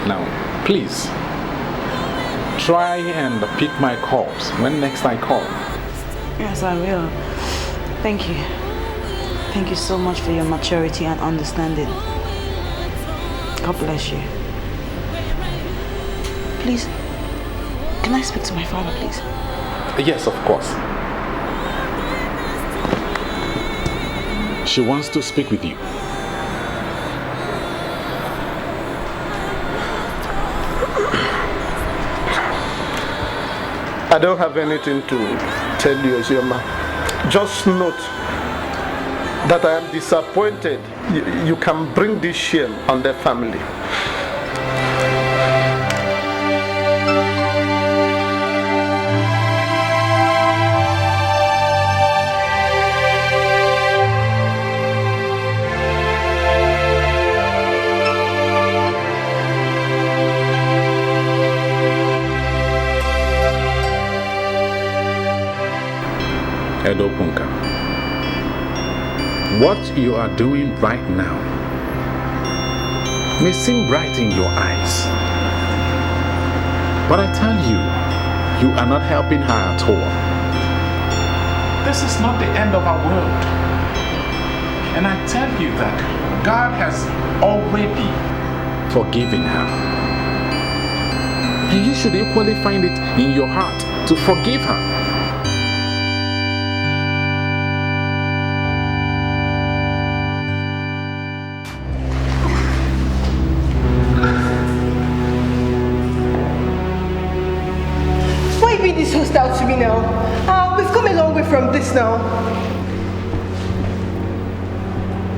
Now, please, try and pick my calls when next I call. Yes, I will. Thank you. Thank you so much for your maturity and understanding. God bless you. Please, can I speak to my father, please? Yes, of course. She wants to speak with you. I don't have anything to tell you, Ozioma. Just note that I am disappointed you can bring this shame on the family. Edopunka, what you are doing right now may seem bright in your eyes, but I tell you, you are not helping her at all. This is not the end of our world, and I tell you that God has already forgiven her, and you should equally find it in your heart to forgive her. This hostile to me now. We've come a long way from this now.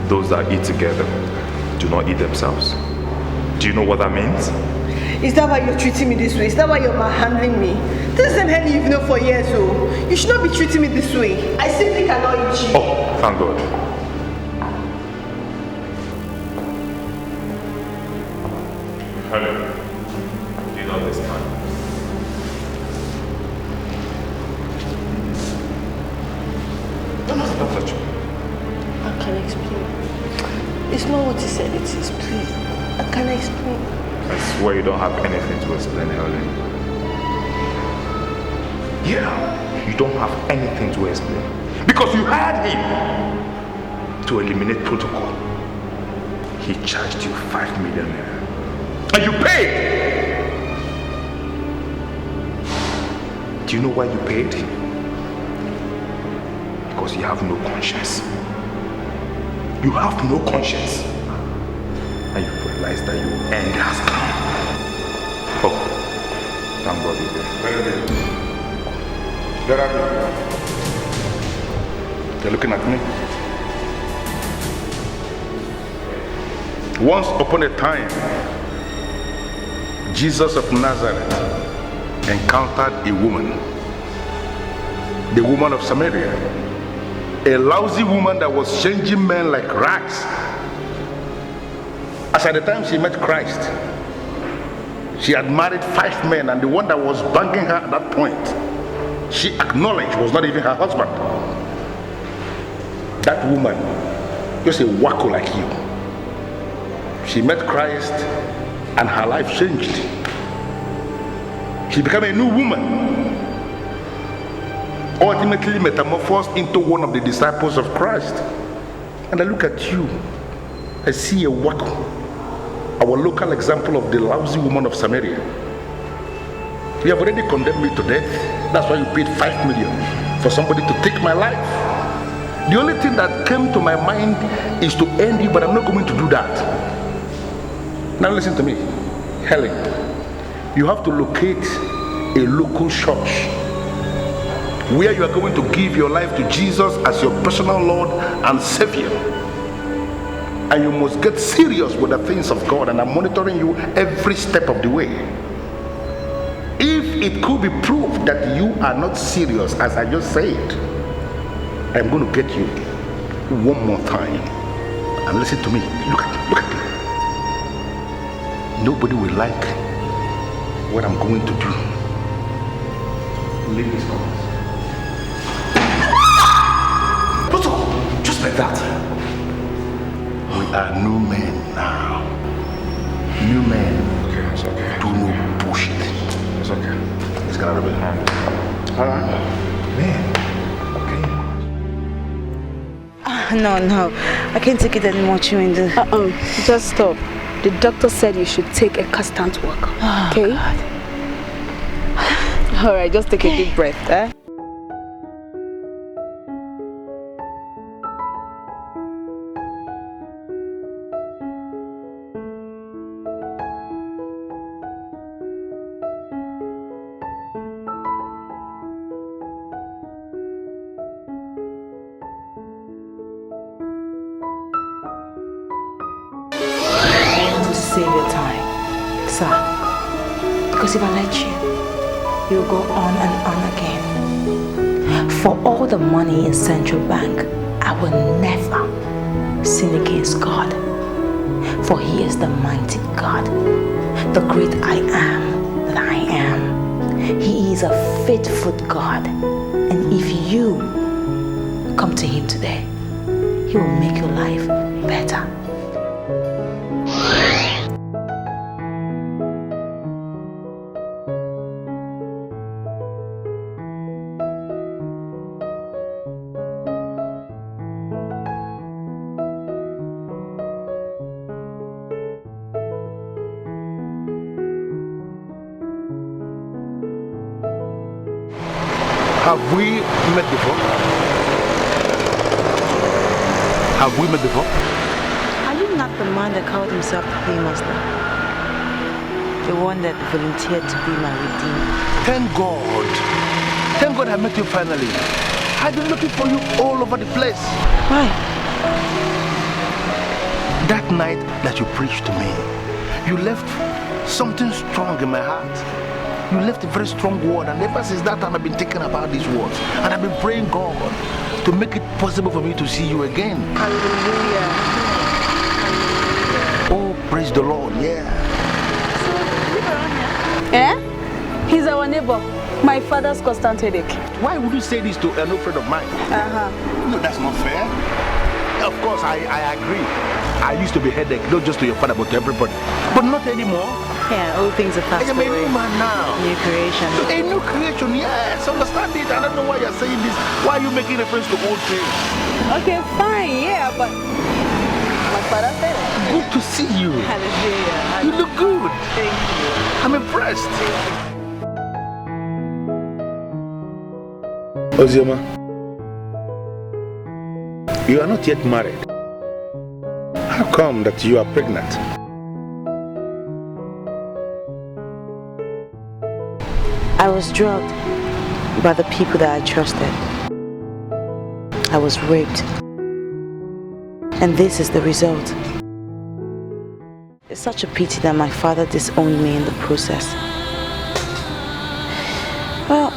Those that eat together do not eat themselves. Do you know what that means? Is that why you're treating me this way? Is that why you're manhandling me? This is the same Henry you've known for years, so you should not be treating me this way. I simply cannot eat you. Oh, thank God. Hello. You know this time. I can explain. It's not what you said it is, please. I can explain. I swear you don't have anything to explain, Helen. Yeah, you don't have anything to explain. Because you hired him to eliminate protocol. He charged you 5 million naira. And you paid! Do you know why you paid? Because you have no conscience. You have no conscience. And you realize that your end has come. Oh, thank God you're there. Get up. You're looking at me. Once upon a time, Jesus of Nazareth encountered a woman, the woman of Samaria, a lousy woman that was changing men like rags. As at the time she met Christ, she had married 5 men, and the one that was banging her at that point, she acknowledged was not even her husband. That woman, just a wacko like you, she met Christ and her life changed. She became a new woman, ultimately metamorphosed into one of the disciples of Christ. And I look at you, I see a wacko, our local example of the lousy woman of Samaria. You have already condemned me to death. That's why you paid 5 million for somebody to take my life. The only thing that came to my mind is to end you, but I'm not going to do that. Now listen to me, Helen. You have to locate a local church where you are going to give your life to Jesus as your personal Lord and Savior. And you must get serious with the things of God, and I'm monitoring you every step of the way. If it could be proved that you are not serious, as I just said, I'm going to get you one more time. And listen to me. Look at me. Nobody will like what I'm going to do. Leave this house. Just like that. We are new men now. New men. Okay, it's okay. Do no bullshit. It's okay. It's gonna be alright. Man. No. I can't take it anymore, Chiwindu. Just stop. The doctor said you should take a constant walk. Okay? Alright, just take a deep breath, eh? Save your time, sir. Because if I let you, you'll go on and on again. For all the money in Central Bank, I will never sin against God. For He is the mighty God, the great I am that I am. He is a faithful God. And if you come to Him today, He will make your life better. Have we met before? Have we met before? Are you not the man that called himself the paymaster? The one that volunteered to be my redeemer? Thank God. Thank God I met you finally. I've been looking for you all over the place. Why? That night that you preached to me, you left something strong in my heart. You left a very strong word, and ever since that time I've been thinking about these words, and I've been praying God to make it possible for me to see you again. Hallelujah. Oh, praise the Lord, yeah. So, live around here? Eh? He's our neighbor. My father's constant headache. Why would you say this to an old friend of mine? No, that's not fair. Of course, I agree. I used to be headache, not just to your father, but to everybody. But not anymore. Yeah, all things are passed away. I'm a new man now. New creation. A new creation, yes. Understand it. I don't know why you're saying this. Why are you making reference to old things? Okay, fine, yeah, but my father said it. Good to see you. Hallelujah. You look good. Thank you. I'm impressed. Ozioma, you are not yet married. How come that you are pregnant? I was drugged by the people that I trusted. I was raped. And this is the result. It's such a pity that my father disowned me in the process. Well,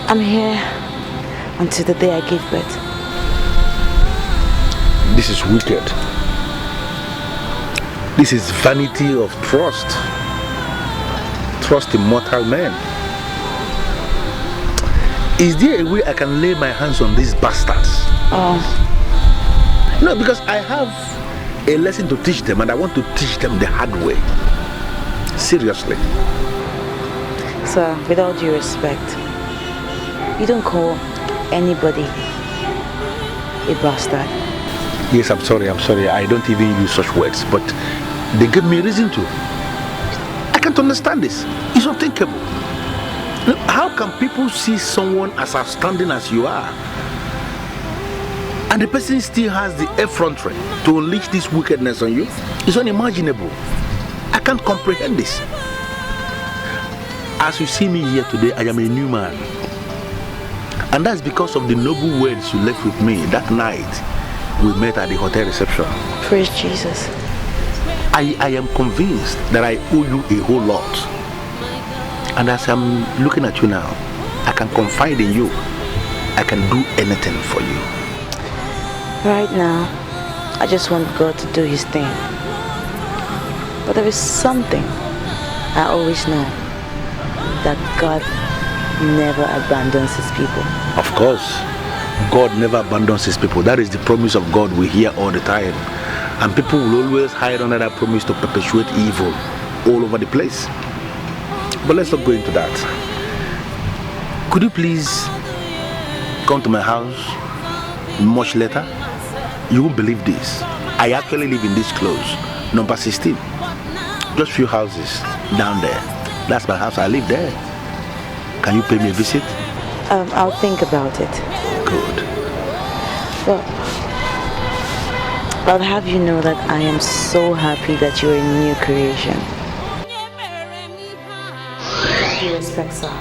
I'm here until the day I gave birth. This is wicked. This is vanity of trust. Trust in mortal men. Is there a way I can lay my hands on these bastards? No, because I have a lesson to teach them, and I want to teach them the hard way. Seriously. Sir, with all due respect, you don't call anybody a bastard. Yes, I'm sorry. I don't even use such words, but they give me a reason to. I can't understand this. It's unthinkable. How can people see someone as outstanding as you are, and the person still has the effrontery to unleash this wickedness on you? It's unimaginable. I can't comprehend this. As you see me here today, I am a new man. And that's because of the noble words you left with me that night we met at the hotel reception. Praise Jesus. I am convinced that I owe you a whole lot. And as I'm looking at you now, I can confide in you. I can do anything for you. Right now, I just want God to do his thing. But there is something I always know, that God never abandons his people. Of course, God never abandons his people. That is the promise of God we hear all the time. And people will always hide under that promise to perpetuate evil all over the place. But let's not go into that. Could you please come to my house much later? You won't believe this. I actually live in this close, number 16. Just few houses down there. That's my house. I live there. Can you pay me a visit? I'll think about it. Good. Well, I'll have you know that I am so happy that you're a new creation. With due respect, sir,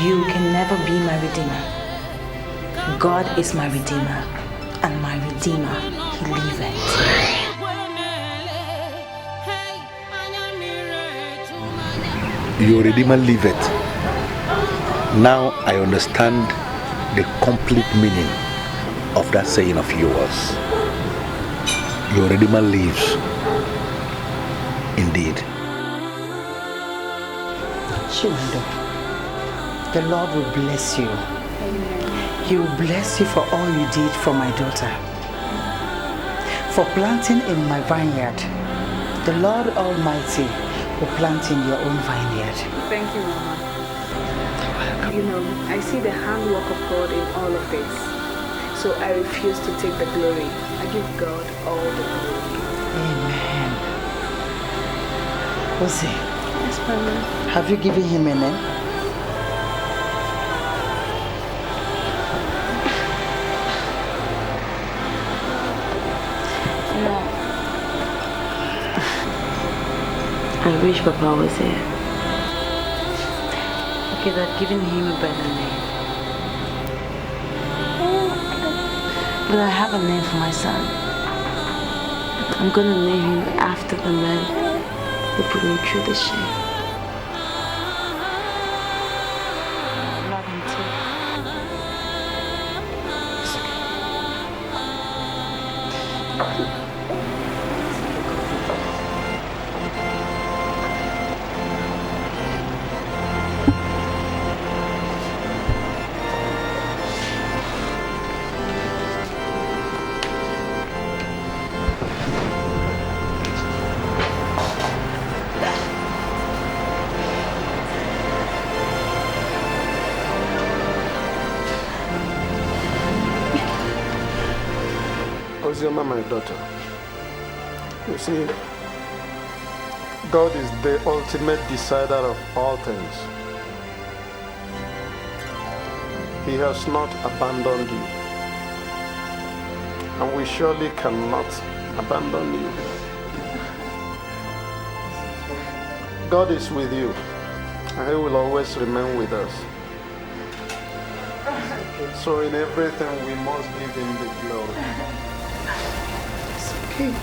you can never be my redeemer. God is my redeemer, and my redeemer, he liveth. Your redeemer liveth. Now I understand the complete meaning of that saying of yours. Your redeemer lives. Indeed. Chiwando, the Lord will bless you. He will bless you for all you did for my daughter. For planting in my vineyard, the Lord Almighty will plant in your own vineyard. Thank you, Mama. You know, I see the handwork of God in all of this. So I refuse to take the glory. I give God all the glory. Amen. Jose. Yes, Mama. Have you given him a name? No. I wish Papa was here. Okay, that giving him a better name. But I have a name for my son. I'm gonna name him after the man who put me through the shame. I love him too. Ozioma, my daughter, you see, God is the ultimate decider of all things. He has not abandoned you, and we surely cannot abandon you. God is with you, and He will always remain with us. So in everything we must give Him the glory. It's okay.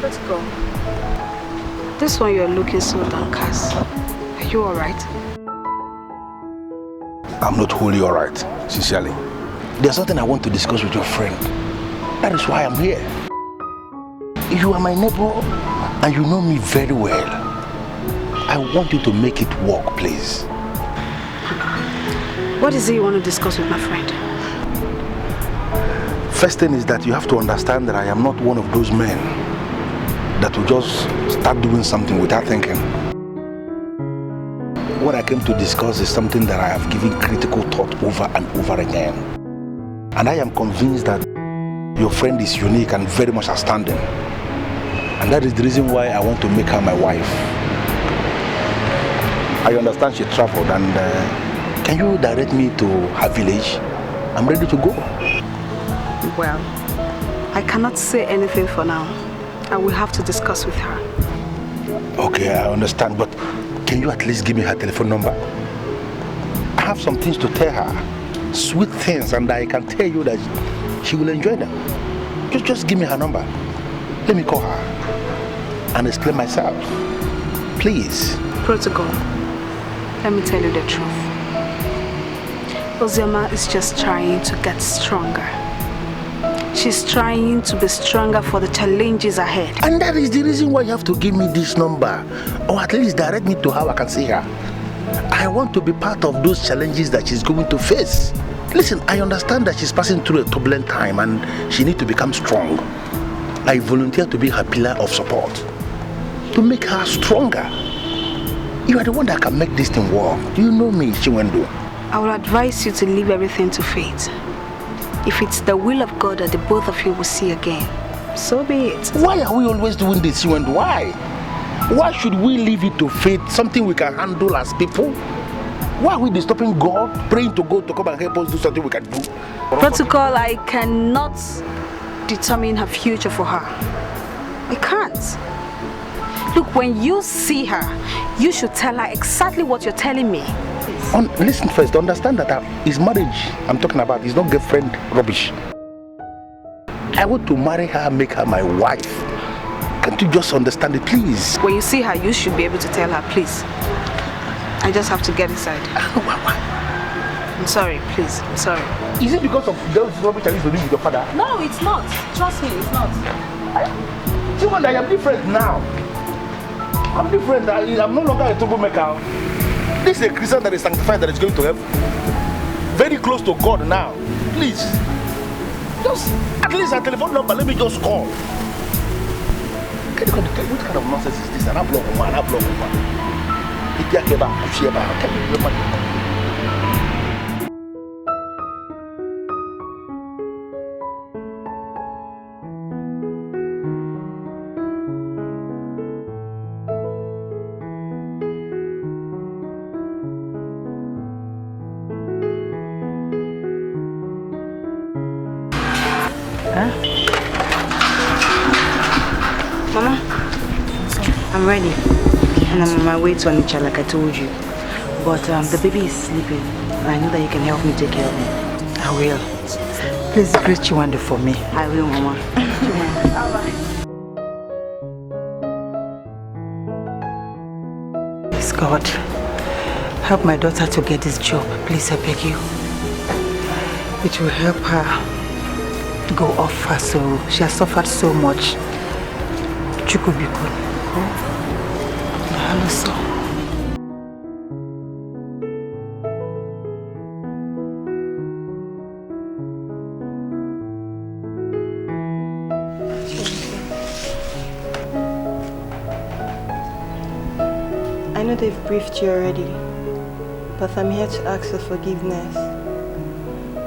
Let's go. This one you're looking so downcast. Are you alright? I'm not wholly alright, sincerely. There's something I want to discuss with your friend. That is why I'm here. You are my neighbor and you know me very well. I want you to make it work, please. What is it you want to discuss with my friend? First thing is that you have to understand that I am not one of those men that will just start doing something without thinking. What I came to discuss is something that I have given critical thought over and over again. And I am convinced that your friend is unique and very much outstanding. And that is the reason why I want to make her my wife. I understand she traveled and can you direct me to her village? I'm ready to go. Well, I cannot say anything for now. I will have to discuss with her. Okay, I understand, but can you at least give me her telephone number? I have some things to tell her. Sweet things, and I can tell you that she will enjoy them. Just give me her number. Let me call her and explain myself. Please. Protocol, let me tell you the truth. Ozioma is just trying to get stronger. She's trying to be stronger for the challenges ahead. And that is the reason why you have to give me this number. Or at least direct me to how I can see her. I want to be part of those challenges that she's going to face. Listen, I understand that she's passing through a turbulent time and she needs to become strong. I volunteer to be her pillar of support. To make her stronger. You are the one that can make this thing work. Do you know me, Chiwendo? I will advise you to leave everything to fate. If it's the will of God that the both of you will see again, so be it. Why are we always doing this, you and why? Why should we leave it to fate, something we can handle as people? Why are we disturbing God, praying to God to come and help us do something we can do? Protocol, I cannot determine her future for her. I can't. Look, when you see her, you should tell her exactly what you're telling me. Listen first, understand that it's marriage I'm talking about. It's not girlfriend rubbish. I want to marry her, make her my wife. Can't you just understand it, please? When you see her, you should be able to tell her, please. I just have to get inside. I'm sorry, please. I'm sorry. Is it because of those rubbish I used to do with your father? No, it's not. Trust me, it's not. I am different now. I'm different. I'm no longer a troublemaker. This is a Christian that is sanctified, that is going to heaven. Very close to God now. Please. Just at least a telephone number. Let me just call. What kind of nonsense is this? An upload woman, an upload woman. If you are keba, if you are can you remember? Mama, I'm ready. And I'm on my way to Naija like I told you. But the baby is sleeping. I know that you can help me take care of him. I will. Please greet Chiwando for me. I will, Mama. Please God, help my daughter to get this job. Please, I beg you. It will help her go off her sorrow. She has suffered so much. Chukubiko. Hello, sir. I know they've briefed you already, but I'm here to ask for forgiveness.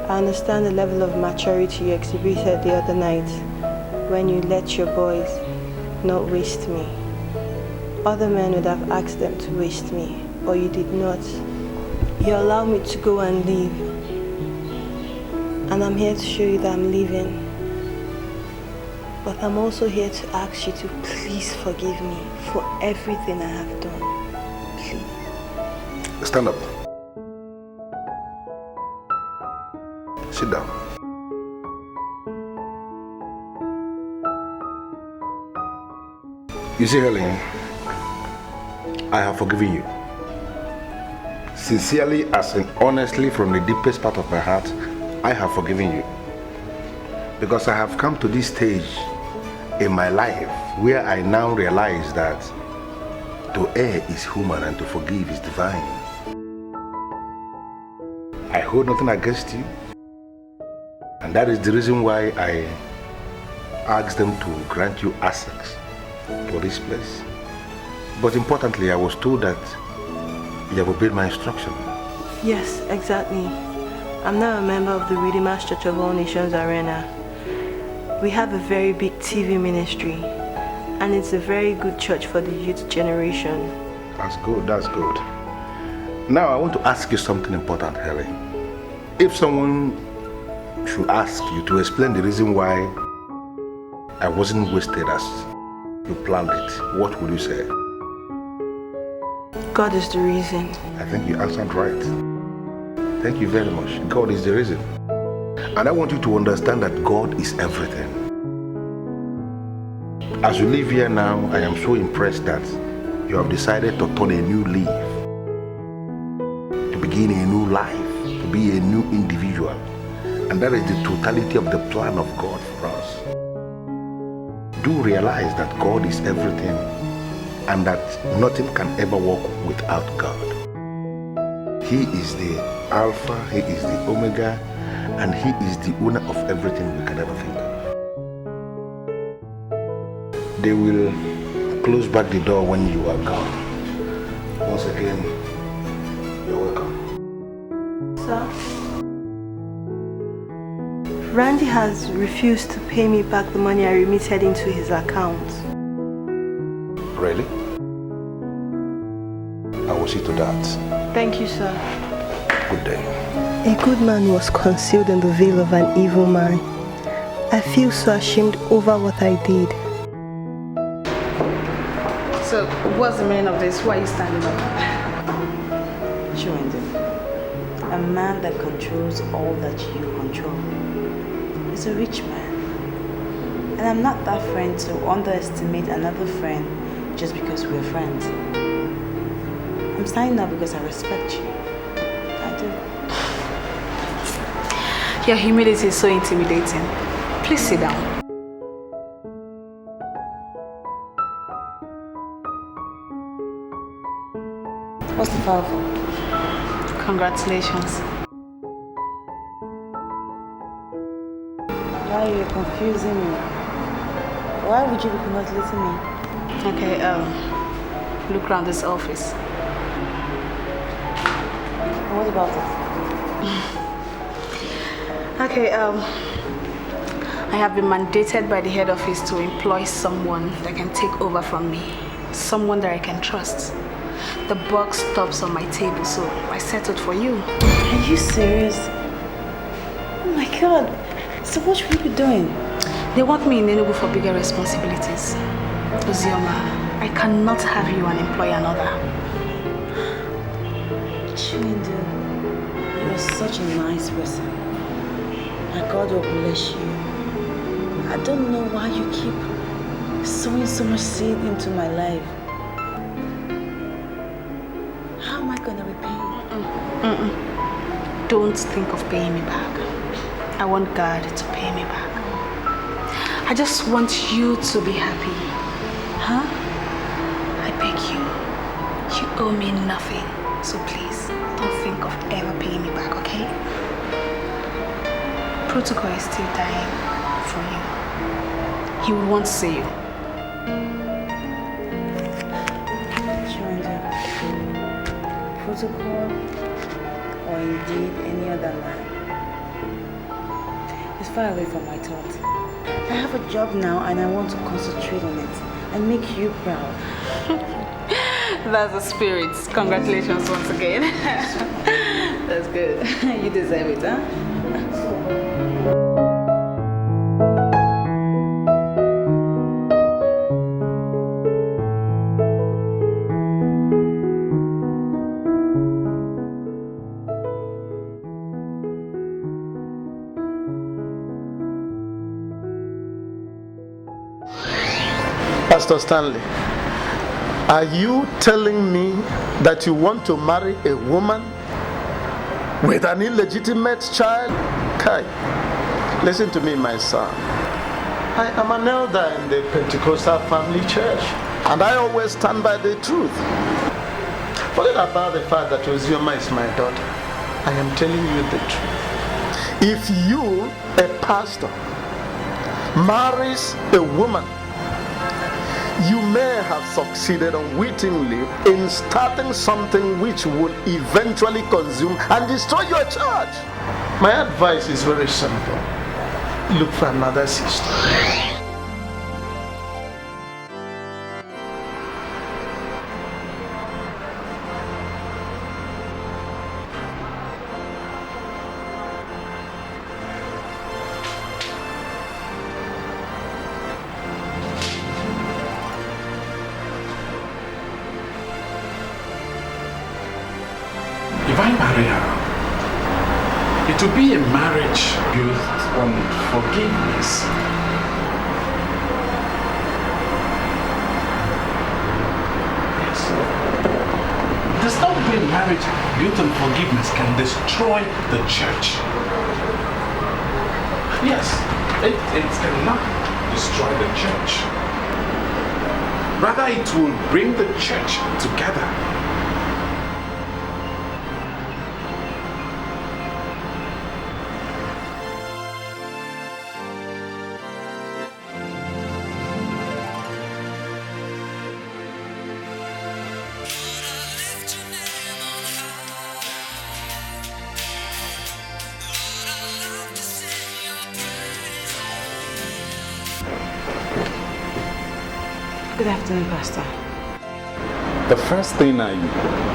I understand the level of maturity you exhibited the other night when you let your boys not waste me. Other men would have asked them to waste me, but you did not. You allowed me to go and leave. And I'm here to show you that I'm leaving. But I'm also here to ask you to please forgive me for everything I have done. Please. Stand up. Sit down. You see, Helen, I have forgiven you. Sincerely, as in honestly, from the deepest part of my heart, I have forgiven you. Because I have come to this stage in my life where I now realize that to err is human and to forgive is divine. I hold nothing against you, and that is the reason why I asked them to grant you access to this place. But importantly, I was told that you have obeyed my instruction. Yes, exactly. I'm now a member of the Redeemer's Church of All Nations Arena. We have a very big TV ministry, and it's a very good church for the youth generation. That's good, that's good. Now I want to ask you something important, Helen. If someone should ask you to explain the reason why I wasn't wasted as you planned it, what would you say? God is the reason. I think you answered right. Thank you very much. God is the reason. And I want you to understand that God is everything. As you live here now, I am so impressed that you have decided to turn a new leaf, to begin a new life, to be a new individual. And that is the totality of the plan of God for us. Do realize that God is everything and that nothing can ever work without God. He is the Alpha, He is the Omega, and He is the owner of everything we can ever think of. They will close back the door when you are gone. Once again, you're welcome. Sir? Randy has refused to pay me back the money I remitted into his account. Really? I will see to that. Thank you, sir. Good day. A good man was concealed in the veil of an evil man. I feel so ashamed over what I did. So, what's the meaning of this? Why are you standing up? Chewendin, a man that controls all that you control is a rich man. And I'm not that friend to underestimate another friend just because we're friends. I'm standing up because I respect you. I do. Your humility is so intimidating. Please sit down. What's the file for? Congratulations. Why are you confusing me? Why would you be congratulating me? Okay, look around this office. What about it? Okay, I have been mandated by the head office to employ someone that can take over from me. Someone that I can trust. The buck stops on my table, so I settled for you. Are you serious? Oh my God. So what should we be doing? They want me in Enugu for bigger responsibilities. Uzioma, I cannot have you and employ another. Chindu, you're such a nice person. My God will bless you. I don't know why you keep sowing so much seed into my life. How am I going to repay you? Don't think of paying me back. I want God to pay me back. I just want you to be happy. Huh? I beg you. You owe me nothing. So please, don't think of ever paying me back, okay? Protocol is still dying for you. He would want to see you. Protocol, or indeed any other man, it's far away from my thoughts. I have a job now and I want to concentrate on it and make you proud. That's the spirit. Congratulations once again. That's good. You deserve it, huh? Pastor Stanley, Are you telling me that you want to marry a woman with an illegitimate child? Kai, listen to me, my son. I am an elder in the Pentecostal family church, and I always stand by the truth. Forget about the fact that Ozioma is my daughter. I am telling you the truth. If you, a pastor, marries a woman, you may have succeeded unwittingly in starting something which will eventually consume and destroy your church. My advice is very simple. Look for another sister. If I marry her, it will be a marriage built on forgiveness. Yes. The stop-way marriage built on forgiveness can destroy the church. Yes, it cannot destroy the church. Rather, it will bring the church together. Good afternoon, Pastor. The first thing I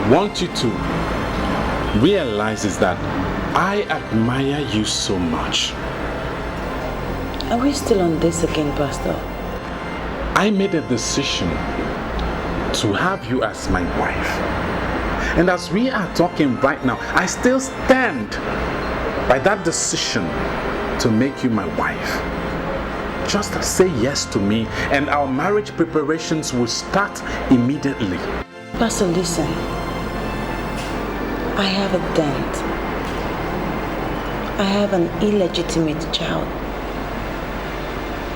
want you to realize is that I admire you so much. Are we still on this again, Pastor? I made a decision to have you as my wife. And as we are talking right now, I still stand by that decision to make you my wife. Just say yes to me and our marriage preparations will start immediately. Pastor, listen. I have a dent. I have an illegitimate child.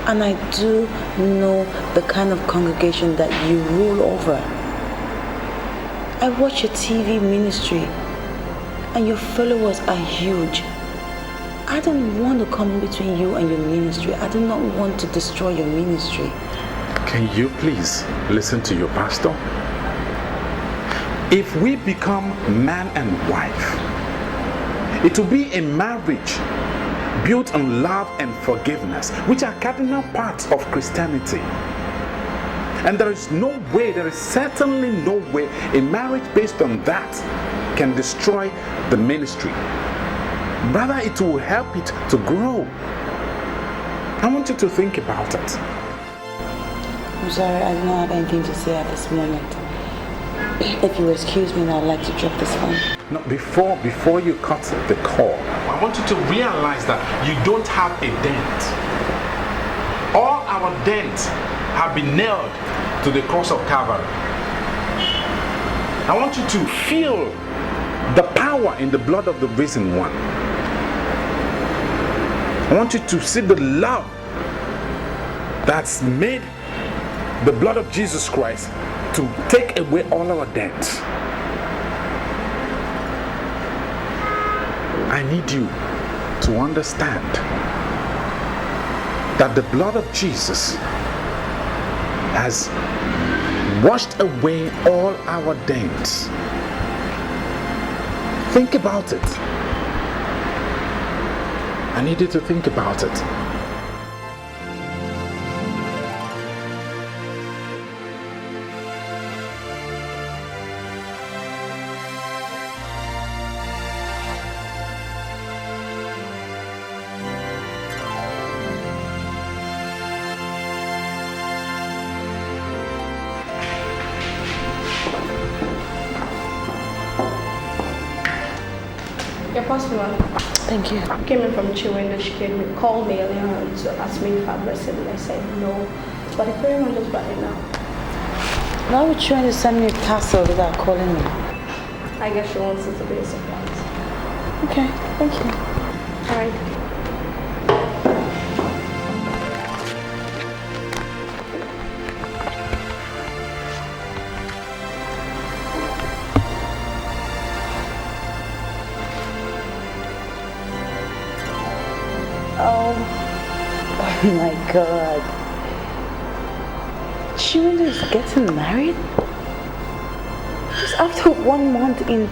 And I do know the kind of congregation that you rule over. I watch your TV ministry and your followers are huge. I don't want to come in between you and your ministry. I do not want to destroy your ministry. Can you please listen to your pastor? If we become man and wife, it will be a marriage built on love and forgiveness, which are cardinal parts of Christianity. And there is certainly no way a marriage based on that can destroy the ministry. Rather, it will help it to grow. I want you to think about it. I'm sorry, I don't have anything to say at this moment. If you excuse me, I'd like to drop this phone. No, before you cut the call, I want you to realize that you don't have a dent. All our dents have been nailed to the cross of Calvary. I want you to feel the power in the blood of the risen one. I want you to see the love that's made the blood of Jesus Christ to take away all our debts. I need you to understand that the blood of Jesus has washed away all our debts. Think about it. I need you to think about it. Your customer. Thank you. Came in from Chiwendo. She called me earlier on to ask me if I've received it. I said no, but the courier just brought it now. Why would you trying to send me a parcel without calling me? I guess she wants it to be a surprise. Okay, thank you. All right. Oh my God. Chiwendo is getting married? Just after 1 month in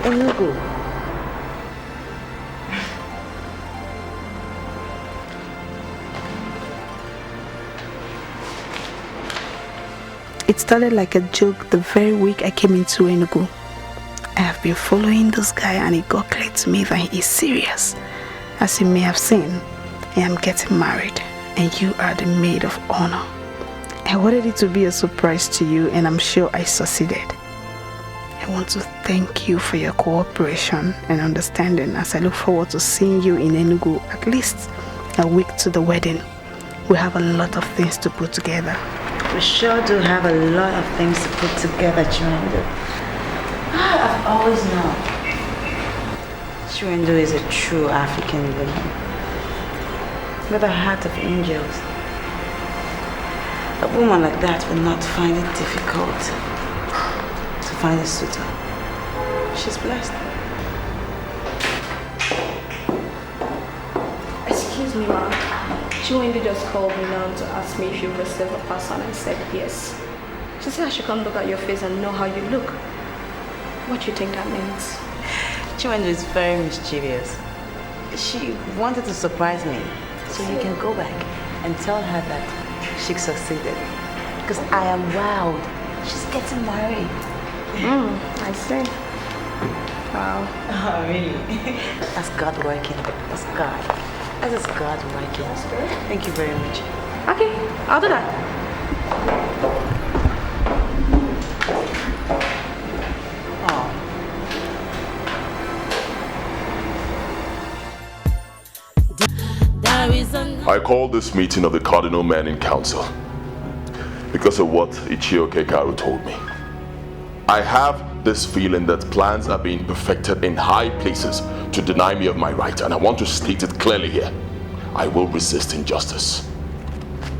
Enugu. It started like a joke the very week I came into Enugu. I have been following this guy and it got clear to me that he is serious. As you may have seen, I am getting married and you are the maid of honor. I wanted it to be a surprise to you and I'm sure I succeeded. I want to thank you for your cooperation and understanding as I look forward to seeing you in Enugu at least a week to the wedding. We have a lot of things to put together. We sure do have a lot of things to put together, Chiwendo. I've always known Chiwendo is a true African woman with a heart of angels. A woman like that will not find it difficult to find a suitor. She's blessed. Excuse me, ma. Chiwendo just called me now to ask me if you've received a parcel, and I said yes. She said I should come look at your face and know how you look. What do you think that means? Chiwendo is very mischievous. She wanted to surprise me, so you can go back and tell her that she succeeded. Because I am wowed. She's getting married. I see. Wow. Oh, really? That's God working. That's God. That is God working. That's good. Thank you very much. Okay, I'll do that. I called this meeting of the cardinal men in council because of what Ichioke Karu told me. I have this feeling that plans are being perfected in high places to deny me of my right, and I want to state it clearly here. I will resist injustice.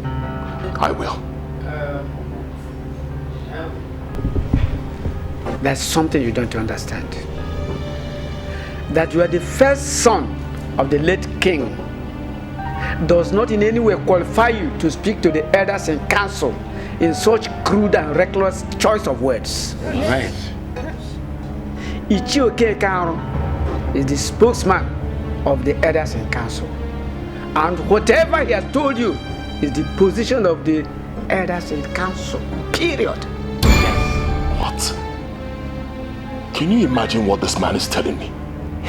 I will. There's something you don't understand. That you are the first son of the late king does not in any way qualify you to speak to the elders and council in such crude and reckless choice of words. Right. Ichioke Karu is the spokesman of the elders and council. And whatever he has told you is the position of the elders and council. Period. What? Can you imagine what this man is telling me?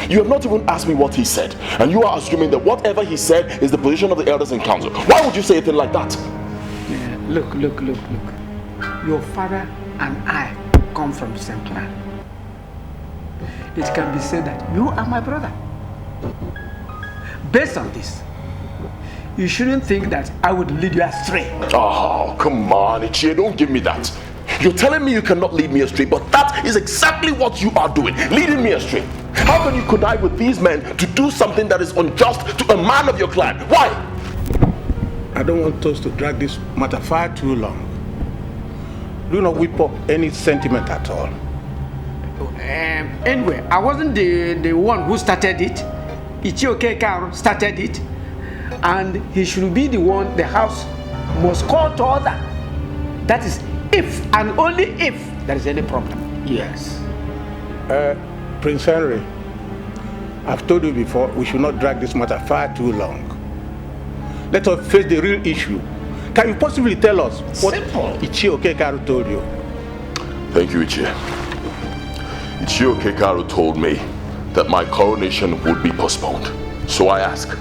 You have not even asked me what he said, and you are assuming that whatever he said is the position of the elders in council. Why would you say a thing like that? Yeah, look. Your father and I come from the same clan. It can be said that you are my brother. Based on this, you shouldn't think that I would lead you astray. Oh, come on, Ichie, don't give me that. You're telling me you cannot lead me astray, but that is exactly what you are doing, leading me astray. How can you connive with these men to do something that is unjust to a man of your clan? Why? I don't want us to drag this matter far too long. Do not whip up any sentiment at all. Anyway, I wasn't the one who started it. Ichioke Karu started it. And he should be the one the house must call to order. That is if and only if there is any problem. Yes. Prince Henry, I've told you before, we should not drag this matter far too long. Let us face the real issue. Can you possibly tell us what Ichioke Karu told you? Thank you, Ichie. Ichioke Karu told me that my coronation would be postponed. So I ask,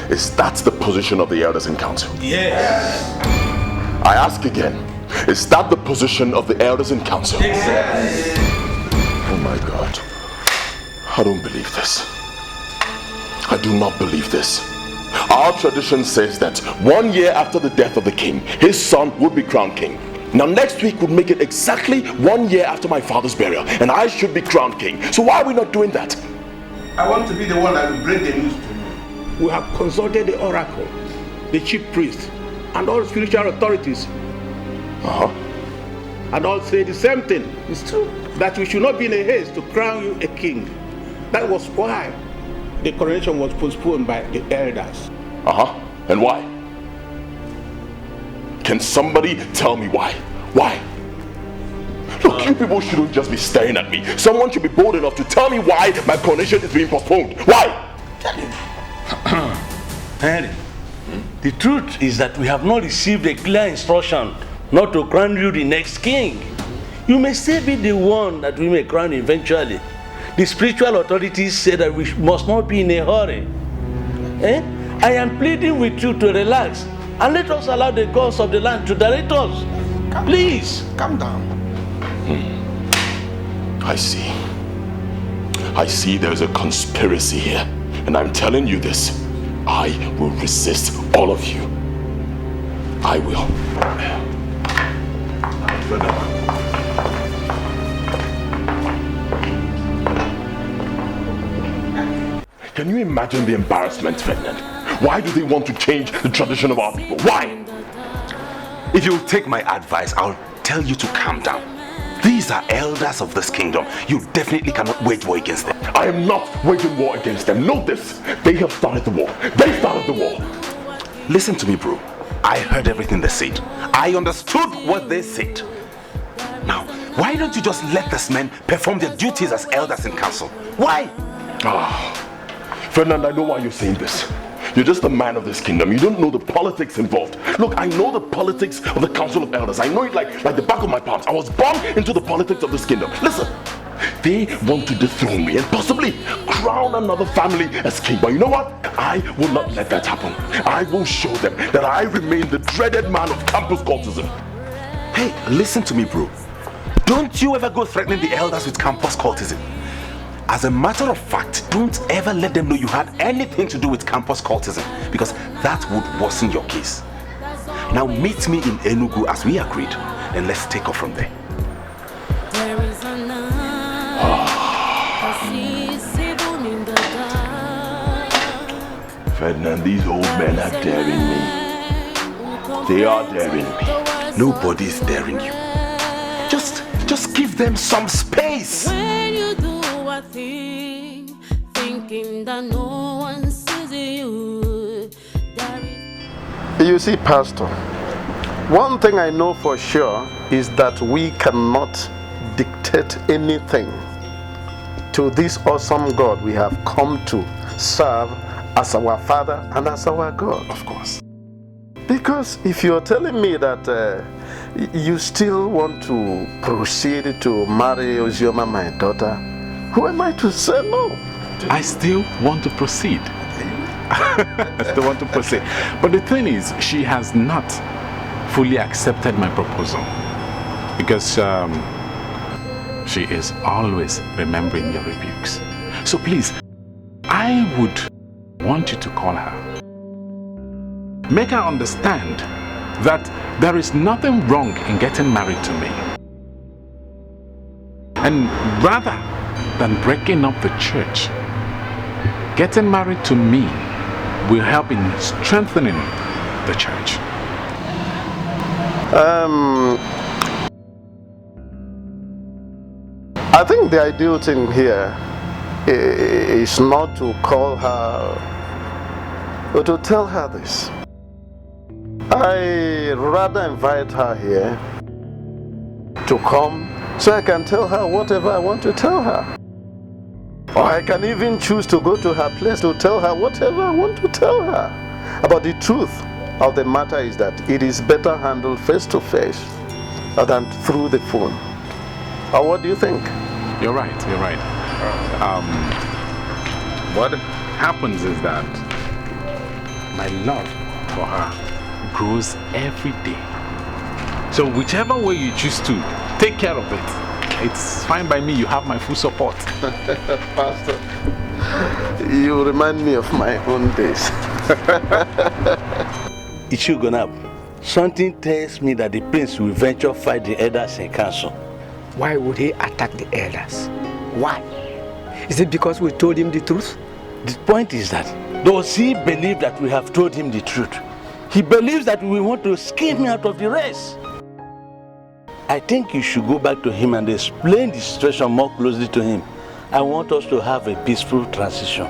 is that the position of the elders in council? Yes. I ask again, is that the position of the elders in council? Yes. Oh my God. I don't believe this. I do not believe this. Our tradition says that 1 year after the death of the king, his son would be crowned king. Now next week would make it exactly 1 year after my father's burial, and I should be crowned king. So why are we not doing that? I want to be the one that will bring the news to you. We have consulted the oracle, the chief priest, and all spiritual authorities. And all say the same thing. It's true. That we should not be in a haste to crown you a king. That was why the coronation was postponed by the elders. And why? Can somebody tell me why? Why? Look, you people shouldn't just be staring at me. Someone should be bold enough to tell me why my coronation is being postponed. Why? Henry, the truth is that we have not received a clear instruction not to crown you the next king. You may still be the one that we may crown eventually. The spiritual authorities say that we must not be in a hurry. I am pleading with you to relax and let us allow the gods of the land to direct us. Please. Calm down. I see. I see there's a conspiracy here. And I'm telling you this. I will resist all of you. I will. Can you imagine the embarrassment, Ferdinand? Why do they want to change the tradition of our people? Why? If you'll take my advice, I'll tell you to calm down. These are elders of this kingdom. You definitely cannot wage war against them. I am not waging war against them. Know this. They have started the war. They started the war. Listen to me, bro. I heard everything they said. I understood what they said. Now, why don't you just let these men perform their duties as elders in council? Why? Ferdinand, I know why you're saying this. You're just a man of this kingdom. You don't know the politics involved. Look, I know the politics of the Council of Elders. I know it like the back of my palms. I was born into the politics of this kingdom. Listen, they want to dethrone me and possibly crown another family as king. But you know what? I will not let that happen. I will show them that I remain the dreaded man of campus cultism. Hey, listen to me, bro. Don't you ever go threatening the elders with campus cultism. As a matter of fact, don't ever let them know you had anything to do with campus cultism, because that would worsen your case. Now meet me in Enugu as we agreed, and let's take off from there. Ferdinand, these old men are daring me. They are daring me. Nobody's daring you. Just give them some space. When you do a thing, thinking that no one sees you. You see, Pastor, one thing I know for sure is that we cannot dictate anything to this awesome God we have come to serve as our Father and as our God. Of course. Because if you're telling me that you still want to proceed to marry Ozioma, my daughter, who am I to say no? I still want to proceed. I still want to proceed. But the thing is, she has not fully accepted my proposal. Because she is always remembering your rebukes. So please, I would want you to call her. Make her understand that there is nothing wrong in getting married to me. And rather than breaking up the church, getting married to me will help in strengthening the church. I think the ideal thing here is not to call her, but to tell her this. I rather invite her here to come so I can tell her whatever I want to tell her. Or I can even choose to go to her place to tell her whatever I want to tell her. But the truth of the matter is that it is better handled face to face than through the phone. Or what do you think? You're right, you're right. What happens is that my love for her grows every day. So whichever way you choose to take care of it, it's fine by me. You have my full support. Pastor, you remind me of my own days. It's you gonna. something tells me that the prince will venture fight the elders in council. Why would he attack the elders? Why? Is it because we told him the truth? The point is that, does he believe that we have told him the truth? He believes that we want to skim him out of the race. I think you should go back to him and explain the situation more closely to him. I want us to have a peaceful transition.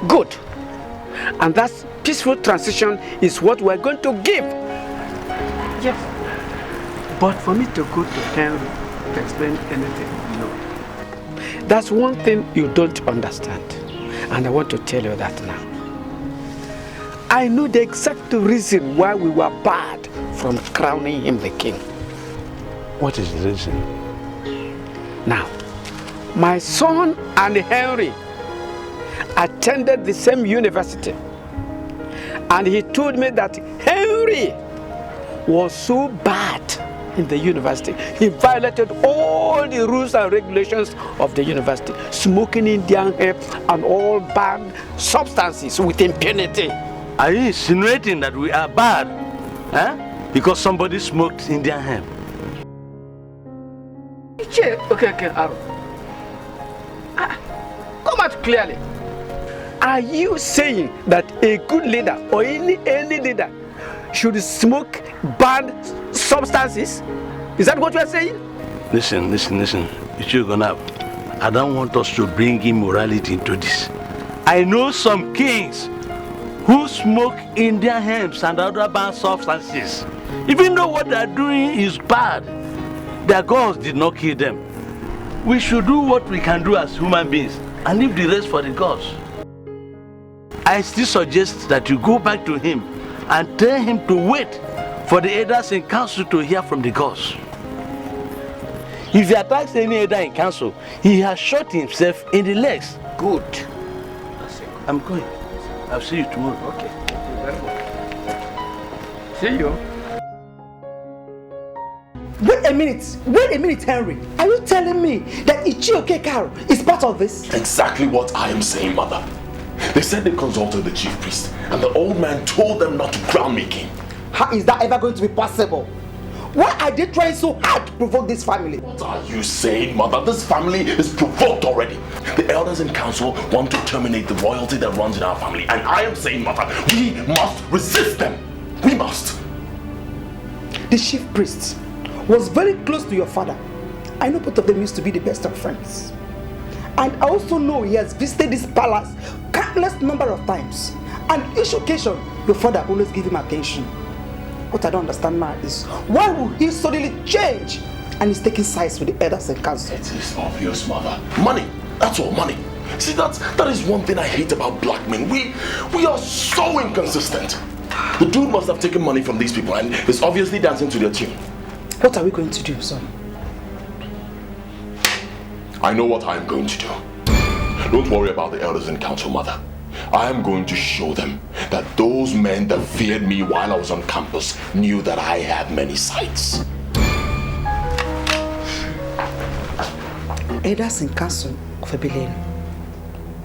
Good. And that peaceful transition is what we're going to give. Yes. But for me to go to Henry to explain anything, no. That's one thing you don't understand. And I want to tell you that now. I know the exact reason why we were barred from crowning him the king. What is the reason? Now, my son and Henry attended the same university. And he told me that Henry was so bad in the university. He violated all the rules and regulations of the university, smoking Indian hemp and all banned substances with impunity. Are you insinuating that we are bad? Because somebody smoked Indian hemp? Okay, come out clearly. Are you saying that a good leader or any leader should smoke banned substances? Is that what you are saying? Listen. I don't want us to bring immorality into this. I know some kings who smoke Indian hemps and other banned substances. Even though what they are doing is bad, their gods did not kill them. We should do what we can do as human beings and leave the rest for the gods. I still suggest that you go back to him and tell him to wait for the elders in council to hear from the gods. If he attacks any elder in council, he has shot himself in the legs. Good. I'm going. I'll see you tomorrow. Okay. Thank you very much. See you. Wait a minute, Henry. Are you telling me that Ichioke Karo is part of this? Exactly what I am saying, mother. They said they consulted the chief priest, and the old man told them not to crown me king. How is that ever going to be possible? Why are they trying so hard to provoke this family? What are you saying, mother? This family is provoked already. The elders in council want to terminate the royalty that runs in our family, and I am saying, mother, we must resist them. We must. The chief priest was very close to your father. I know both of them used to be the best of friends. And I also know he has visited this palace countless number of times. And each occasion, your father always give him attention. What I don't understand now is, why will he suddenly change and he's taking sides with the elders and council? It is obvious, mother. Money. That's all, money. See, that is one thing I hate about black men. We are so inconsistent. The dude must have taken money from these people and is obviously dancing to their tune. What are we going to do, son? I know what I am going to do. Don't worry about the elders in council, mother. I am going to show them that those men that feared me while I was on campus knew that I had many sides. Elders in council of Ebelenu,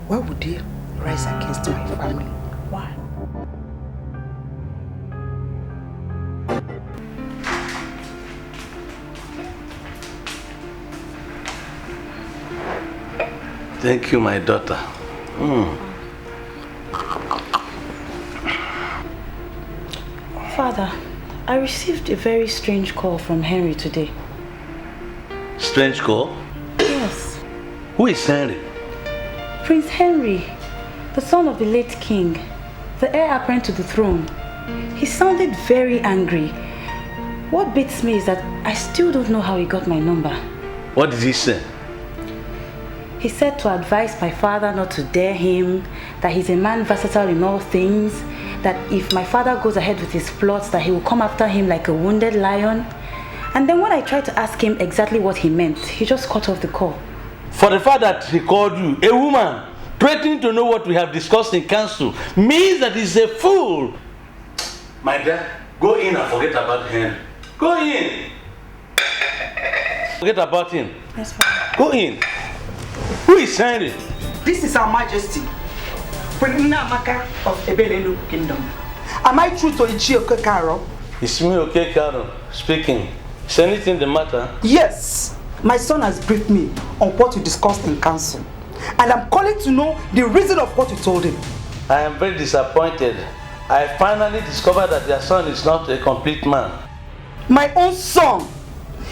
why would they rise against my family? Why? Thank you, my daughter. Father, I received a very strange call from Henry today. Strange call? Yes. Who is Henry? Prince Henry, the son of the late king, the heir apparent to the throne. He sounded very angry. What beats me is that I still don't know how he got my number. What did he say? He said to advise my father not to dare him, that he's a man versatile in all things, that if my father goes ahead with his plots, that he will come after him like a wounded lion. And then when I tried to ask him exactly what he meant, he just cut off the call. For the fact that he called you a woman, threatening to know what we have discussed in council, means that he's a fool. My dear, go in and forget about him. Go in. Forget about him. Yes, Father. Go in. Who is Henry? This is Her Majesty, Queen Nnamaka of Ebelenu Kingdom. Am I true to Ichioke Karo? It's me, okay, Karen, speaking. Is anything the matter? Yes, my son has briefed me on what you discussed in council. And I'm calling to know the reason of what you told him. I am very disappointed. I finally discovered that your son is not a complete man. My own son,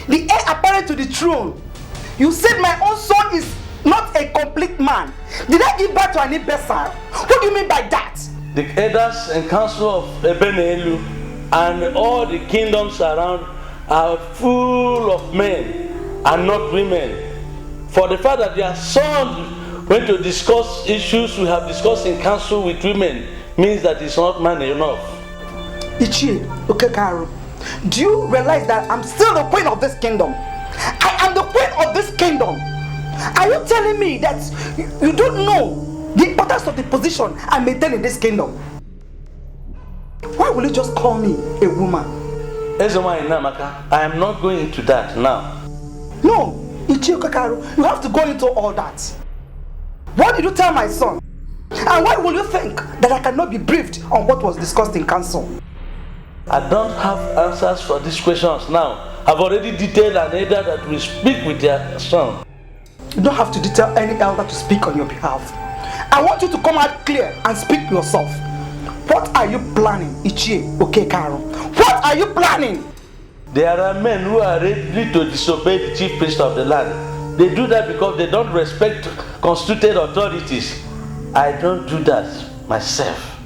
the heir apparent to the throne. You said my own son is not a complete man. Did I give birth to an imbecile? What do you mean by that? The elders and council of Ebenelu and all the kingdoms around are full of men and not women. For the fact that their son went to discuss issues we have discussed in council with women means that he's not man enough. Ichie, Okekaru, do you realize that I'm still the queen of this kingdom? I am the queen of this kingdom. Are you telling me that you don't know the importance of the position I maintain in this kingdom? Why will you just call me a woman? I am not going into that now. No, Ichie Okekaru, you have to go into all that. What did you tell my son? And why will you think that I cannot be briefed on what was discussed in council? I don't have answers for these questions now. I've already detailed an elder that will speak with their son. You don't have to detail any elder to speak on your behalf. I want you to come out clear and speak yourself. What are you planning, Ichie Okekaru? What are you planning? There are men who are ready to disobey the chief priest of the land. They do that because they don't respect constituted authorities. I don't do that myself.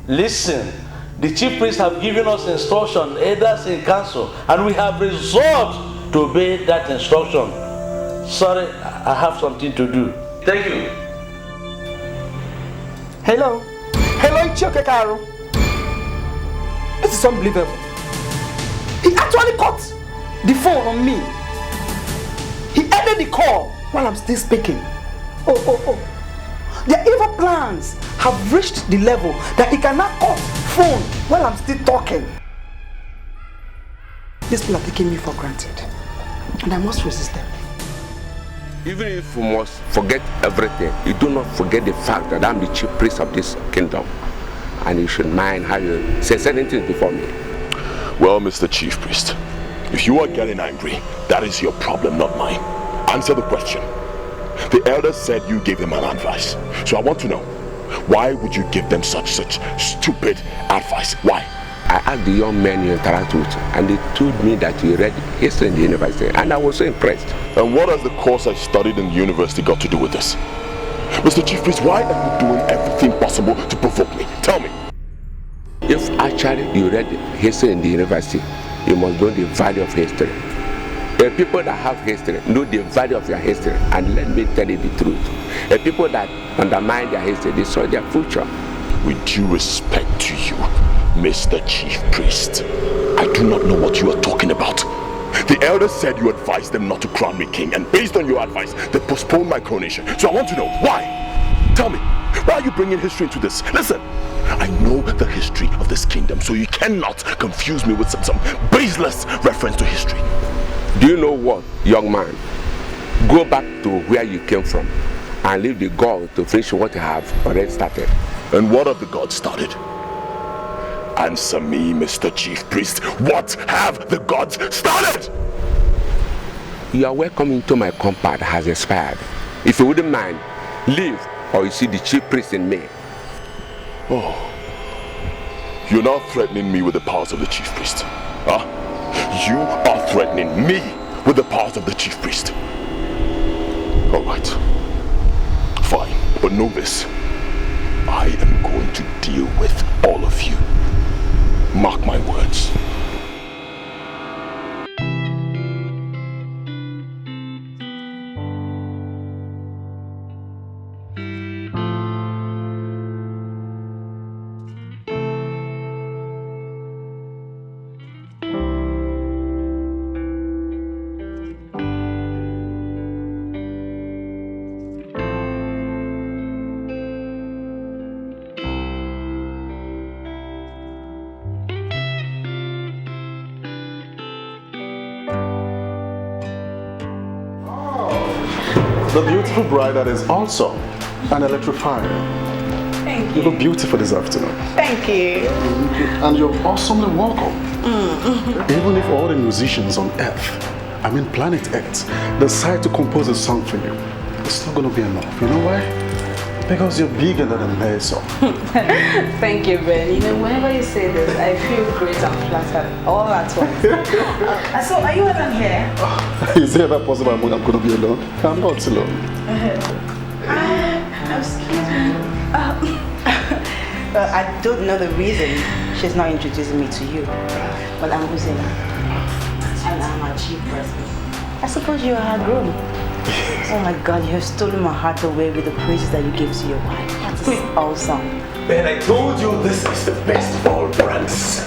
Listen, the chief priests have given us instruction, elders in council, and we have resolved to obey that instruction. Sorry, I have something to do. Thank you. Hello. Hello, Ichie Okekaru. This is unbelievable. He actually cut the phone on me. He ended the call while I'm still speaking. Oh. Their evil plans have reached the level that he cannot cut phone while I'm still talking. These people are taking me for granted, and I must resist them. Even if you must forget everything, you do not forget the fact that I'm the chief priest of this kingdom, and you should mind how you say certain things before me. Well, Mr. Chief Priest, if you are getting angry, that is your problem, not mine. Answer the question. The elders said you gave them an advice. So I want to know, why would you give them such stupid advice? Why? I asked the young men you interact with, and they told me that you read history in the university, and I was so impressed. And what has the course I studied in the university got to do with this? Mr. Chief Priest, why are you doing everything possible to provoke me? Tell me. If actually you read history in the university, you must know the value of history. The people that have history know the value of your history, and let me tell you the truth. The people that undermine their history destroy their future. With due respect to you, Mr. Chief Priest, I do not know what you are talking about. The elders said you advised them not to crown me king, and based on your advice, they postponed my coronation. So I want to know, why? Tell me, why are you bringing history into this? Listen, I know the history of this kingdom, so you cannot confuse me with some baseless reference to history. Do you know what, young man? Go back to where you came from and leave the gods to finish what you have already started. And what have the gods started? Answer me, Mr. Chief Priest. What have the gods started? Your welcome into my compound has expired. If you wouldn't mind, leave, or you see the chief priest in me. Oh, you're now threatening me with the powers of the chief priest, huh? You are threatening me with the powers of the chief priest. All right, fine, but know this. I am going to deal with all of you. Mark my words. The beautiful bride that is also an electrifier. Thank you. You look beautiful this afternoon. Thank you. And you're awesomely welcome. Even if all the musicians on Earth, I mean planet Earth, decide to compose a song for you, it's not going to be enough. You know why? Because you're bigger than a mere song. Thank you, Ben. You know, whenever you say this, I feel great and flattered all at once. So, are you alone here? Is it ever possible I'm going to be alone? I'm not alone. Excuse me. I don't know the reason she's not introducing me to you. But I'm Uzina. And I'm a chief person. I suppose you are her groom. Oh my God, you have stolen my heart away with the praises that you gave to your wife. That is awesome. Ben, I told you this is the best of all brands.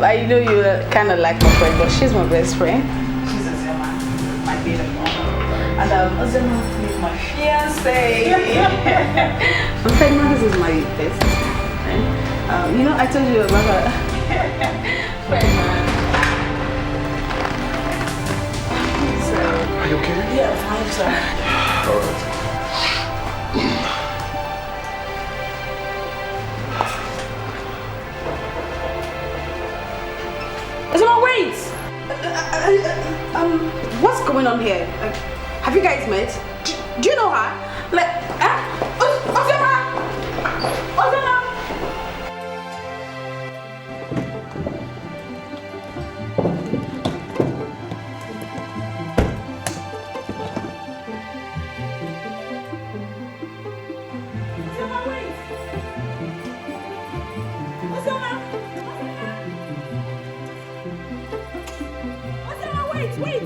I know you kind of like my friend, but she's my best friend. She's Azema, my beautiful. And Azema is my fiancé. This is my best friend. You know, I told you about her friend. Are you okay? Yeah, fine, sir. All right. Azema, wait! What's going on here? Have you guys met? Do you know her? Like, Azema! Azema! Wait!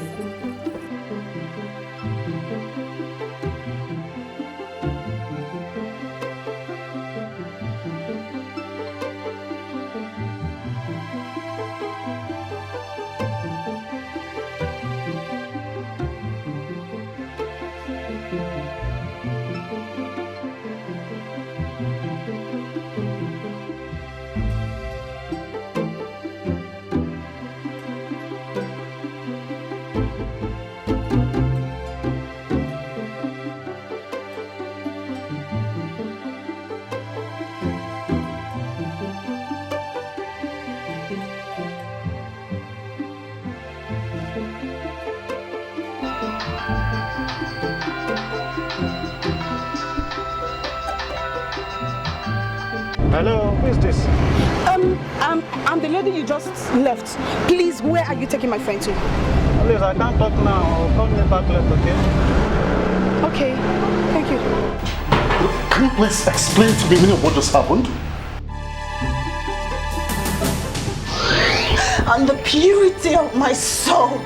Hello, who is this? I'm the lady you just left. Please, where are you taking my friend to? Please, I can't talk now. I'll call me back later, okay? Okay, thank you. Can you please explain to me what just happened? On the purity of my soul,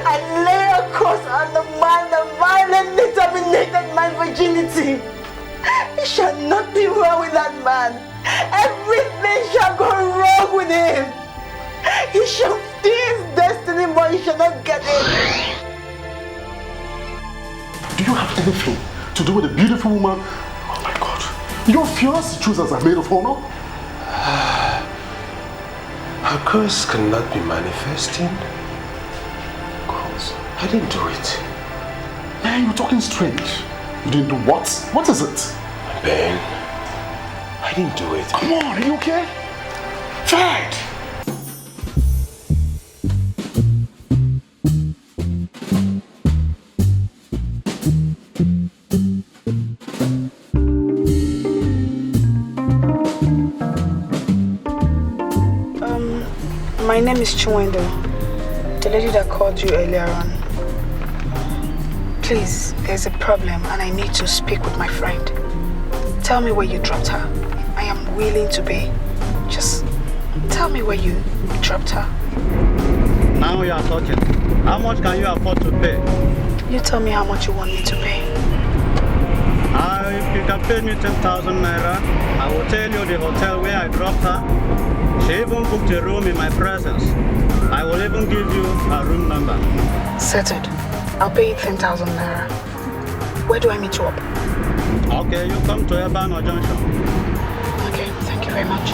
I lay across on the man that violently terminated my virginity. It shall not be well with that man. Everything shall go wrong with him. He shall see his destiny, but he shall not get it. Do you have anything to do with a beautiful woman? Oh my God. Your fiancé chooses a maid of honor? Her curse cannot be manifesting. Curse? I didn't do it. Man, you're talking strange. You didn't do what? What is it? Ben, I didn't do it. Come on, are you okay? Try it. My name is Chiwendo, the lady that called you earlier on. Please, there's a problem and I need to speak with my friend. Tell me where you dropped her. I am willing to pay. Just tell me where you dropped her. Now you are talking. How much can you afford to pay? You tell me how much you want me to pay. If you can pay me 10,000 naira, I will tell you the hotel where I dropped her. She even booked a room in my presence. I will even give you her room number. Settled. I'll pay you 10,000 naira. Where do I meet you up? Okay, you come to Ebano Junction. Okay, thank you very much.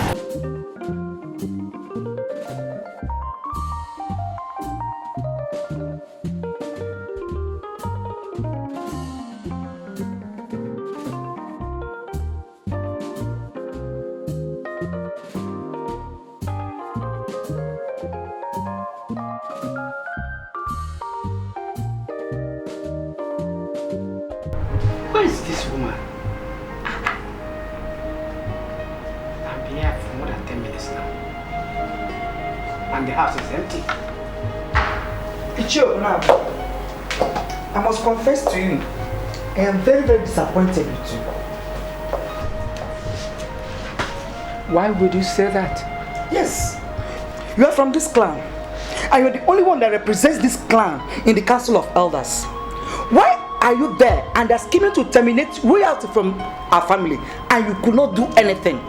Where is this woman? I've been here for more than 10 minutes now. And the house is empty. I must confess to you, I am very, very disappointed with you. Why would you say that? Yes, you are from this clan, and you're the only one that represents this clan in the Council of Elders. Why are you there and they're scheming to terminate royalty from our family, and you could not do anything?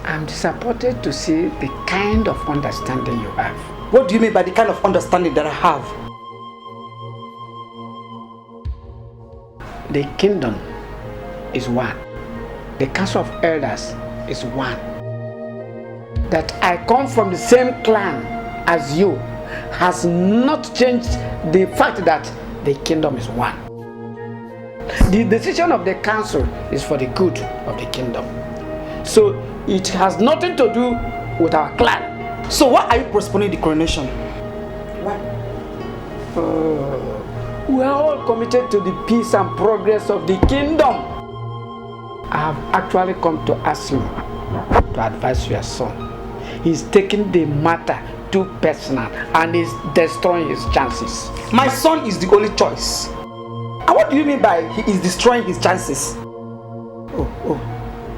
I'm disappointed to see the kind of understanding you have. What do you mean by the kind of understanding that I have? The kingdom is one. The Council of Elders is one. That I come from the same clan as you has not changed the fact that the kingdom is one. The decision of the council is for the good of the kingdom. So it has nothing to do with our clan. So why are you postponing the coronation? Why? We are all committed to the peace and progress of the kingdom. I have actually come to ask you to advise your son. He's taking the matter too personal and is destroying his chances. My son is the only choice. And what do you mean by he is destroying his chances?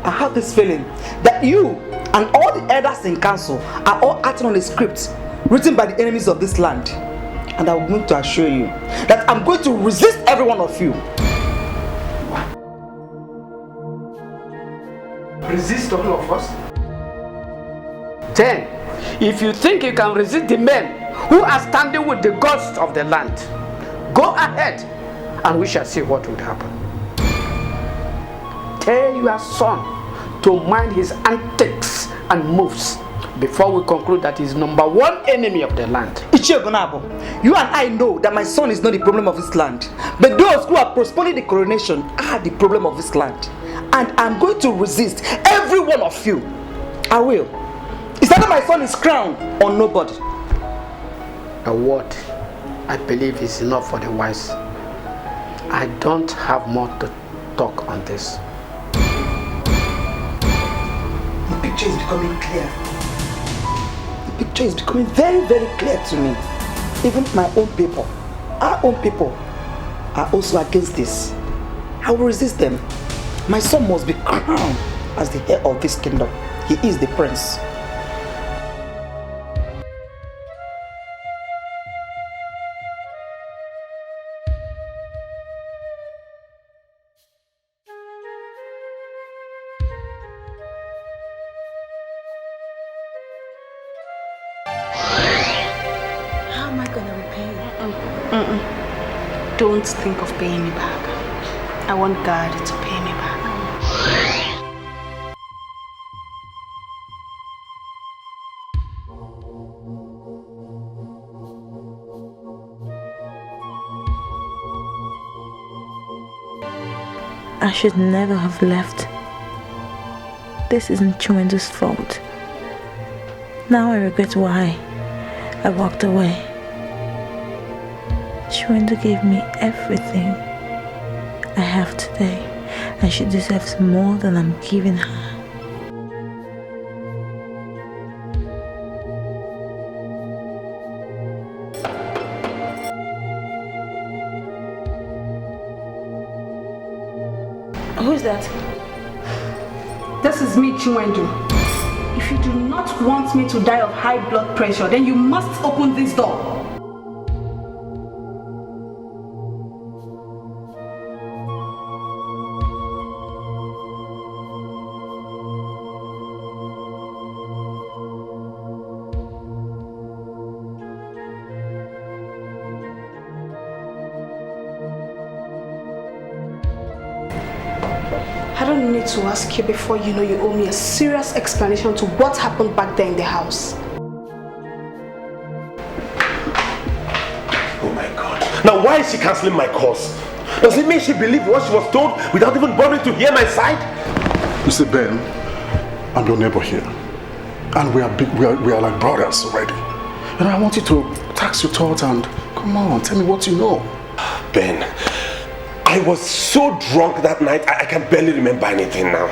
I have this feeling that you and all the elders in council are all acting on a script written by the enemies of this land. And I'm going to assure you that I'm going to resist every one of you. Resist all of us? Then, if you think you can resist the men who are standing with the gods of the land, go ahead and we shall see what would happen. Tell your son to mind his antics and moves before we conclude that he is number one enemy of the land. Ichie Gonabo, you and I know that my son is not the problem of this land, but those who are postponing the coronation are the problem of this land. And I'm going to resist every one of you. I will. It's either my son is crowned or nobody. A word, I believe, is enough for the wise. I don't have more to talk on this. The picture is becoming clear. The picture is becoming very, very clear to me. Even my own people, our own people, are also against this. I will resist them. My son must be crowned as the heir of this kingdom. He is the prince. How am I gonna repay you? Don't think of paying me back. I want God to pay me back. I should never have left. This isn't Chiwendu's fault. Now I regret why I walked away. Chiwendu gave me everything I have today, and she deserves more than I'm giving her. Who's that? This is me, Chiwendu. If you do not want me to die of high blood pressure, then you must open this door. I don't need to ask you before you know you owe me a serious explanation to what happened back there in the house. Oh my God. Now why is she cancelling my course? Does it mean she believed what she was told without even bothering to hear my side? You see, Ben, I'm your neighbor here. And we are like brothers already. And I want you to tax your thoughts and come on, tell me what you know. Ben, I was so drunk that night, I can barely remember anything now.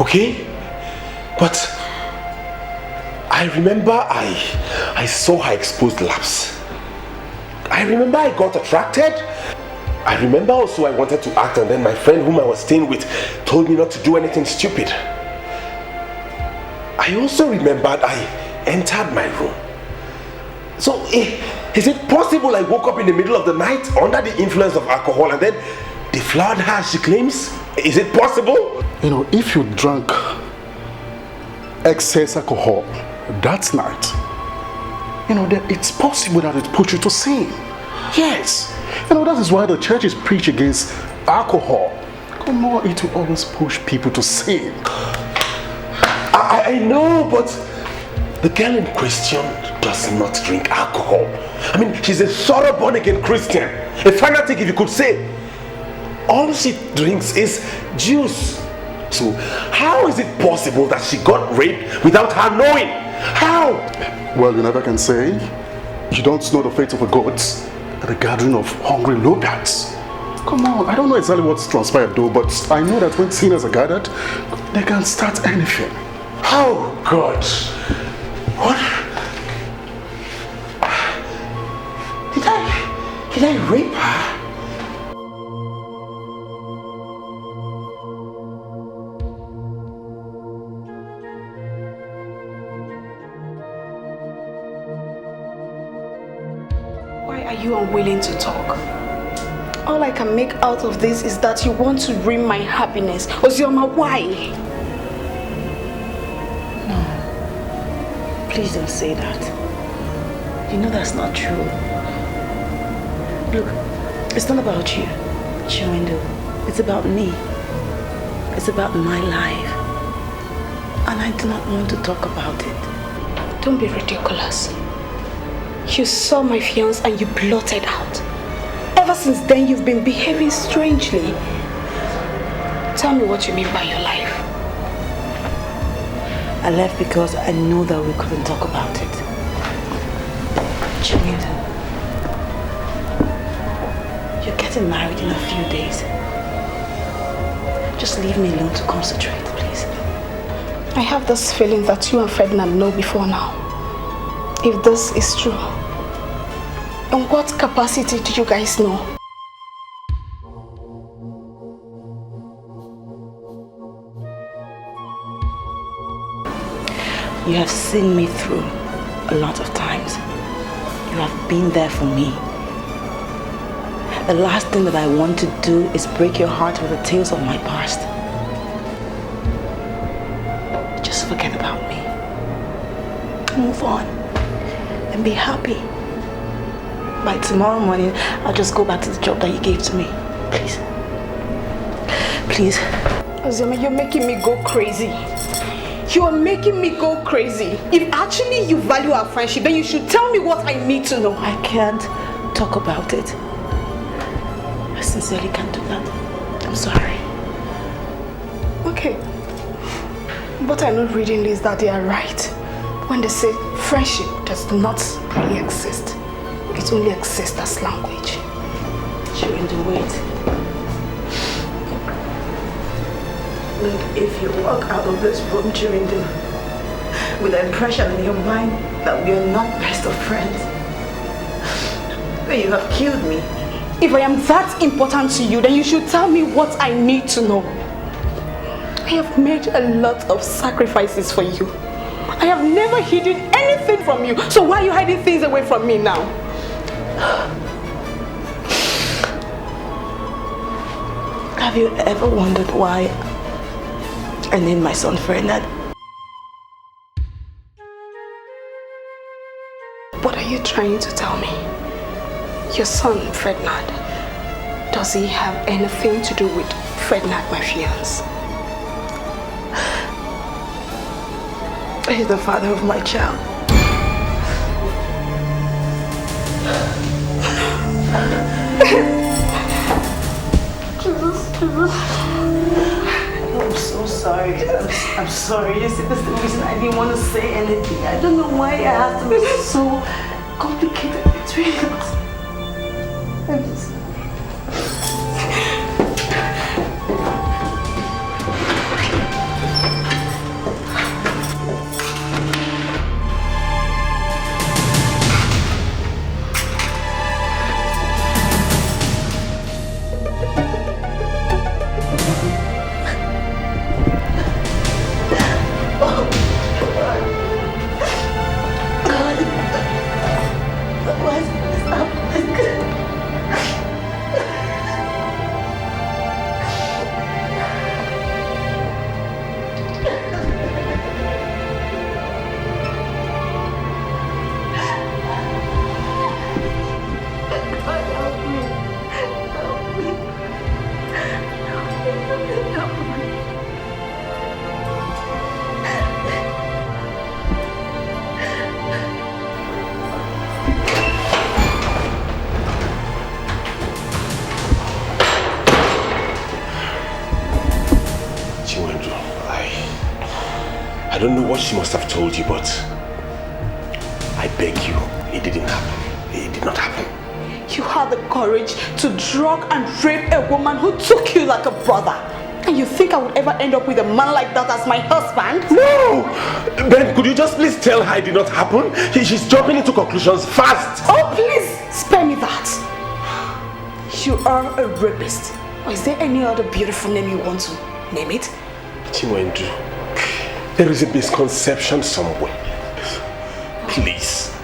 Okay? But I remember I saw her exposed laps. I remember I got attracted. I remember also I wanted to act, and then my friend whom I was staying with told me not to do anything stupid. I also remembered I entered my room. So is it possible I woke up in the middle of the night under the influence of alcohol and then deflowered her as she claims? Is it possible? You know, if you drank excess alcohol that night, you know, then it's possible that it put you to sin. Yes. You know, that is why the churches preach against alcohol. Come on, it will always push people to sin. I know, but the girl in question does not drink alcohol. I mean, she's a thorough born-again Christian. A fanatic, if you could say. All she drinks is juice. So how is it possible that she got raped without her knowing? How? Well, you never can say. You don't know the fate of the goats at the gathering of hungry lowcats. Come on, I don't know exactly what's transpired though, but I know that when sinners are gathered, they can start anything. Oh God! What? Did I rape her? Why are you unwilling to talk? All I can make out of this is that you want to ruin my happiness. Ozioma, why? No. Please don't say that. You know that's not true. Look, it's not about you, Chiwendo. It's about me. It's about my life. And I do not want to talk about it. Don't be ridiculous. You saw my fiancé and you blotted out. Ever since then, you've been behaving strangely. Tell me what you mean by your life. I left because I knew that we couldn't talk about it. Chiwendo, you're getting married in a few days. Just leave me alone to concentrate, please. I have this feeling that you and Ferdinand know before now. If this is true, in what capacity do you guys know? You have seen me through a lot of times. You have been there for me. The last thing that I want to do is break your heart with the tales of my past. Just forget about me. Move on and be happy. By tomorrow morning, I'll just go back to the job that you gave to me. Please. Please. Ozioma, you're making me go crazy. You are making me go crazy. If actually you value our friendship, then you should tell me what I need to know. I can't talk about it. I sincerely can't do that. I'm sorry. Okay. But I'm not reading this that they are right when they say friendship does not really exist. It only exists as language. Chiwendo, wait. Look, if you walk out of this room, Chiwendo, with the impression in your mind that we are not best of friends, then you have killed me. If I am that important to you, then you should tell me what I need to know. I have made a lot of sacrifices for you. I have never hidden anything from you. So why are you hiding things away from me now? Have you ever wondered why I named my son Ferdinand? What are you trying to tell me? Your son, Ferdinand, does he have anything to do with Ferdinand, my fiancé? He's the father of my child. Jesus. I'm so so sorry. I'm sorry. You see, that's the reason I didn't want to say anything. I don't know why I have to be so complicated between us. I'm just... I don't know what she must have told you, but I beg you, it didn't happen. It did not happen. You had the courage to drug and rape a woman who took you like a brother. And you think I would ever end up with a man like that as my husband? No! Ben, could you just please tell her it did not happen? She's jumping into conclusions fast. Oh, please, spare me that. You are a rapist. Or is there any other beautiful name you want to name it? Chinwendu, there is a misconception somewhere. Please,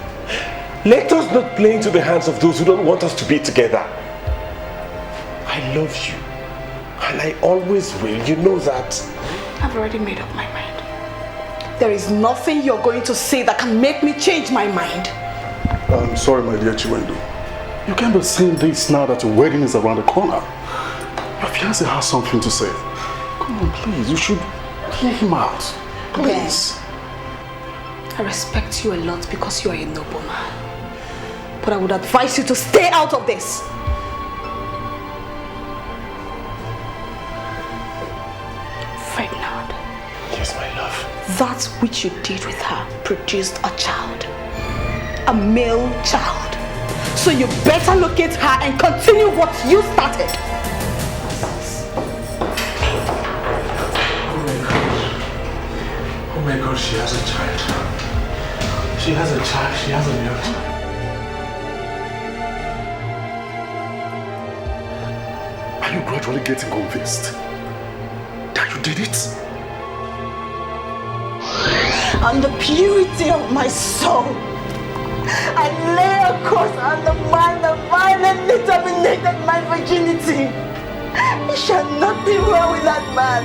let us not play into the hands of those who don't want us to be together. I love you, and I always will. You know that. I've already made up my mind. There is nothing you're going to say that can make me change my mind. I'm sorry, my dear Chinwendu. You can't be saying this now that your wedding is around the corner. Your fiancé has something to say. Come on, please. You should hear him out. Please. I respect you a lot because you are a noble man. But I would advise you to stay out of this. Ferdinand. Yes, my love. That which you did with her produced a child. A male child. So you better locate her and continue what you started. Oh my God, she has a child. She has a child. She has a male child. Are you gradually getting convinced that you did it? On the purity of my soul, I lay a curse on the man that violently terminated my virginity. It shall not be well with that man.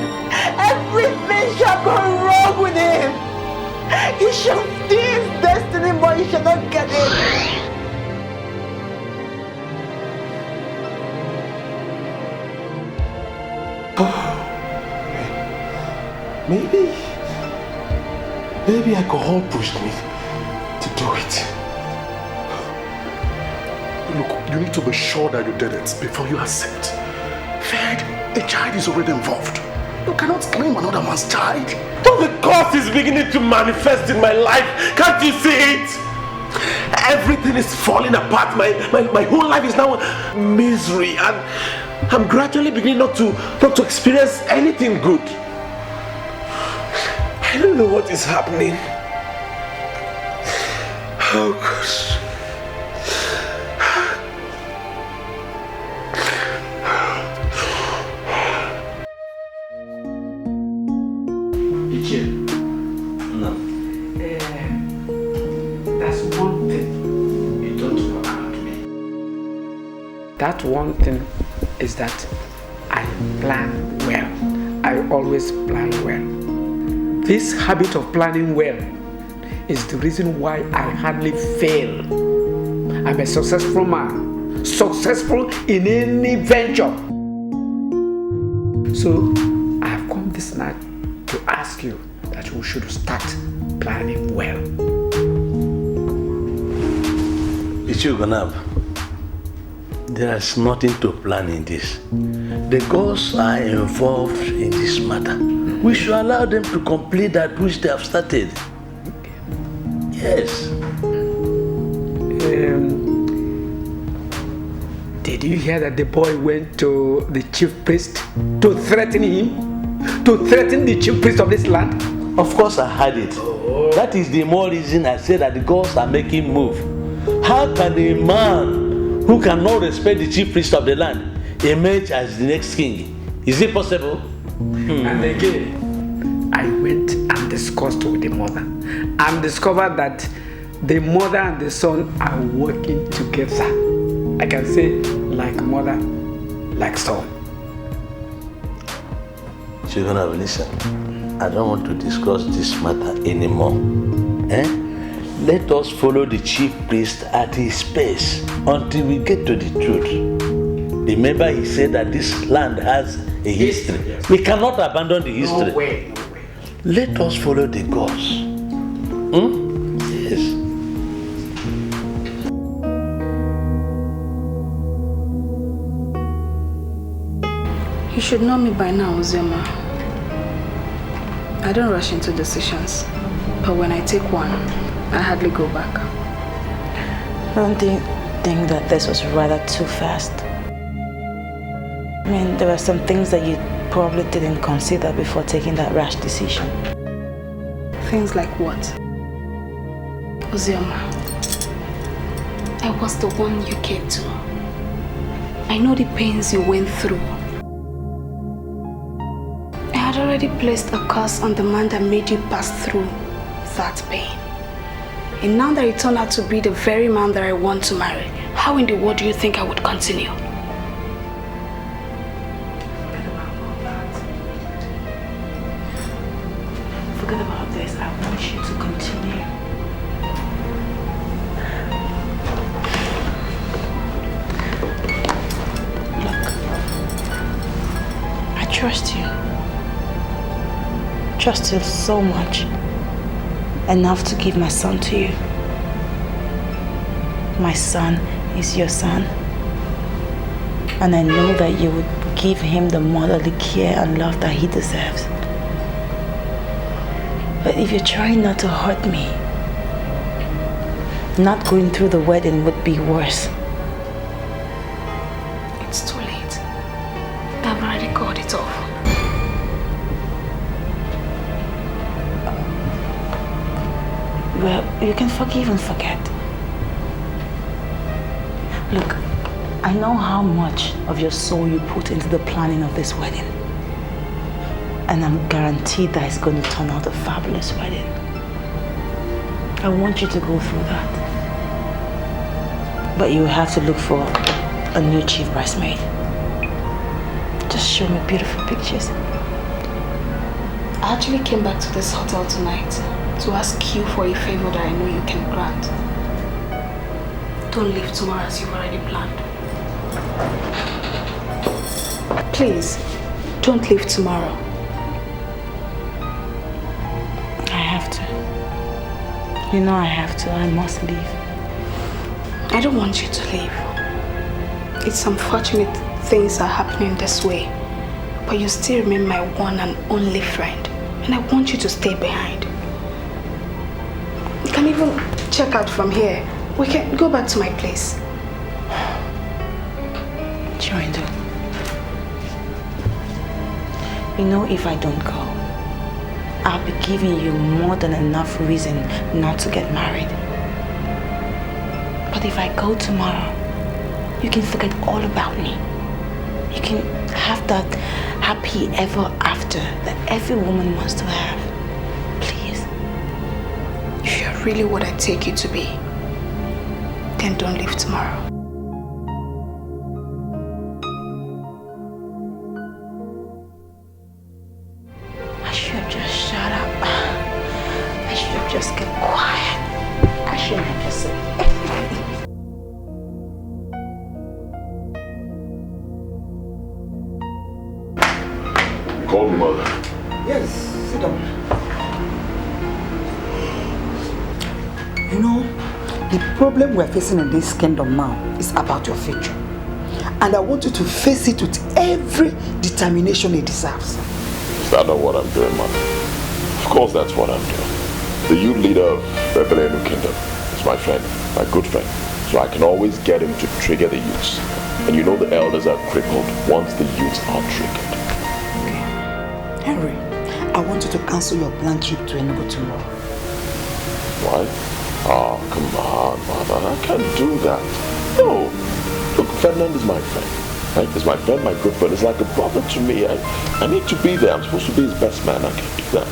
Everything shall go wrong with him. He shall see his destiny, but he shall not get it. Maybe alcohol pushed me to do it. Look, you need to be sure that you did it before you accept. Fed, a child is already involved. You cannot claim another man's child. But the curse is beginning to manifest in my life. Can't you see it? Everything is falling apart. My whole life is now misery, and I'm gradually beginning not to experience anything good. I don't know what is happening. Oh gosh. That's one thing you don't know about me. That one thing is that I plan well. I always plan well. This habit of planning well is the reason why I hardly fail. I'm a successful man, successful in any venture. So I have come this night to ask you that we should start planning well. Ichugonab, there is nothing to plan in this. The gods are involved in this matter. We should allow them to complete that which they have started. Yes. Did you hear that the boy went to the chief priest to threaten him? To threaten the chief priest of this land? Of course I heard it. That is the more reason I say that the gods are making move. How can a man who cannot respect the chief priest of the land emerge as the next king? Is it possible? And again, I went and discussed with the mother and discovered that the mother and the son are working together. I can say like mother, like son. Children, listen. I don't want to discuss this matter anymore. Let us follow the chief priest at his pace until we get to the truth. Remember, he said that this land has a history. Yes. We cannot abandon the history. No way. Let us follow the gods. Yes. You should know me by now, Uzema. I don't rush into decisions, but when I take one, I hardly go back. Don't you think that this was rather too fast? I mean, there were some things that you probably didn't consider before taking that rash decision. Things like what? Uzema, I was the one you cared to. I know the pains you went through. I had already placed a curse on the man that made you pass through that pain. And now that it turned out to be the very man that I want to marry, how in the world do you think I would continue? Forget about this. I want you to continue. Look, I trust you. Trust you so much. Enough to give my son to you. My son is your son. And I know that you would give him the motherly care and love that he deserves. But if you're trying not to hurt me, not going through the wedding would be worse. It's too late. I've already called it off. Well, you can forgive and forget. Look, I know how much of your soul you put into the planning of this wedding. And I'm guaranteed that it's going to turn out a fabulous wedding. I want you to go through that. But you have to look for a new chief bridesmaid. Just show me beautiful pictures. I actually came back to this hotel tonight to ask you for a favor that I know you can grant. Don't leave tomorrow as you've already planned. Please, don't leave tomorrow. I have to. You know I have to. I must leave. I don't want you to leave. It's unfortunate things are happening this way, but you still remain my one and only friend, and I want you to stay behind. You can even check out from here. We can go back to my place. Chirindu, you know if I don't go, I'll be giving you more than enough reason not to get married. But if I go tomorrow, you can forget all about me. You can have that happy ever after that every woman wants to have. Please. If you're really what I take you to be, then don't leave tomorrow. I should have just shut up. I should have just kept quiet. I shouldn't have just said anything. You called me, mother. Yes, sit down. You know, the problem we're facing in this kingdom now is about your future. And I want you to face it with every determination it deserves. I know what I'm doing, Mother. Of course that's what I'm doing. The youth leader of Betrayal Kingdom is my friend, my good friend. So I can always get him to trigger the youths. And you know the elders are crippled once the youths are triggered. Okay. Henry, I want you to cancel your planned trip to Enugu tomorrow. Why? Oh, come on, Mother. I can't do that. No. Look, Ferdinand is my friend. Right? He's my friend, my good friend. He's like a brother to me. I need to be there. I'm supposed to be his best man. I can't do that.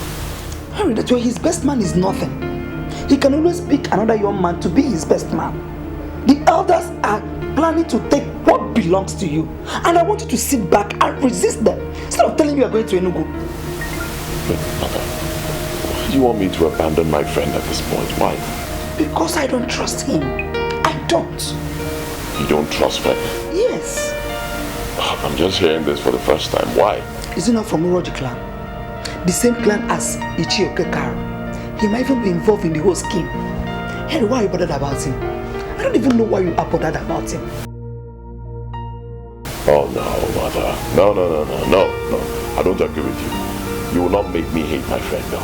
Henry, that way his best man is nothing. He can always pick another young man to be his best man. The elders are planning to take what belongs to you. And I want you to sit back and resist them. Instead of telling you are going to Enugu. But, Mother, why do you want me to abandon my friend at this point? Why? Because I don't trust him. I don't. You don't trust me? Yes. I'm just hearing this for the first time. Why? Is he not from Uroji clan? The same clan as Ichioke Karo. He might even be involved in the whole scheme. Henry, why are you bothered about him? I don't even know why you are bothered about him. Oh no, Mother. No. I don't agree with you. You will not make me hate my friend, no.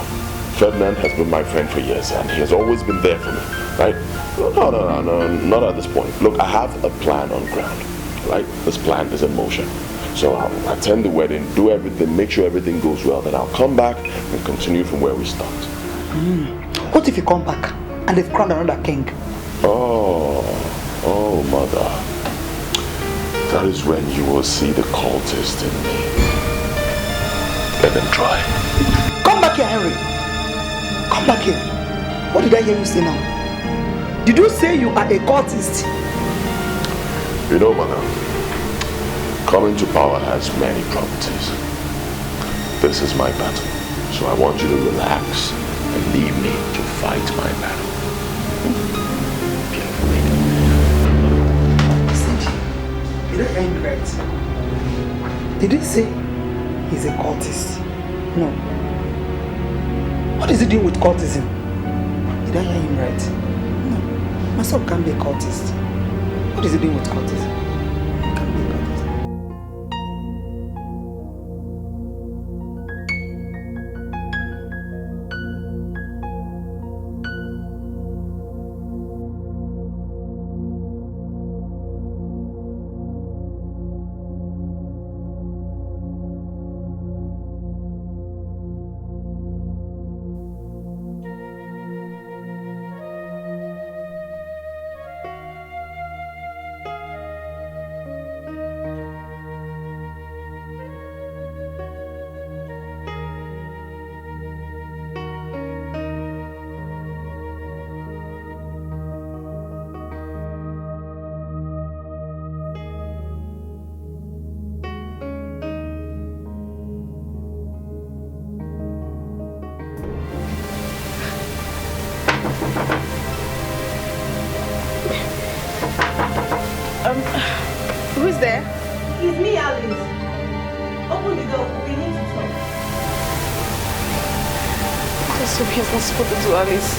Ferdinand has been my friend for years and he has always been there for me, right? No, not at this point. Look, I have a plan on ground, right? This plan is in motion. So I'll attend the wedding, do everything, make sure everything goes well, then I'll come back and continue from where we start. What if you come back and they've crowned another king? Oh, Mother. That is when you will see the cultist in me. Let them try. Come back here, Henry. Come back here. What did I hear you say now? Did you say you are a cultist? You know, Mother, coming to power has many properties. This is my battle. So I want you to relax and leave me to fight my battle. Did I hear him right? Did he say he's a cultist? No. What is he doing with cultism? Did I hear him right? No. My son can't be a cultist. What is he doing with cultism? He can't be a cultist. Who's there? It's me, Alice. Open the door. We need to talk. Just hope he has not spoken to Alice.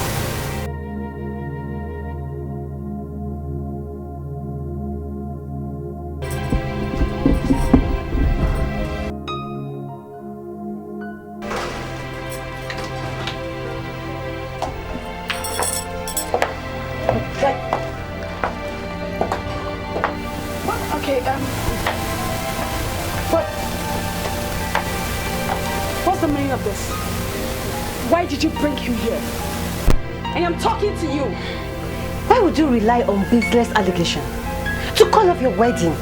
What's the meaning of this? Why did you bring him here? I am talking to you. Why would you rely on baseless allegation to call off your wedding?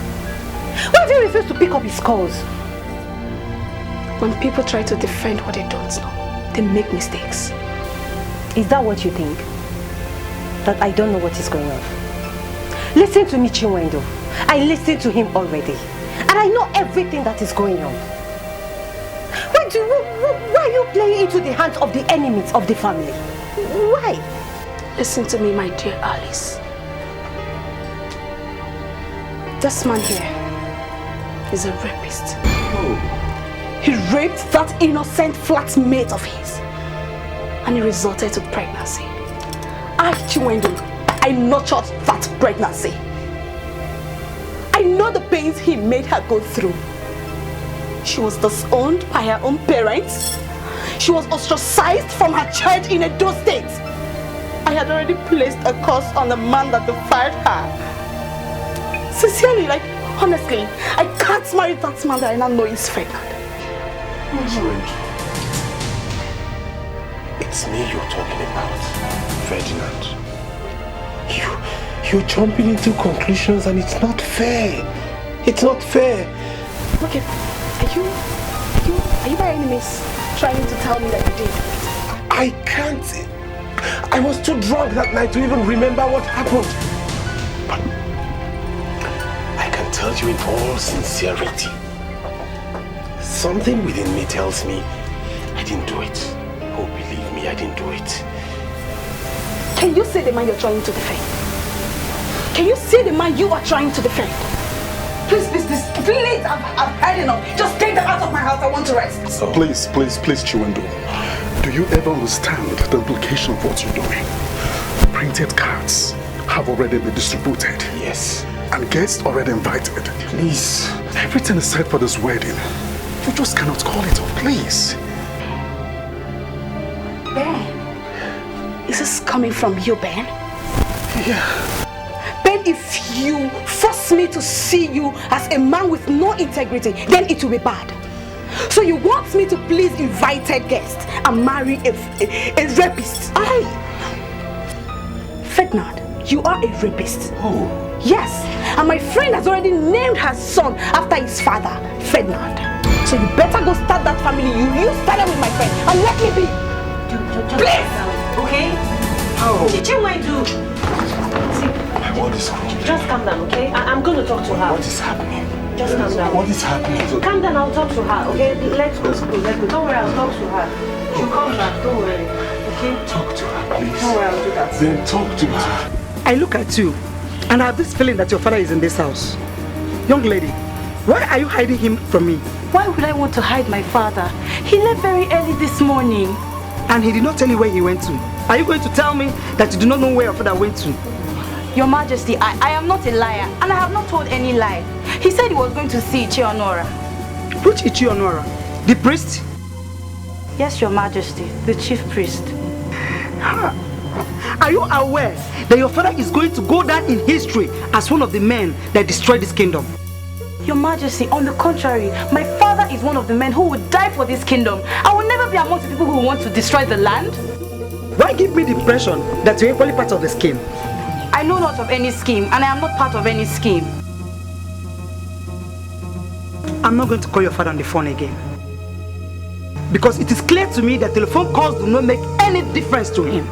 Why do you refuse to pick up his calls? When people try to defend what they don't know, they make mistakes. Is that what you think? That I don't know what is going on? Listen to me, Chinwendo. I listened to him already. And I know everything that is going on. Why are you playing into the hands of the enemies of the family? Why? Listen to me, my dear Alice. This man here is a rapist. He raped that innocent flatmate of his. And it resulted to pregnancy. I, Chinwendo, I nurtured that pregnancy. I know the pains he made her go through. She was disowned by her own parents. She was ostracized from her church in Edo State. I had already placed a curse on the man that defied her. Sincerely, like, honestly, I can't marry that man that I now know is Ferdinand. It's me you're talking about, Ferdinand. You're jumping into conclusions and it's not fair. It's not fair. Okay, are you by any means trying to tell me that you did? I can't. I was too drunk that night to even remember what happened. But I can tell you in all sincerity, something within me tells me I didn't do it. Oh, believe me, I didn't do it. Can you see the man you're trying to defend? Can you see the man you are trying to defend? Please, I've had enough. Just take them out of my house, I want to rest. Please, Chiwendo. Do you ever understand the implication of what you're doing? Printed cards have already been distributed. Yes. And guests already invited. Please. Everything is set for this wedding. You just cannot call it off, please. Ben, is this coming from you, Ben? Yeah. Ben, if you force me to see you as a man with no integrity, then it will be bad. So you want me to please invited guests and marry a rapist? Ferdinand, you are a rapist. Oh. Yes, and my friend has already named her son after his father, Ferdinand. So you better go start that family you started with my friend and let me be. Please! Okay? How? Did you mind to... What is happening? Just calm down, okay? I'm going to talk to her. What is happening? Just calm down. What is happening? Calm down, I'll talk to her, okay? Let's go. Don't worry, I'll talk to her. She'll come back, don't worry. Okay? Talk to her, please. Don't worry, I'll do that. Then talk to her. I look at you and I have this feeling that your father is in this house. Young lady, why are you hiding him from me? Why would I want to hide my father? He left very early this morning. And he did not tell you where he went to. Are you going to tell me that you do not know where your father went to? Your Majesty, I am not a liar, and I have not told any lie. He said he was going to see Ichionora. Which Ichionora? The priest? Yes, Your Majesty, the chief priest. Are you aware that your father is going to go down in history as one of the men that destroyed this kingdom? Your Majesty, on the contrary, my father is one of the men who would die for this kingdom. I will never be among the people who want to destroy the land. Why give me the impression that you're equally part of the scheme? I know not of any scheme, and I am not part of any scheme. I'm not going to call your father on the phone again. Because it is clear to me that telephone calls do not make any difference to him.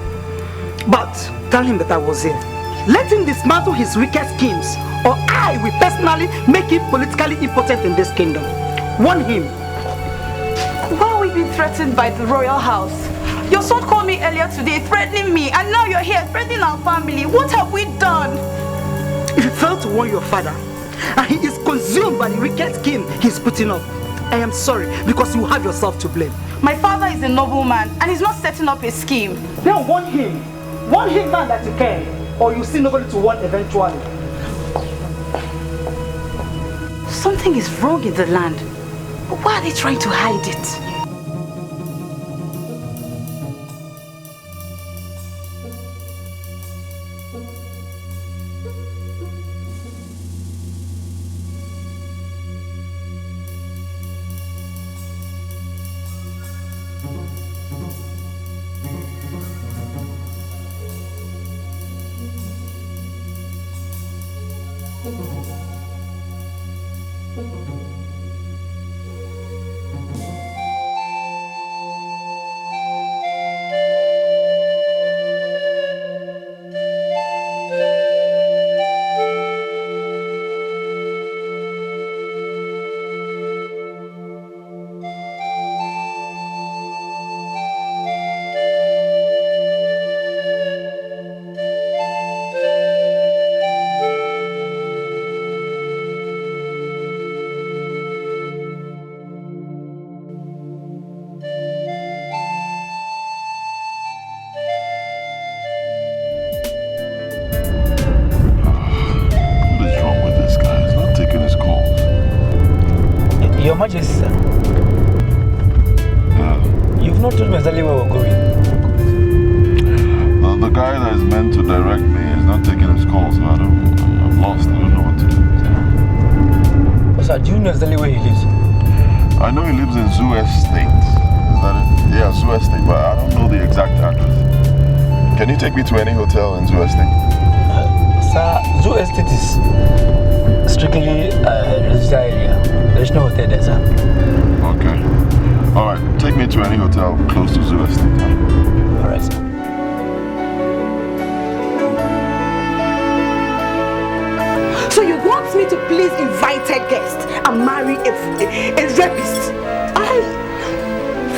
But tell him that I was here. Let him dismantle his wicked schemes, or I will personally make him politically impotent in this kingdom. Warn him. Why are we being threatened by the royal house? Your son called me earlier today threatening me, and now you're here threatening our family. What have we done? If you fail to warn your father, and he is consumed by the wicked scheme he's putting up, I am sorry, because you have yourself to blame. My father is a noble man, and he's not setting up a scheme. Then warn him. Warn him now that you can, or you see nobody to warn eventually. Something is wrong in the land. Why are they trying to hide it? Your Majesty, sir. You've not told me exactly where we're going. The guy that is meant to direct me is not taking his calls, so I'm lost. I don't know what to do. But sir, do you know exactly where he lives? I know he lives in Zoo Estate. Is that it? Yeah, Zoo Estate, but I don't know the exact address. Can you take me to any hotel in Zoo Estate? Sir, Zoo Estate is strictly a residential area. There's no hotel there, sir. Okay. Alright, take me to any hotel close to Zoo Estate. Huh? Alright, sir. So you want me to please invited guests and marry a rapist?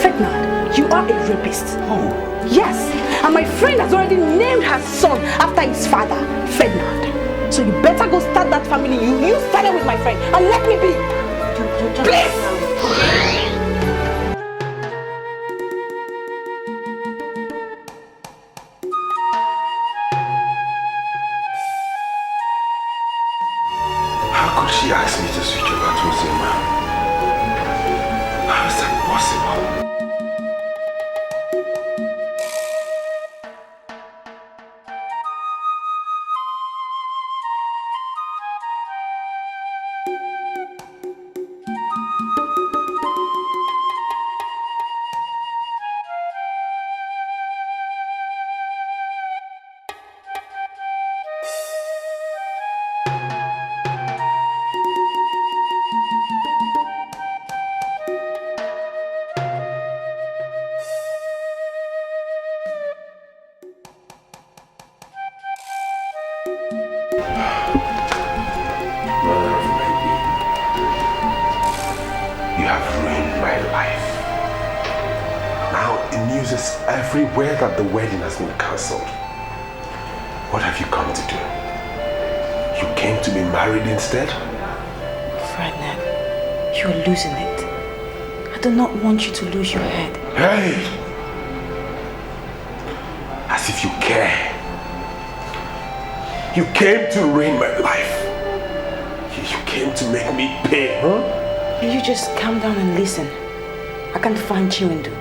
Ferdinand, you are a rapist. Oh. Yes, and my friend has already named her son after his father, Ferdinand. So you better go start that family. You started with my friend and let me be. Please! How could she ask me to switch over to Zuma? How is that possible? Everywhere that the wedding has been cancelled. What have you come to do? You came to be married instead? Ferdinand, you're losing it. I do not want you to lose your head. Hey! As if you care. You came to ruin my life. You came to make me pay, huh? You just calm down and listen. I can't find Chiwendo.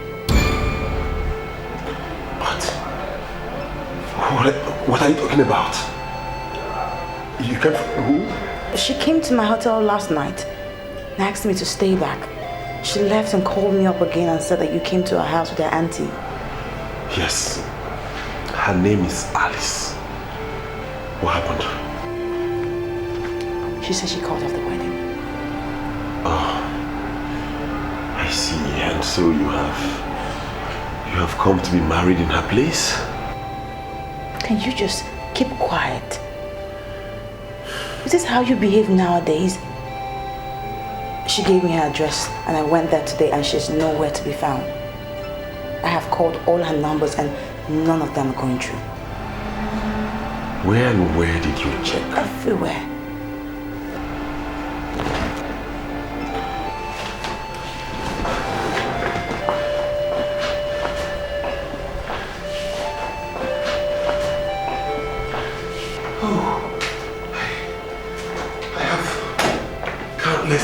What are you talking about? You came from who? She came to my hotel last night and asked me to stay back. She left and called me up again and said that you came to her house with her auntie. Yes. Her name is Alice. What happened? She said she called off the wedding. Oh, I see. And so you have come to be married in her place? Can you just keep quiet? Is this how you behave nowadays? She gave me her address and I went there today and she's nowhere to be found. I have called all her numbers and none of them are going through. Where and where did you check? Everywhere.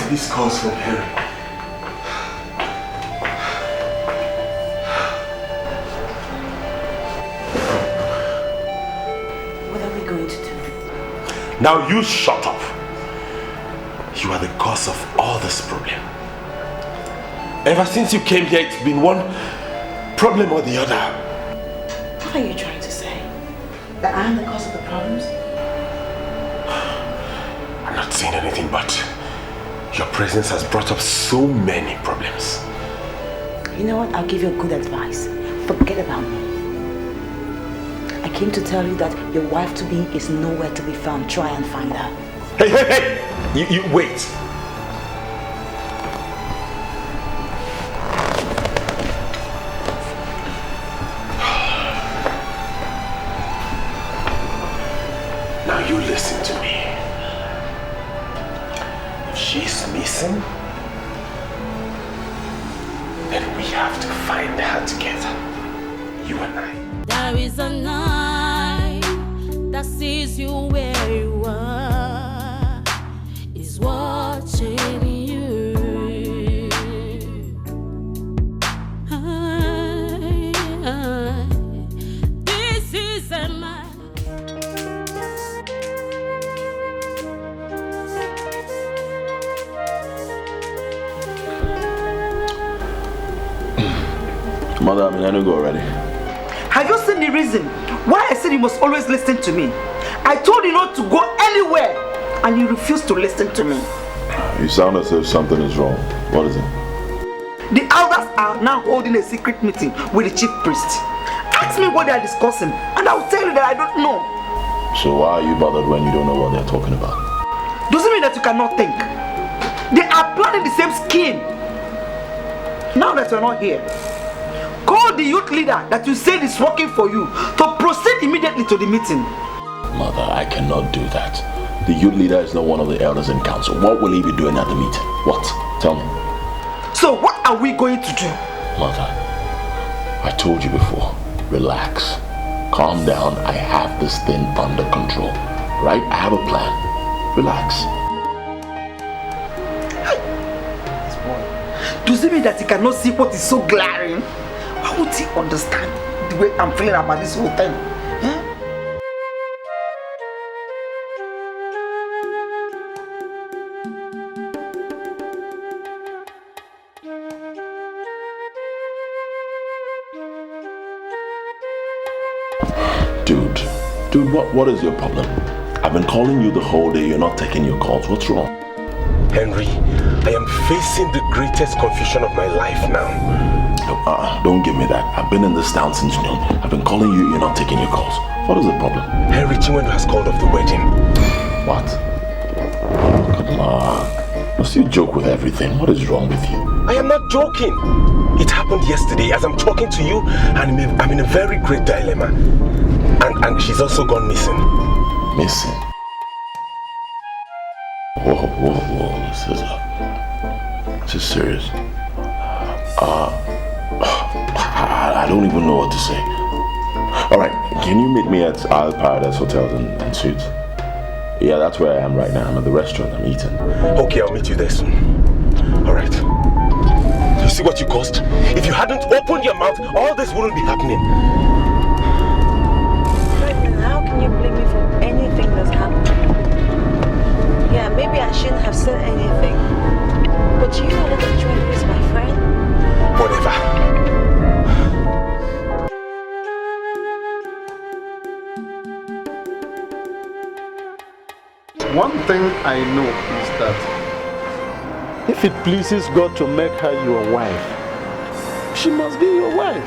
These calls from Harry. What are we going to do? Now you shut up. You are the cause of all this problem. Ever since you came here, it's been one problem or the other. What are you trying to say? That I am the cause of the problems? I'm not saying anything, but your presence has brought up so many problems. You know what? I'll give you a good advice. Forget about me. I came to tell you that your wife-to-be is nowhere to be found. Try and find her. Hey! You wait. Now you listen to me. If she's missing, then we have to find her together. You and I. There is a night that sees you where you are, is watching you. Mother, I don't go already. Have you seen the reason why I said you must always listen to me? I told you not to go anywhere, and you refused to listen to me. You sound as if something is wrong. What is it? The elders are now holding a secret meeting with the chief priest. Ask me what they are discussing, and I will tell you that I don't know. So why are you bothered when you don't know what they're talking about? Doesn't mean that you cannot think. They are planning the same scheme. Now that you're not here, call the youth leader that you said is working for you to proceed immediately to the meeting. Mother, I cannot do that. The youth leader is not one of the elders in council. What will he be doing at the meeting? What? Tell me. So what are we going to do? Mother, I told you before, relax. Calm down. I have this thing under control. Right? I have a plan. Relax. Does it mean that he cannot see what is so glaring? Why would he understand the way I'm feeling about this whole thing? Dude, what is your problem? I've been calling you the whole day. You're not taking your calls. What's wrong? Henry, I am facing the greatest confusion of my life now. Don't give me that. I've been in this town since noon. I've been calling you. You're not taking your calls. What is the problem? Henry, Chinwendu has called off the wedding. What? Come on. Must you joke with everything? What is wrong with you? I am not joking. It happened yesterday as I'm talking to you, and I'm in a very great dilemma. And she's also gone missing. Missing? Whoa. This is serious. I don't even know what to say. Alright, can you meet me at Isle Paradise Hotels and Suites? Yeah, that's where I am right now. I'm at the restaurant. I'm eating. Okay, I'll meet you there soon. Alright. You see what you caused? If you hadn't opened your mouth, all this wouldn't be happening. How can you blame me for anything that's happened? Yeah, maybe I shouldn't have said anything. But you know that Chwendu is my friend. Whatever. One thing I know is that if it pleases God to make her your wife, she must be your wife.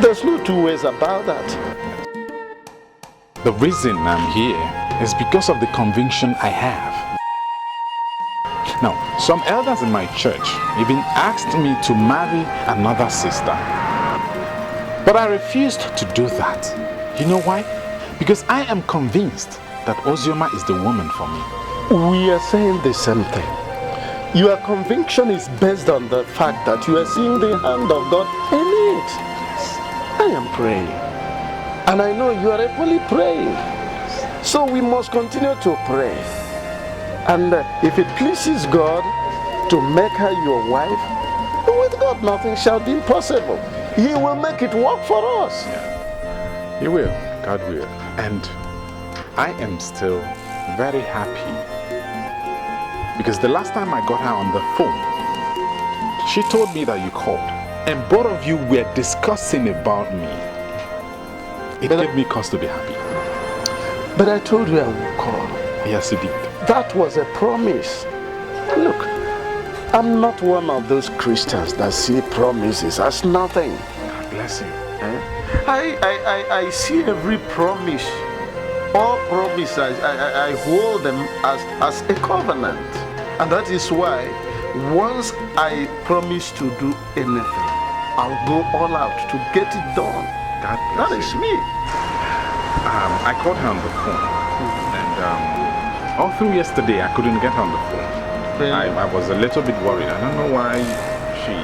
There's no two ways about that. The reason I'm here is because of the conviction I have. Now, some elders in my church even asked me to marry another sister. But I refused to do that. You know why? Because I am convinced that Ozioma is the woman for me. We are saying the same thing. Your conviction is based on the fact that you are seeing the hand of God in it. I am praying. And I know you are equally praying. So we must continue to pray. And if it pleases God to make her your wife, with God nothing shall be impossible. He will make it work for us. Yeah. He will. God will. And I am still very happy. Because the last time I got her on the phone, she told me that you called. And both of you were discussing about me. It gave me cause to be happy. But I told you I would call. Yes, you did. That was a promise. Look, I'm not one of those Christians that see promises as nothing. God bless you. I see every promise, all promises, I hold them as a covenant. And that is why once I promise to do anything, I'll go all out to get it done. God bless that is you. me. I called her on the phone, and all through yesterday I couldn't get her on the phone. I was a little bit worried. I don't know why she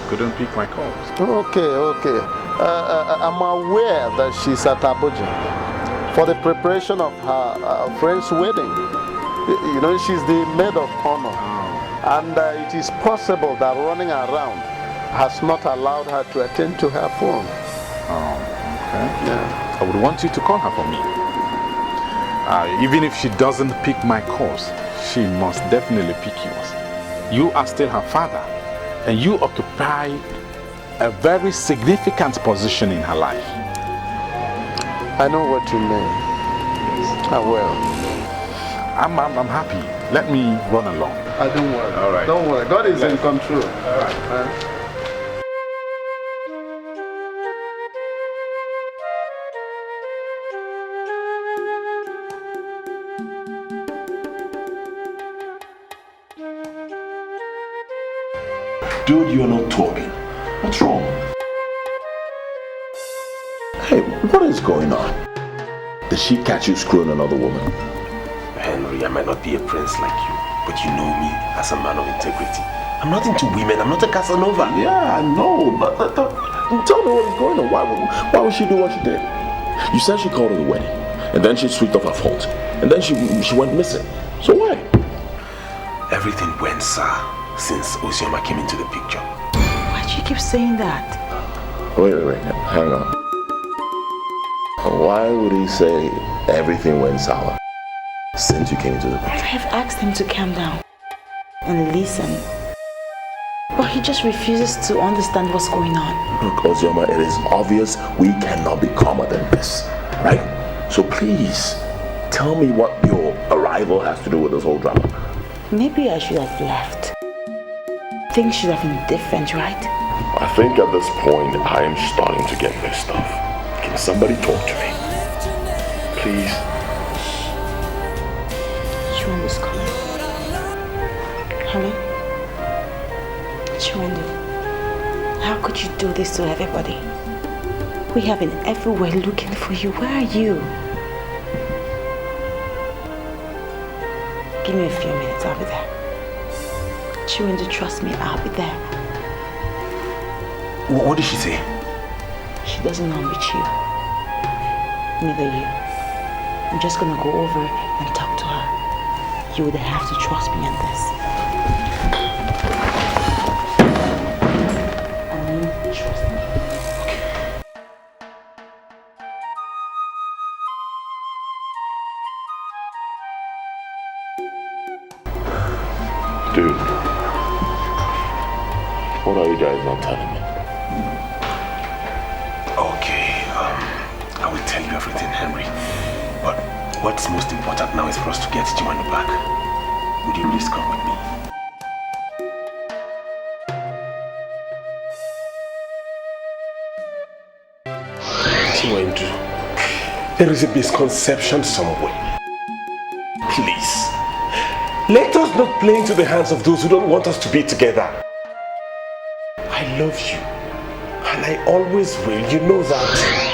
couldn't pick my calls. Okay. I'm aware that she's at Abuja for the preparation of her friend's wedding. You know, she's the maid of honor. And it is possible that running around has not allowed her to attend to her phone. Oh, okay. Yeah. I would want you to call her for me. Even if she doesn't pick my calls, she must definitely pick yours. You are still her father, and you occupy a very significant position in her life. I know what you mean. I will. I'm happy. Let me run along. Don't worry. All right. Don't worry. God is in control. All right. Dude, you're not talking. What's wrong? Hey, what is going on? Did she catch you screwing another woman? Henry, I might not be a prince like you, but you know me as a man of integrity. I'm not into women, I'm not a Casanova. Yeah, I know, but tell me what is going on. Why would she do what she did? You said she called at the wedding, and then she switched off her phone, and then she went missing. So why? Everything went sour since Osioma came into the picture. Why do you keep saying that? Wait, hang on. Why would he say everything went sour since you came into the picture? I have asked him to calm down and listen, but he just refuses to understand what's going on. Look, Osioma, it is obvious we cannot be calmer than this, right? So please, tell me what your arrival has to do with this whole drama. Maybe I should have left. Things should have been different, right? I think at this point, I am starting to get pissed off. Can somebody talk to me? Please? Chiwendu is coming. Honey? Chiwendu, how could you do this to everybody? We have been everywhere looking for you. Where are you? Give me a few minutes, I'll be there. Chiwendu, trust me, I'll be there. What did she say? She doesn't know I'm with you. Neither you. I'm just gonna go over and talk to her. You would have to trust me on this. I mean, trust me. Dude, what are you guys not telling me? Okay, I will tell you everything, Henry. But what's most important now is for us to get Chiwendu back. Would you please come with me? Chiwendu, there is a misconception somewhere. Please, let us not play into the hands of those who don't want us to be together. I love you, and I always will, you know that.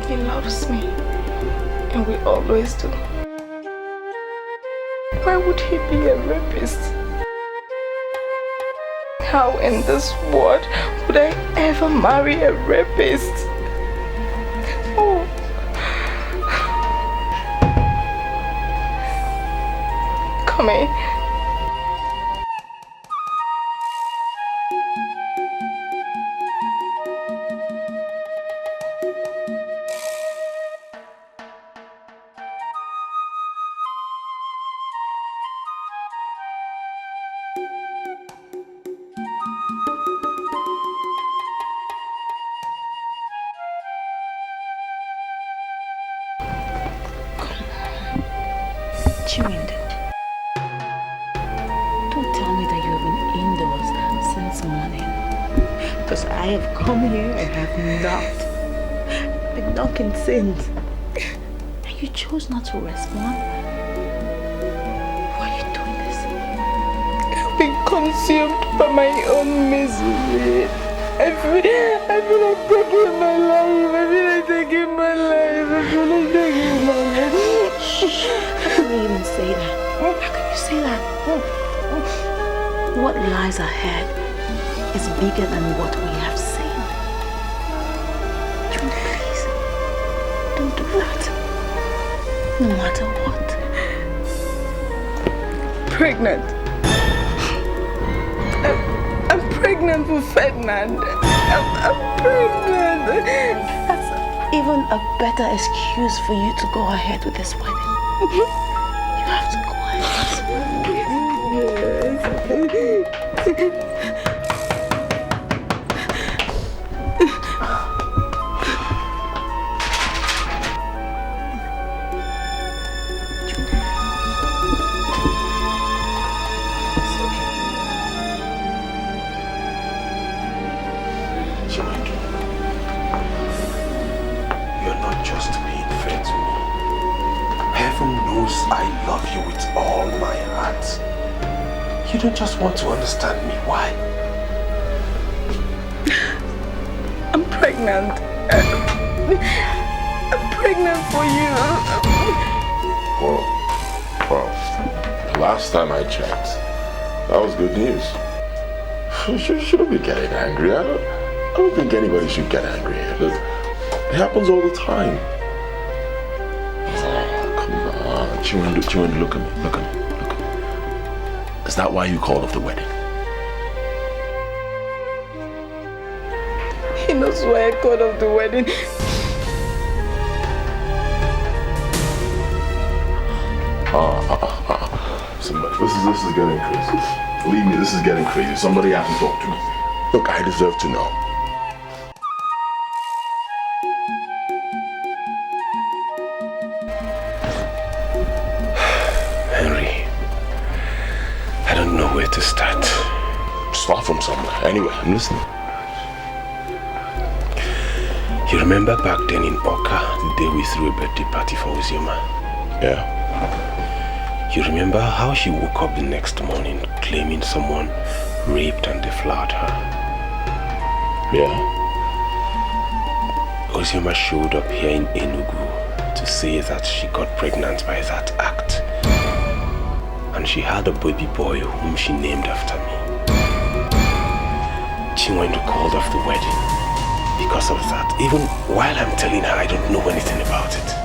He loves me, and we always do. Why would he be a rapist? How in this world would I ever marry a rapist? Oh. Come here. Chiwendu, don't tell me that you have been indoors since morning. Because I have come here and have knocked. Been knocking since. And you chose not to respond. Why are you doing this? I've been consumed by my own misery. I feel like taking my life. I feel like taking my life. I feel like taking my life. How can you even say that? How can you say that? What lies ahead is bigger than what we have seen. Please, don't do that. No matter what. Pregnant. I'm pregnant with Ferdinand. I'm pregnant. That's even a better excuse for you to go ahead with this wedding. You have to go ahead. You're not just being fair to me. Heaven knows I love you with all my heart. You don't just want to understand me. Why? I'm pregnant. I'm pregnant for you. Well, last time I checked, that was good news. You shouldn't be getting angry. I don't think anybody should get angry here. Look, it happens all the time. Oh, come on. Chiwendu, look at me. Look at me. Is that why you called off the wedding? He knows why I called off the wedding. This is getting crazy. Believe me, this is getting crazy. Somebody has to talk to me. Look, I deserve to know. Henry, I don't know where to start. Start from somewhere. Anyway, I'm listening. You remember back then in Oka, the day we threw a birthday party for Uzioma? Yeah. You remember how she woke up the next morning claiming someone raped and deflowered her? Yeah. Uzioma showed up here in Enugu to say that she got pregnant by that act. And she had a baby boy whom she named after me. Chiwendu called off the wedding because of that. Even while I'm telling her I don't know anything about it.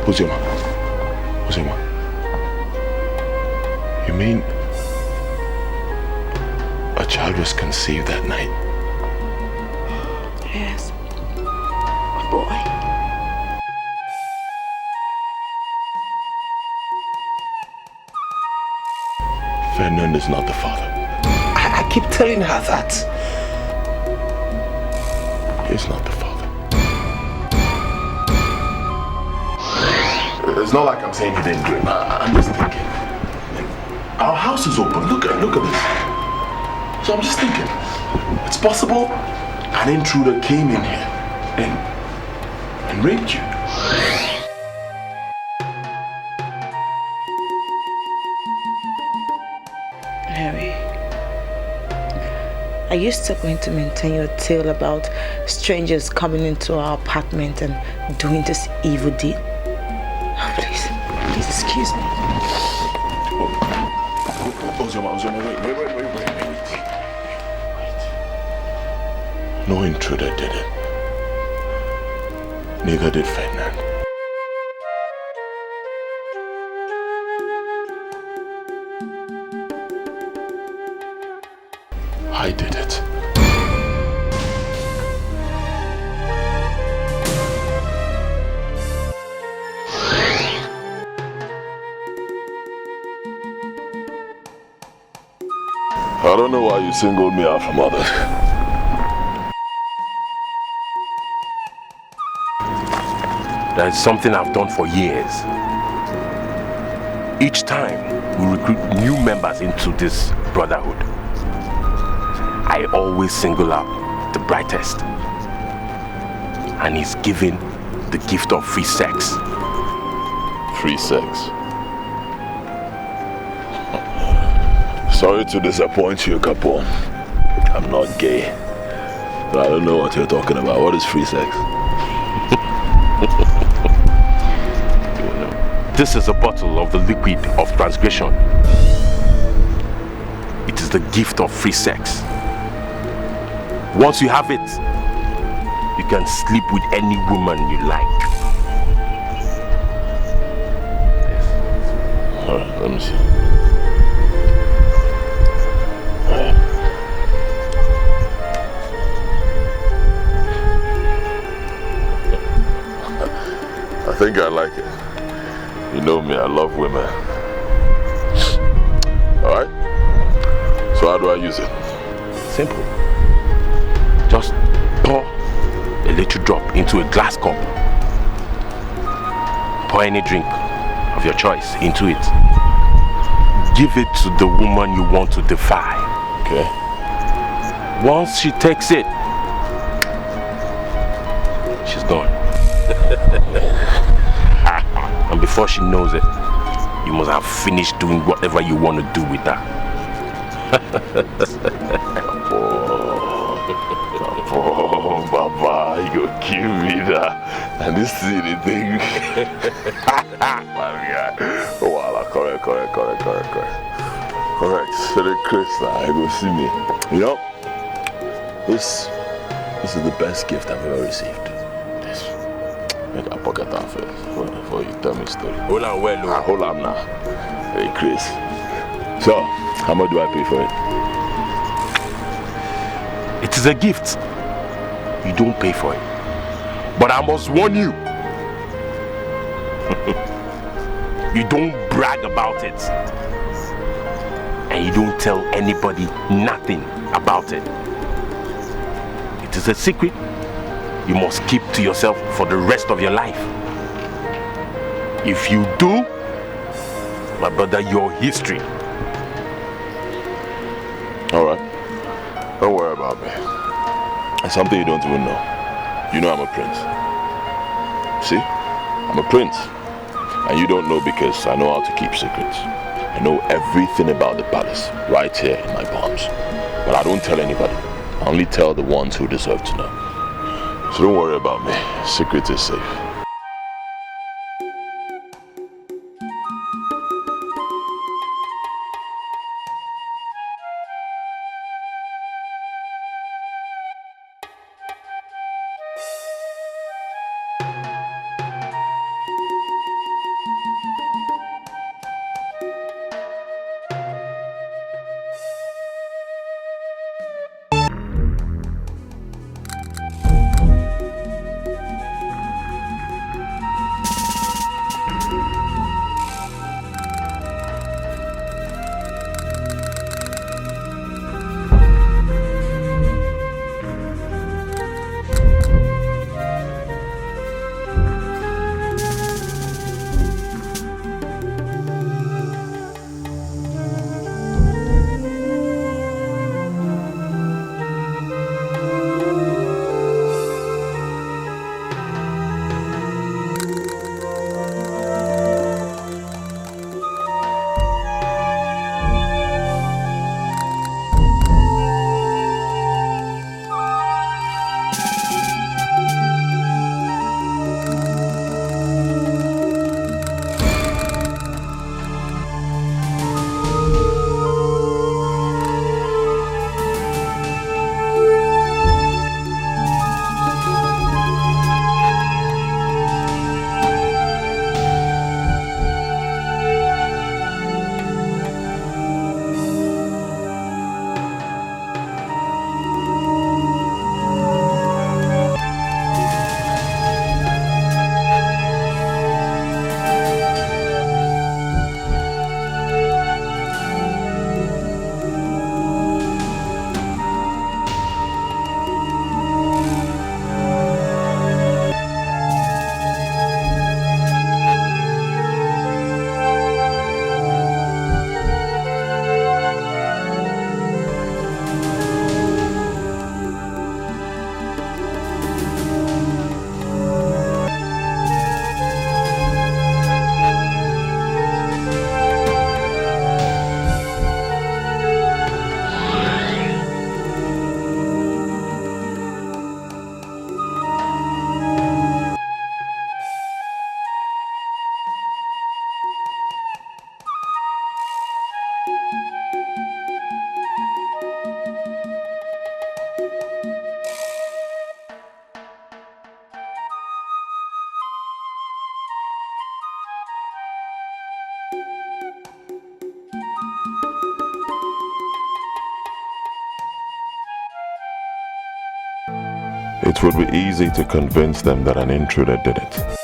Uzioma, you mean a child was conceived that night? Yes. A boy. Ferdinand is not the father. I keep telling her that. He's not the father. It's not like I'm saying he didn't do it. I'm just thinking. Our house is open. Look at this. So I'm just thinking. It's possible an intruder came in here and raped you. Harry, are you still going to maintain your tale about strangers coming into our apartment and doing this evil deed? Oh, please excuse me. Uzioma, wait. No intruder did it. Neither did Ferdinand. I did it. I don't know why you singled me out from others. That is something I've done for years. Each time we recruit new members into this brotherhood, I always single out the brightest. And he's given the gift of free sex. Free sex? Sorry to disappoint you, Capone. I'm not gay. But I don't know what you're talking about. What is free sex? This is a bottle of the liquid of transgression. It is the gift of free sex. Once you have it, you can sleep with any woman you like. Alright, let me see. I think I like it. You know me, I love women. Alright? So how do I use it? Simple. Just pour a little drop into a glass cup. Pour any drink of your choice into it. Give it to the woman you want to defy. Okay. Once she takes it, she's gone. And before she knows it, you must have finished doing whatever you want to do with her. Oh, Baba, you go kill me now. And this silly thing. Oh, wow, correct. Correct. So the Chris now, you go see me. You know, this is the best gift I've ever received. Make a pocket off it before you tell me a story. Hold on, well, hold on now. Hey, Chris. So, how much do I pay for it? It is a gift. You don't pay for it. But I must warn you. You don't brag about it. And you don't tell anybody nothing about it. It is a secret you must keep to yourself for the rest of your life. If you do, my brother, your history. Alright. Don't worry about me. It's something you don't even know. You know I'm a prince. See? I'm a prince. And you don't know because I know how to keep secrets. I know everything about the palace right here in my palms. But I don't tell anybody. I only tell the ones who deserve to know. So don't worry about me. Secret is safe. it would be easy to convince them that an intruder did it.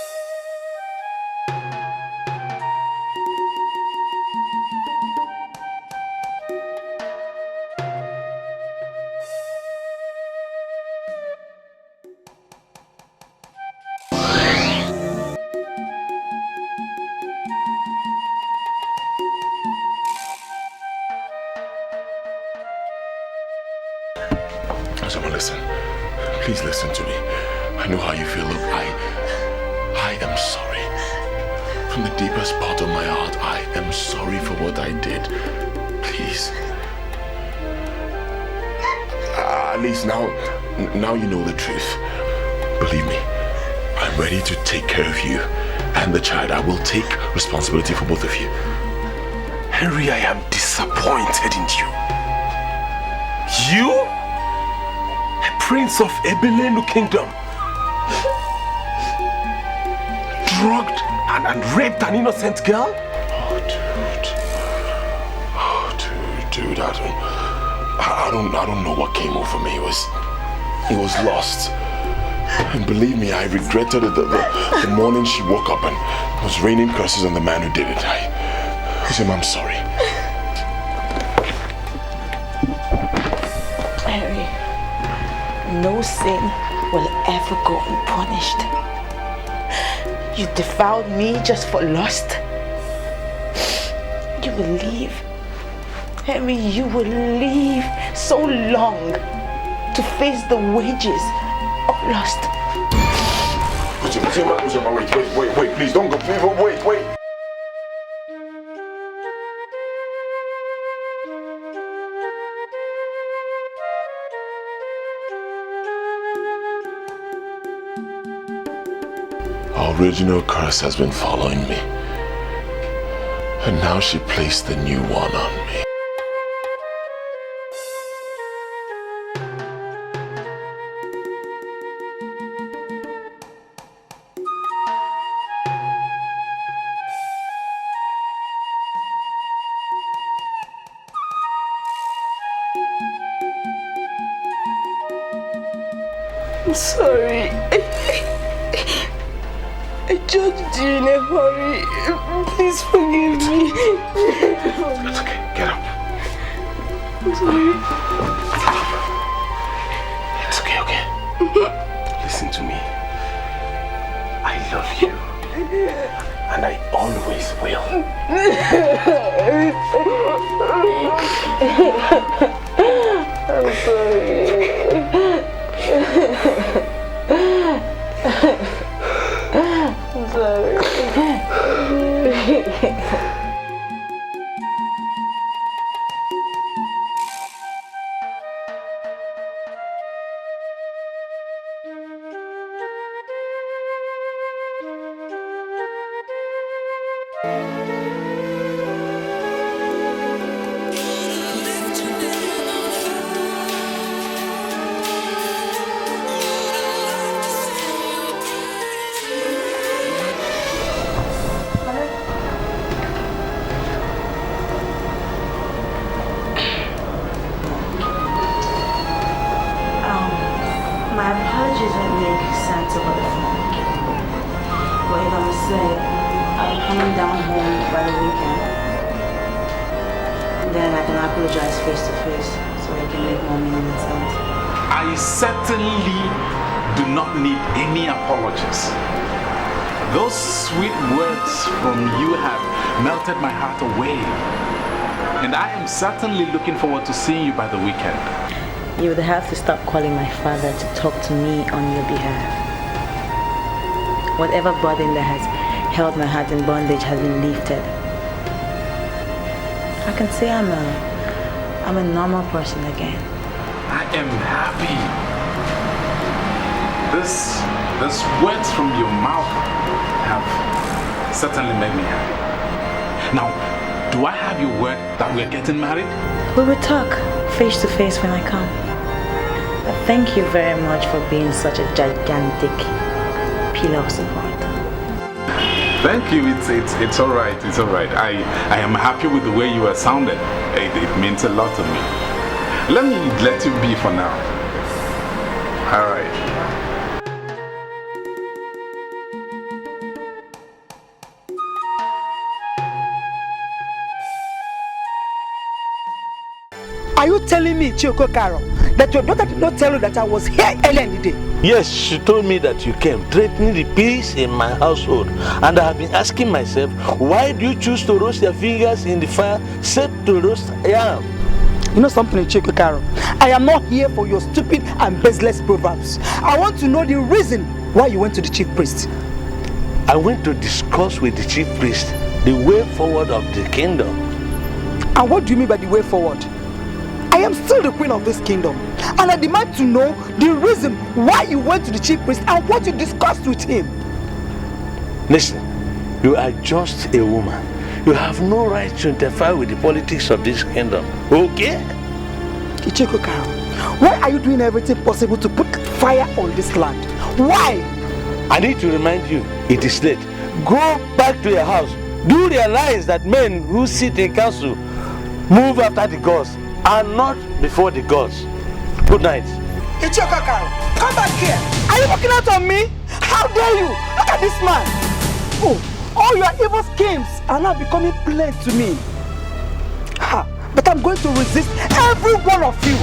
Someone listen. Please listen to me. I know how you feel. Look, I am sorry. From the deepest part of my heart, I am sorry for what I did. Please. At least now you know the truth. Believe me, I'm ready to take care of you and the child. I will take responsibility for both of you. Henry, I am disappointed in you. You? Prince of Ebelenu Kingdom, drugged and raped an innocent girl? Dude, I don't know what came over me. It was lost. And believe me, I regretted it the morning she woke up and it was raining curses on the man who did it. I'm sorry. No sin will ever go unpunished. You defiled me just for lust. You will leave. Henry, you will leave so long to face the wages of lust. Wait, please don't go. Wait. Our original curse has been following me. And now she placed the new one on me. I'm sorry. I judged you in a hurry. Please forgive me. It's okay. Get up. I'm sorry. It's okay. Listen to me. I love you. And I always will. I'm sorry. I'm sorry. My apologies won't make sense over the phone. But if I'm sick, I'll be coming down home by the weekend. Then I can apologize face to face so I can make more meaning sense. I certainly do not need any apologies. Those sweet words from you have melted my heart away. And I am certainly looking forward to seeing you by the weekend. You would have to stop calling my father to talk to me on your behalf. Whatever burden that has held my heart in bondage has been lifted. I can say I'm a normal person again. I am happy. These words from your mouth have certainly made me happy. Now, do I have your word that we're getting married? We will talk face to face when I come. But thank you very much for being such a gigantic pillar of support. Thank you. It's all right. It's all right. I am happy with the way you are sounding. It means a lot to me. Let me let you be for now. All right. Are you telling me, Chioko Karo, that your daughter did not tell you that I was here earlier in the day? Yes, she told me that you came, threatening the peace in my household. And I have been asking myself, why do you choose to roast your fingers in the fire except to roast yam? You know something, Chioko Karo? I am not here for your stupid and baseless proverbs. I want to know the reason why you went to the chief priest. I went to discuss with the chief priest the way forward of the kingdom. And what do you mean by the way forward? I am still the queen of this kingdom, and I demand to know the reason why you went to the chief priest and what you discussed with him. Listen, you are just a woman. You have no right to interfere with the politics of this kingdom, okay? Ichiko Karo, why are you doing everything possible to put fire on this land? Why? I need to remind you, it is late. Go back to your house. Do you realize that men who sit in council move after the gods and not before the gods? Good night. Ichiko Karo, come back here. Are you looking out on me? How dare you? Look at this man. Oh, all your evil schemes are now becoming plain to me. Ha, but I'm going to resist every one of you.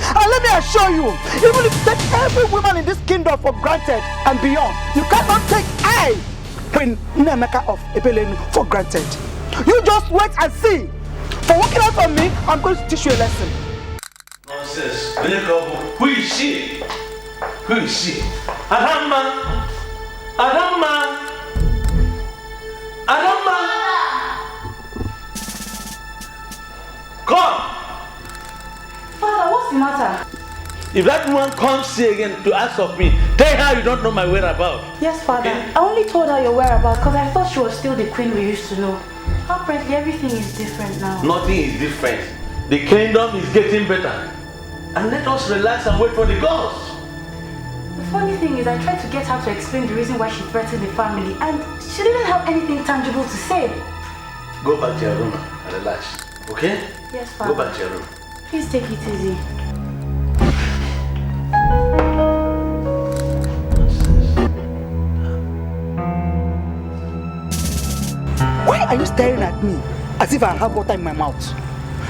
And let me assure you, even if you take every woman in this kingdom for granted and beyond, you cannot take I, Queen Nemeka of Ebelenu, for granted. You just wait and see. For walking out on me, I'm going to teach you a lesson. Nonsense. Who is she? Who is she? Adama! Adama! Adama! Come! Father, what's the matter? If that woman comes here again to ask of me, tell her you don't know my whereabouts. Yes, Father. Okay? I only told her your whereabouts because I thought she was still the queen we used to know. Apparently, everything is different now. Nothing is different. The kingdom is getting better. And let us relax and wait for the gods. The funny thing is, I tried to get her to explain the reason why she threatened the family, and she didn't have anything tangible to say. Go back to your room and relax, okay? Yes, Father. Go back to your room. Please take it easy. Why are you staring at me as if I have water in my mouth?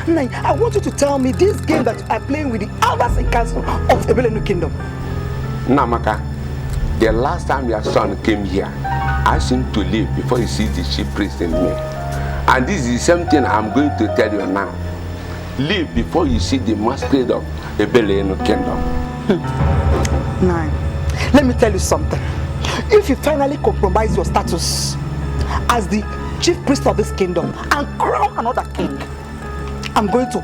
Nai, I want you to tell me this game that you are playing with the elders in council of Ebelenu Kingdom. Namaka, the last time your son came here, asked him to leave before he sees the chief priest in me. And this is the same thing I'm going to tell you now. Leave before you see the masquerade of Ebelenu Kingdom. Nai, let me tell you something. If you finally compromise your status as the chief priest of this kingdom and crown another king, I'm going to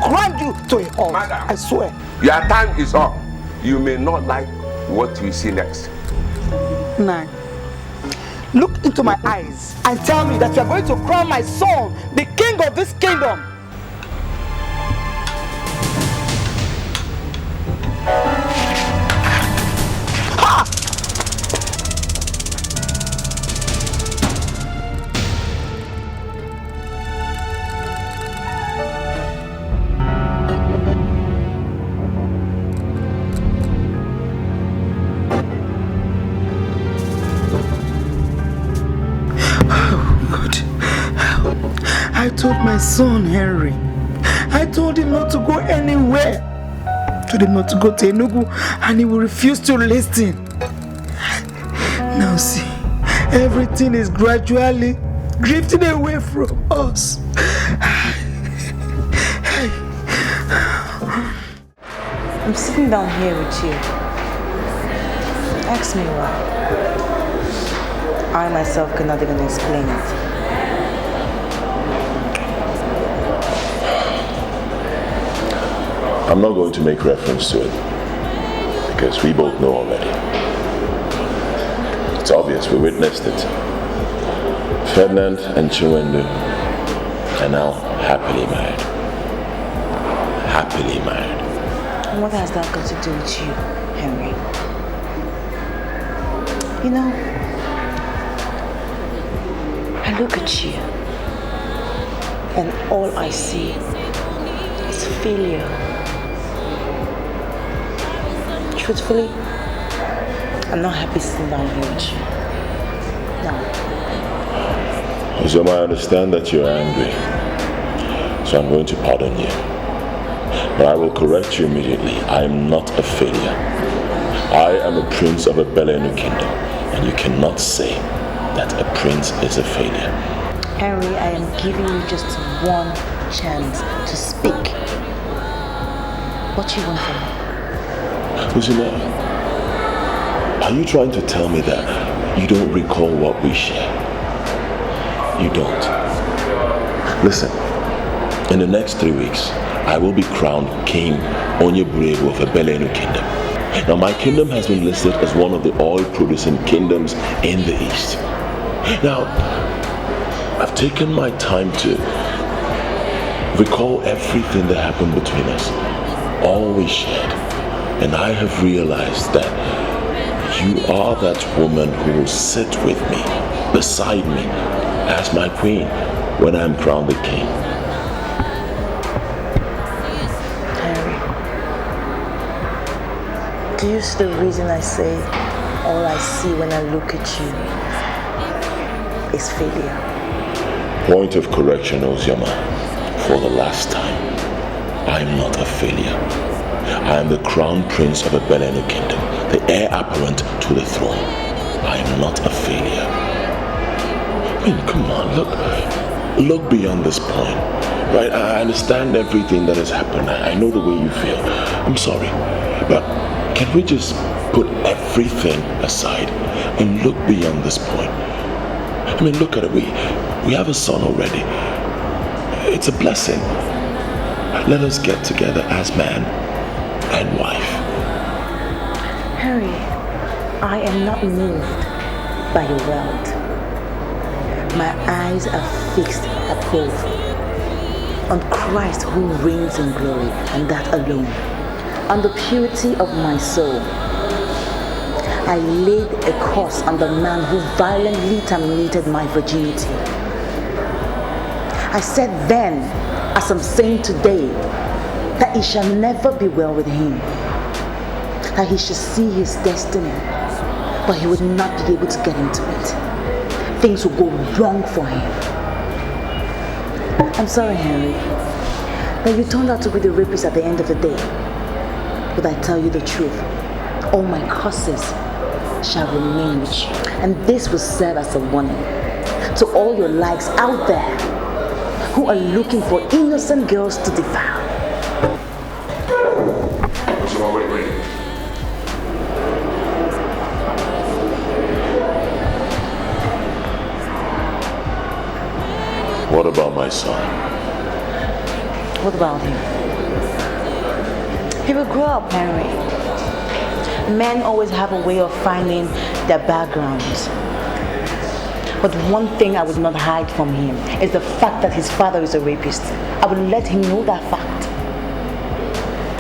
grind you to a halt. Madam, I swear. Your time is up. You may not like what you see next. Nai, look into my eyes and tell me that you are going to crown my son the king of this kingdom. Ha! I told my son Henry, I told him not to go anywhere. I told him not to go to Enugu, and he will refuse to listen. Now see, everything is gradually drifting away from us. I'm sitting down here with you. Ask me why. I myself cannot even explain it. I'm not going to make reference to it because we both know already. It's obvious, we witnessed it. Ferdinand and Chiwendu are now happily married. Happily married. And what has that got to do with you, Henry? You know, I look at you and all I see is failure. truthfully, I'm not happy sitting down here with you. No. Uzoma, I understand that you're angry, so I'm going to pardon you. But I will correct you immediately. I am not a failure. I am a prince of a Belenu kingdom, and you cannot say that a prince is a failure. Henry, I am giving you just one chance to speak. What you want from me? Uzoma, are you trying to tell me that you don't recall what we shared? You don't. Listen, in the next 3 weeks, I will be crowned King Onyeburebu of a Belenu kingdom. Now, my kingdom has been listed as one of the oil-producing kingdoms in the East. Now, I've taken my time to recall everything that happened between us, all we shared, and I have realized that you are that woman who will sit with me, beside me, as my queen when I'm crowned the king. Henry, do you see the reason I say all I see when I look at you is failure? Point of correction, Uzoma. For the last time, I am not a failure. I am the crown prince of a Belenu kingdom, the heir apparent to the throne. I am not a failure. I mean, come on, look beyond this point, right? I understand everything that has happened. I know the way you feel. I'm sorry, but can we just put everything aside and look beyond this point? I mean, look at it. We have a son already. It's a blessing. Let us get together as man and wife. Harry, I am not moved by your wealth. My eyes are fixed above on Christ who reigns in glory, and that alone. On the purity of my soul. I laid a curse on the man who violently terminated my virginity. I said then, as I'm saying today, that it shall never be well with him, that he should see his destiny, but he would not be able to get into it. Things will go wrong for him. I'm sorry, Henry, that you turned out to be the rapist at the end of the day. But I tell you the truth, all my curses shall remain with you. And this will serve as a warning to all your likes out there who are looking for innocent girls to devour. Wait. What about my son? What about him? He will grow up, Henry. Men always have a way of finding their backgrounds. But one thing I would not hide from him is the fact that his father is a rapist. I will let him know that fact.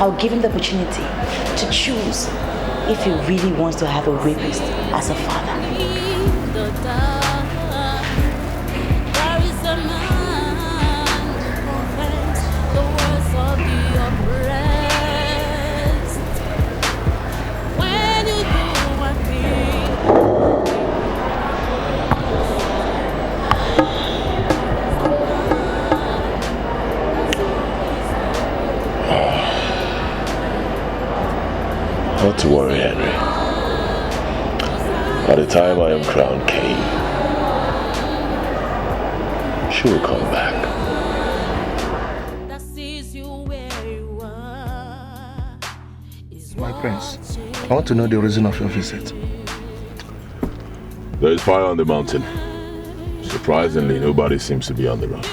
I'll give him the opportunity to choose if he really wants to have a rapist as a father. Not to worry, Henry. By the time I am crowned king, she will come back. My prince, I want to know the reason of your visit. There is fire on the mountain. Surprisingly, nobody seems to be on the run.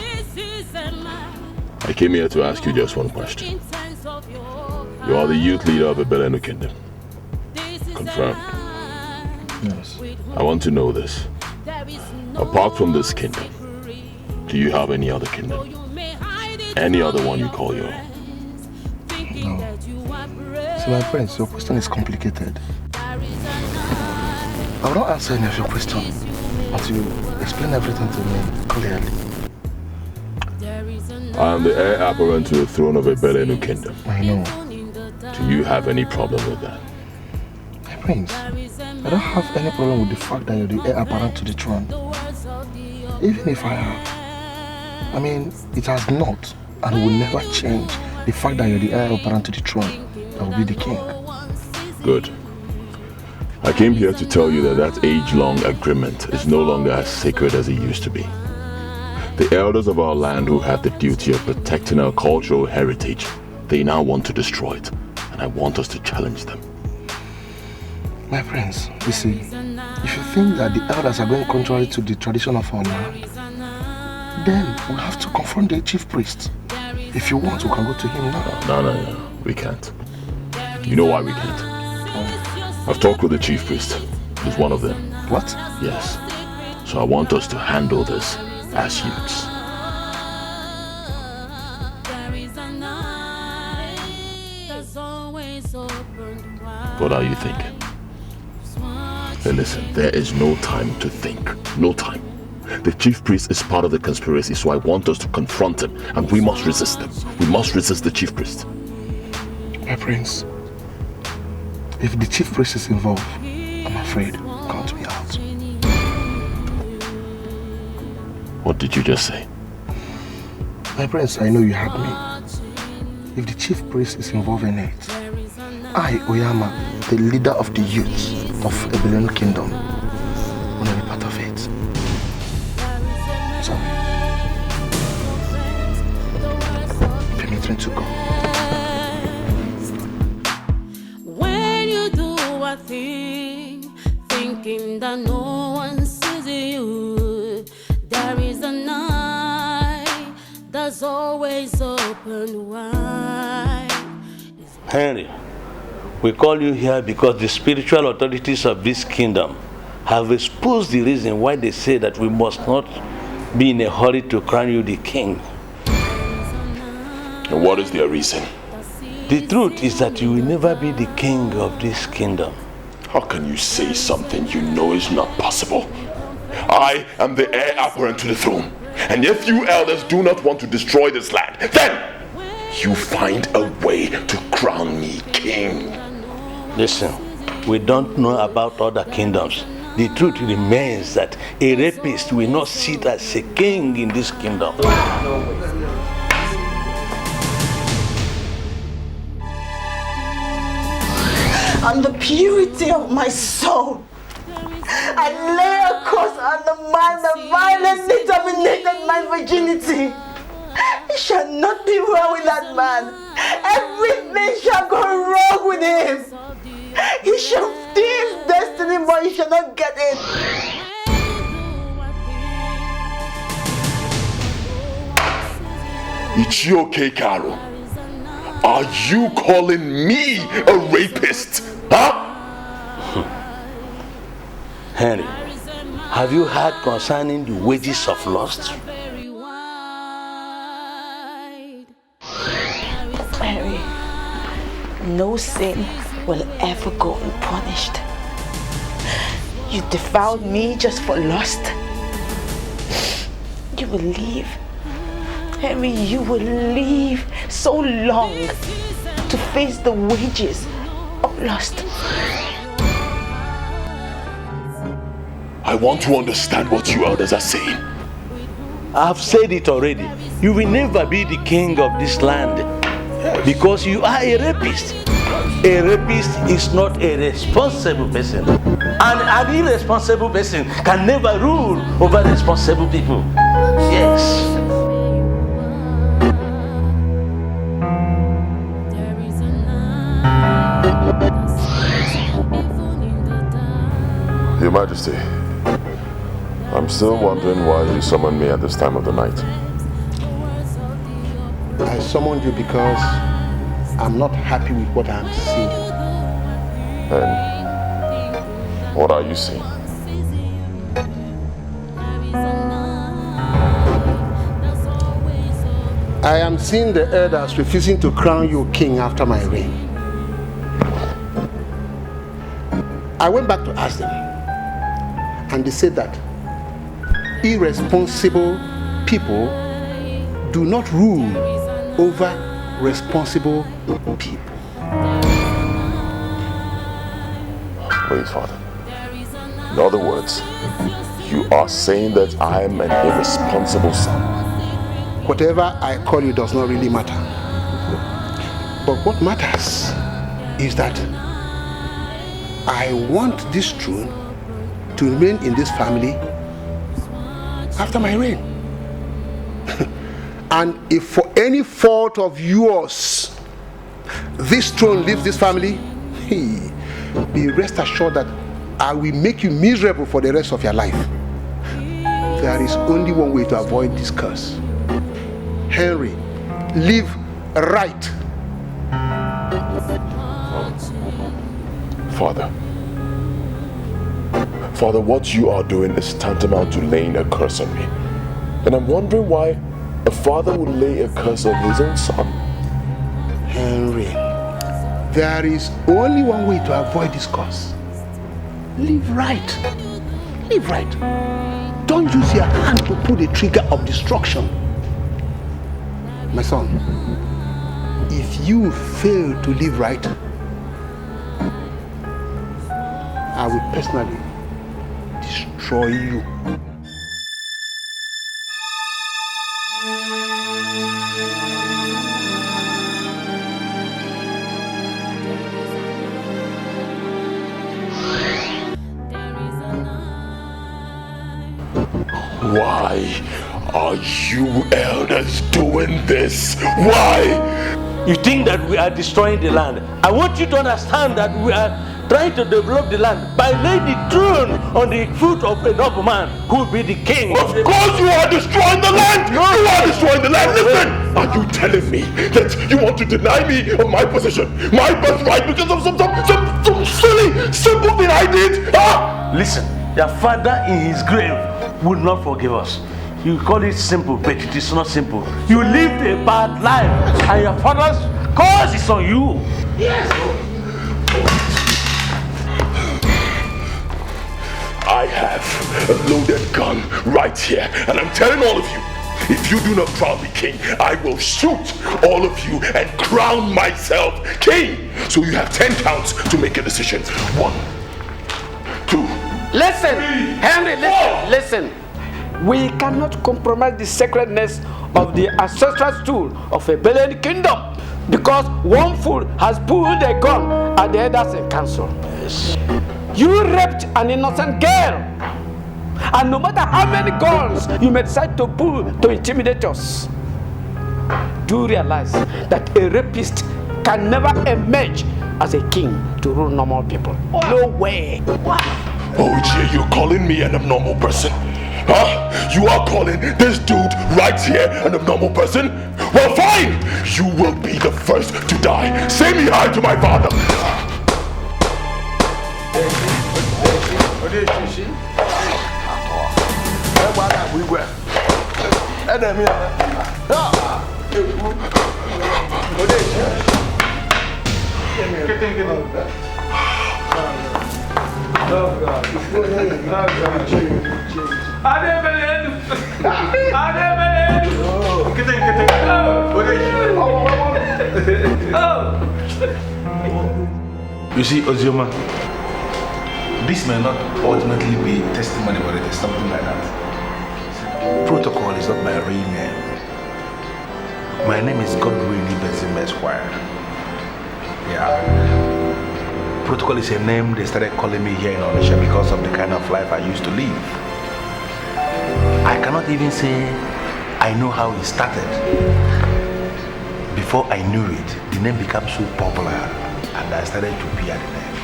I came here to ask you just one question. You are the youth leader of the Belenu kingdom. Confirmed. Yes. I want to know this. Apart from this kingdom, do you have any other kingdom? Any other one you call your own? No. So my friends, your question is complicated. I will not answer any of your questions until you explain everything to me clearly. I am the heir apparent to the throne of a Belenu kingdom. I know. Do you have any problem with that? Prince, I don't have any problem with the fact that you're the heir apparent to the throne. Even if I have, I mean, it has not and will never change the fact that you're the heir apparent to the throne that will be the king. Good. I came here to tell you that age-long agreement is no longer as sacred as it used to be. The elders of our land who had the duty of protecting our cultural heritage, they now want to destroy it, and I want us to challenge them. My friends, you see, if you think that the elders are going contrary to the tradition of our land, then we have to confront the chief priest. If you want, we can go to him now. No, we can't. You know why we can't? I've talked with the chief priest. He's one of them. What? Yes. So I want us to handle this as youths. What are you thinking? Hey, listen, there is no time to think. No time. The chief priest is part of the conspiracy, so I want us to confront him, and we must resist him. We must resist the chief priest. My prince, if the chief priest is involved, I'm afraid, count me out. What did you just say? My prince, I know you heard me. If the chief priest is involved in it, I, Oyama, the leader of the youths of Ebelenu Kingdom, will not be part of it. Sorry. Permit me to go. When you do a thing, thinking that no one sees you, there is a night that's always open wide. Henry, we call you here because the spiritual authorities of this kingdom have exposed the reason why they say that we must not be in a hurry to crown you the king. And what is their reason? The truth is that you will never be the king of this kingdom. How can you say something you know is not possible? I am the heir apparent to the throne. And if you elders do not want to destroy this land, then you find a way to crown me king. Listen, we don't know about other kingdoms. The truth remains that a rapist will not sit as a king in this kingdom. On the purity of my soul, I lay a curse on the man that violently dominated my virginity. It shall not be well with that man. Everything shall go wrong with him. He shall steal his destiny, but he shall not get it. Ichioke Karo, are you calling me a rapist? Huh? Henry, have you heard concerning the wages of lust? Mary, no sin will ever go unpunished. You defiled me just for lust. You will leave. Henry, you will leave so long to face the wages of lust. I want to understand what you elders are saying. I've said it already. You will never be the king of this land because you are a rapist. A rapist is not a responsible person. And an irresponsible person can never rule over responsible people. Yes. Your Majesty, I'm still wondering why you summoned me at this time of the night. I summoned you because I'm not happy with what I'm seeing. And what are you seeing? I am seeing the elders refusing to crown you king after my reign. I went back to ask them, and they said that irresponsible people do not rule over responsible people. Wait, Father. In other words, you are saying that I am an irresponsible son. Whatever I call you does not really matter. But what matters is that I want this throne to remain in this family after my reign. And if for any fault of yours this throne leaves this family, be rest assured that I will make you miserable for the rest of your life. There is only one way to avoid this curse. Henry, live right. Father, what you are doing is tantamount to laying a curse on me. And I'm wondering why a father would lay a curse on his own son. Henry, there is only one way to avoid this curse. Live right. Live right. Don't use your hand to pull the trigger of destruction. My son, if you fail to live right, I will personally destroy you. Why are you elders doing this? Why? You think that we are destroying the land? I want you to understand that we are trying to develop the land by laying the throne on the foot of a noble man who will be the king. Of course you are destroying the land! No. You are destroying the land! Listen! Are you telling me that you want to deny me of my position, my birthright, because of some silly, simple thing I did? Huh? Listen, your father in his grave will not forgive us. You call it simple, but it is not simple. You lived a bad life, and your father's curse is on you. Yes. I have a loaded gun right here, and I'm telling all of you, if you do not crown me king, I will shoot all of you and crown myself king. So you have 10 counts to make a decision. 1, 2. Listen, Henry, listen. We cannot compromise the sacredness of the ancestral stool of a Belen kingdom because one fool has pulled a gun at the elders in council. Yes. You raped an innocent girl, and no matter how many guns you may decide to pull to intimidate us, do realize that a rapist can never emerge as a king to rule normal people. What? No way. What? OJ, you're calling me an abnormal person? Huh? You are calling this dude right here an abnormal person? Well, fine! You will be the first to die. Say me hi to my father. You see, Ozioma, this may not ultimately be testimony, but it is something like that. Protocol is not my real name. My name is Godwin Benson Esquire. Yeah. Protocol is a name they started calling me here in Naija because of the kind of life I used to live. I cannot even say I know how it started. Before I knew it, the name became so popular and I started to bear the name.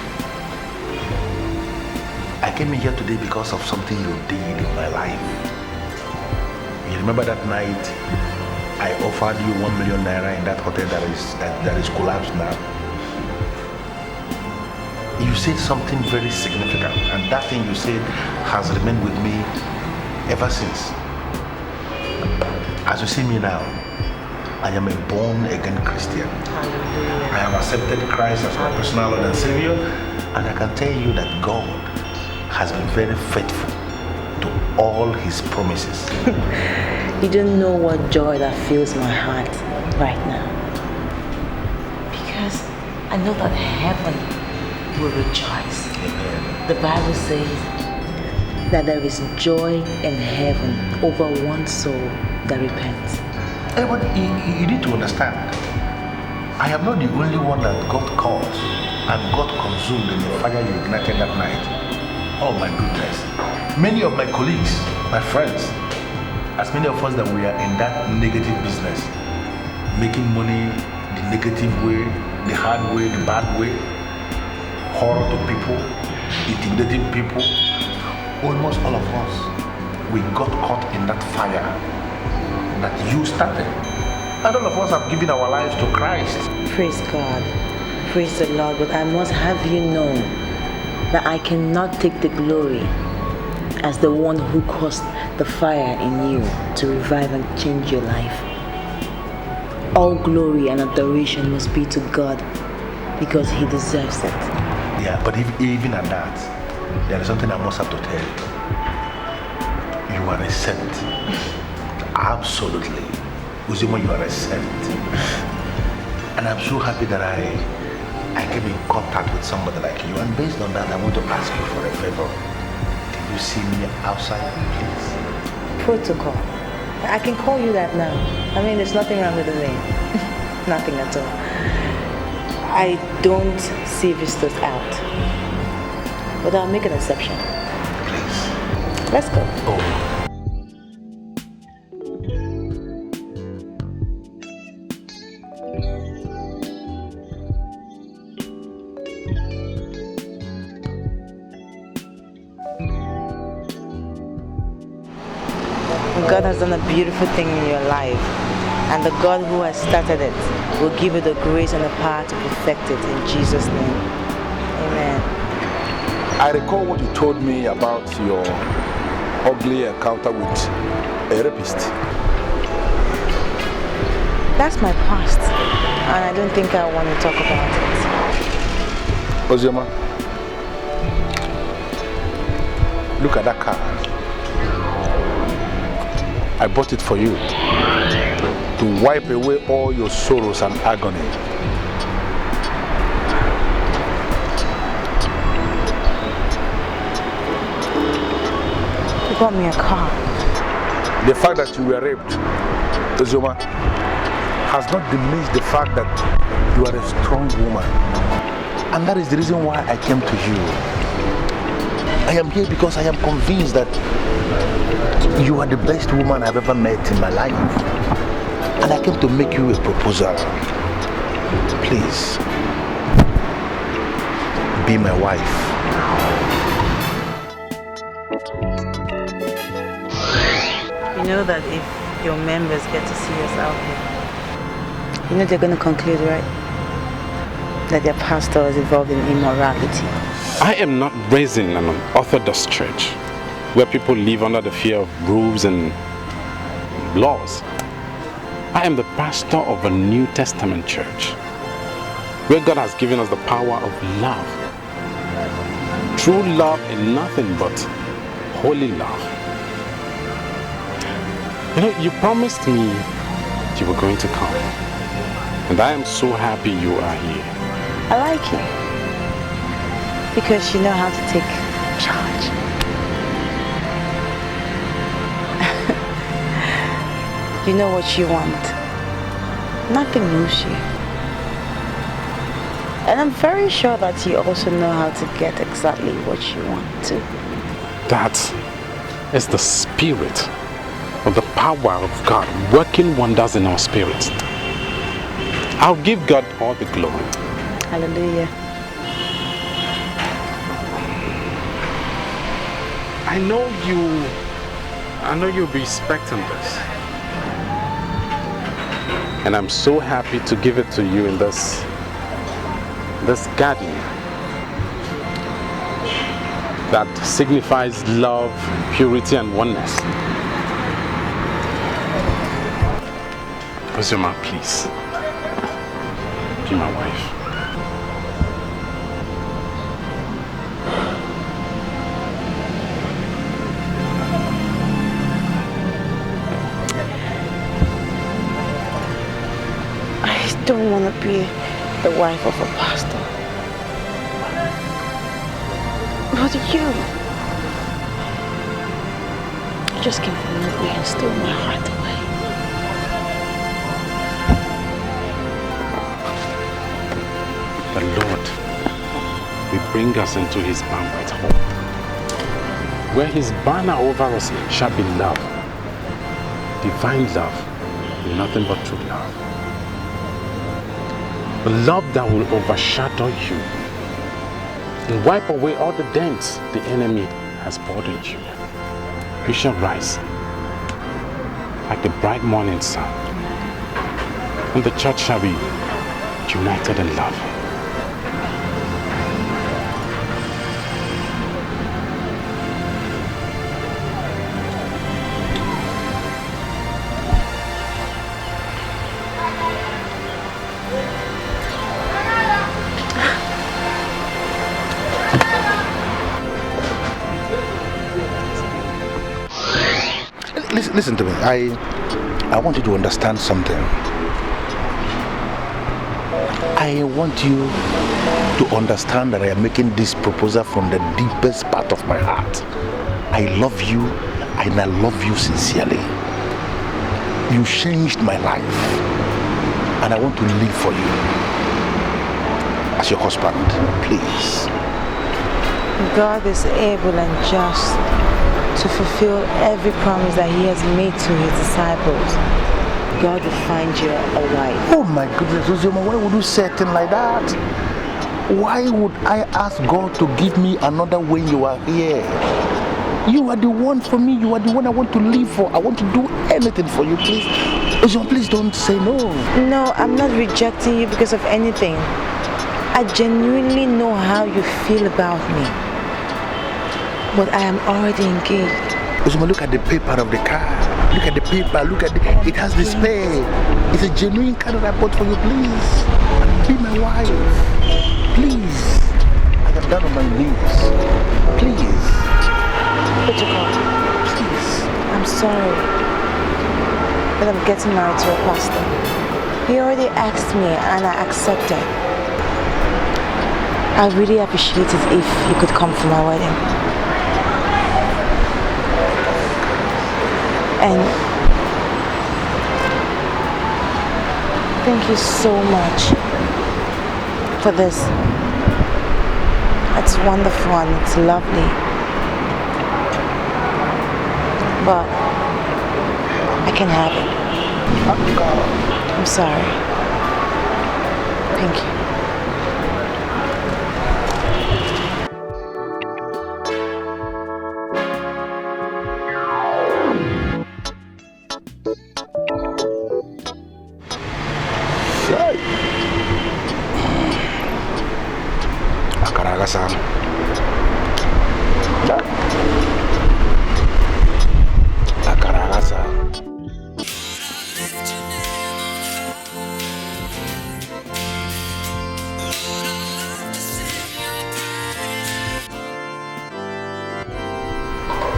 I came in here today because of something you did in my life. You remember that night I offered you 1 million naira in that hotel that is collapsed now? You said something very significant, and that thing you said has remained with me ever since. As you see me now, I am a born-again Christian. Hallelujah. I have accepted Christ as my personal Lord and Savior, and I can tell you that God has been very faithful to all His promises. You don't know what joy that fills my heart right now. Because I know that heaven will rejoice. Amen. The Bible says that there is joy in heaven over one soul that repents. But you need to understand, I am not the only one that got caught and got consumed in the fire you ignited that night. Oh my goodness. Many of my colleagues, my friends, as many of us that we are in that negative business, making money the negative way, the hard way, the bad way, horror to people, intimidating people, almost all of us, we got caught in that fire that you started. And all of us have given our lives to Christ. Praise God. Praise the Lord. But I must have you know that I cannot take the glory as the one who caused the fire in you to revive and change your life. All glory and adoration must be to God because He deserves it. Yeah, but even at that, there is something I must have to tell you. You are a saint. Absolutely. Uzima, you are a saint. And I'm so happy that I came in contact with somebody like you. And based on that, I want to ask you for a favor. Can you see me outside, please? Protocol. I can call you that now. I mean, there's nothing wrong with the name. Nothing at all. I don't see visitors out. But I'll make an exception. Please. Let's go. Oh. God has done a beautiful thing in your life, and the God who has started it will give you the grace and the power to perfect it in Jesus' name. Amen. I recall what you told me about your ugly encounter with a rapist. That's my past, and I don't think I want to talk about it. Ozema, look at that car. I bought it for you to wipe away all your sorrows and agony. You bought me a car. The fact that you were raped, Ozoma, has not diminished the fact that you are a strong woman. And that is the reason why I came to you. I am here because I am convinced that you are the best woman I've ever met in my life. And I came to make you a proposal. Please, be my wife. You know that if your members get to see us out here, you know they're going to conclude, right? That their pastor is involved in immorality. I am not raised in an Orthodox church where people live under the fear of rules and laws. I am the pastor of a New Testament church where God has given us the power of love. True love and nothing but holy love. You know, you promised me you were going to come, and I am so happy you are here. I like you because you know how to take charge. You know what you want. Nothing moves you. And I'm very sure that you also know how to get exactly what you want to. That is the spirit of the power of God working wonders in our spirits. I'll give God all the glory. Hallelujah. I know you'll be expecting this. And I'm so happy to give it to you in this garden that signifies love, purity, and oneness. Ozoma, please, be my wife. I don't want to be the wife of a pastor. But you just came from nowhere and stole my heart away. The Lord will bring us into his banquet hall, where his banner over us shall be love, divine love, nothing but true love. A love that will overshadow you and wipe away all the dents the enemy has burdened you. You shall rise like the bright morning sun, and the church shall be united in love. Listen to me. I want you to understand something. I want you to understand that I am making this proposal from the deepest part of my heart. I love you and I love you sincerely. You changed my life and I want to live for you as your husband. Please. God is able and just to fulfill every promise that he has made to his disciples. God will find you a wife. Oh my goodness, Ozoma, why would you say a thing like that? Why would I ask God to give me another when you are here? You are the one for me. You are the one I want to live for. I want to do anything for you, please. Ozoma, please don't say no. No, I'm not rejecting you because of anything. I genuinely know how you feel about me. But I am already engaged. Ozoma, look at the paper of the car. Look at the paper. Look at it has the spare. It's a genuine car that I bought for you. Please, be my wife. Please. I am down on my knees. Please. Protocol. Please. I'm sorry that I'm getting married to a pastor. He already asked me and I accepted. I really appreciate it if you could come for my wedding. And thank you so much for this. It's wonderful and it's lovely. But I can have it. I'm sorry. Thank you. Sam.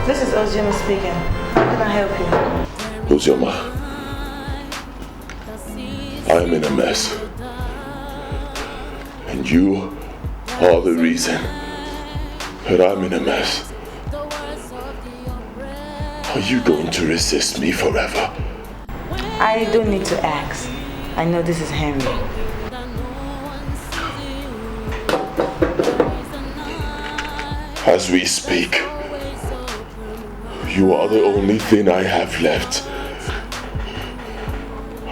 This is Ozoma speaking. How can I help you? Ozoma, I am in a mess. And you are the reason that I'm in a mess. Are you going to resist me forever? I don't need to ask. I know this is Henry. As we speak, you are the only thing I have left.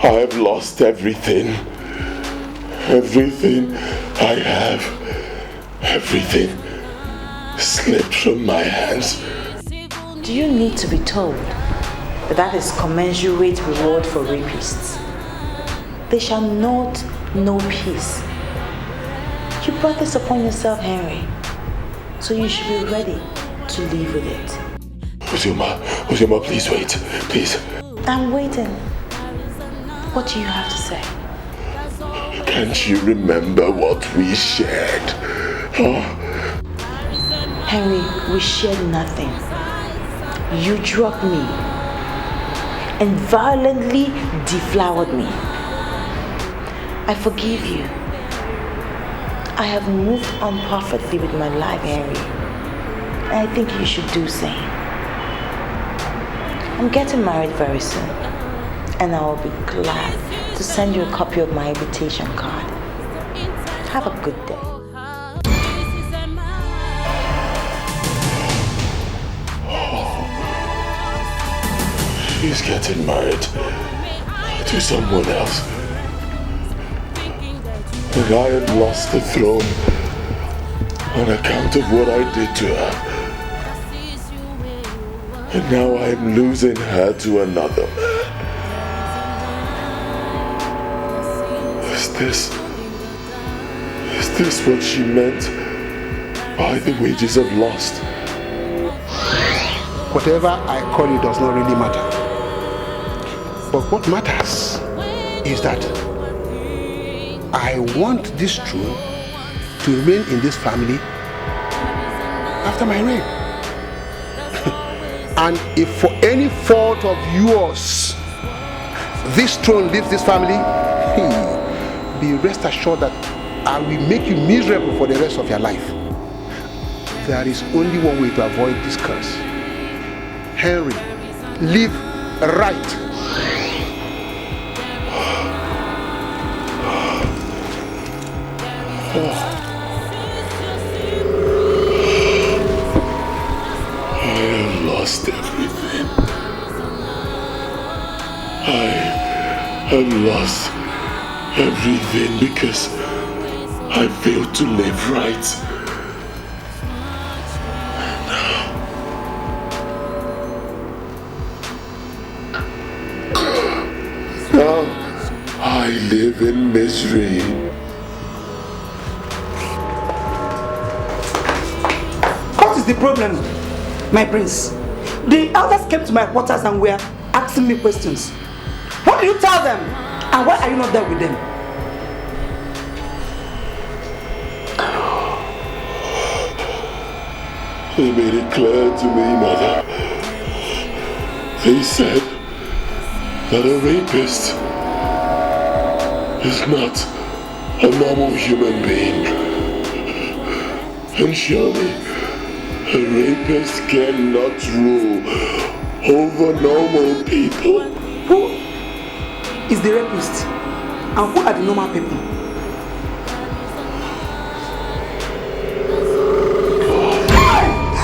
I have lost everything. Everything I have. Everything slipped from my hands. Do you need to be told that that is commensurate reward for rapists? They shall not know peace. You brought this upon yourself, Henry. So you should be ready to live with it. Ozoma, please wait, please. I'm waiting. What do you have to say? Can't you remember what we shared? Huh? Henry, we shared nothing. You drugged me and violently deflowered me. I forgive you. I have moved on perfectly with my life, Henry. And I think you should do same. I'm getting married very soon, and I will be glad to send you a copy of my invitation card. Have a good day. She's getting married to someone else. And I had lost the throne on account of what I did to her. And now I'm losing her to another man. Is this what she meant by the wages of lust? Whatever I call you does not really matter. But what matters is that I want this throne to remain in this family after my reign. And if for any fault of yours this throne leaves this family, be rest assured that I will make you miserable for the rest of your life. There is only one way to avoid this curse. Henry, live right. I have lost everything. I have lost everything because I failed to live right. Now I live in misery. What is the problem, my prince? The elders came to my quarters and were asking me questions. What do you tell them? And why are you not there with them? They made it clear to me, Mother. They said that a rapist is not a normal human being. And surely a rapist cannot rule over normal people. Who is the rapist? And who are the normal people?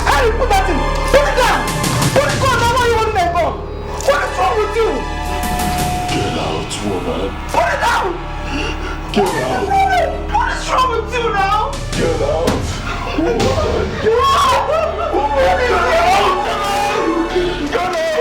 Hey, put that in! Put it down! Put it down! Now why you want to let go? What is wrong with you? Get out, woman. Put it down! Get out. What is wrong with you now? Get out. Woman. Get out! Woman, get out! Get out!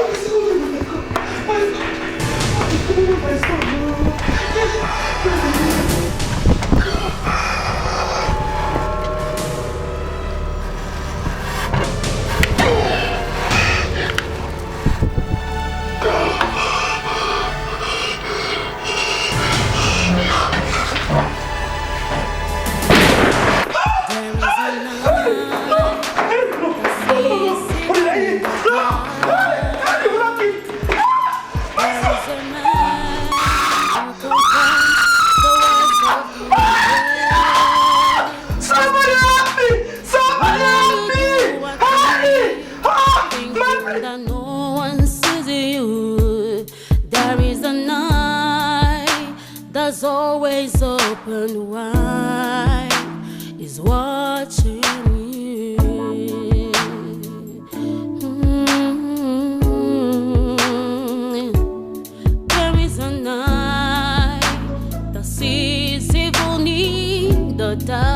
Always open wide is watching you. There is a night that sees evil need the dark.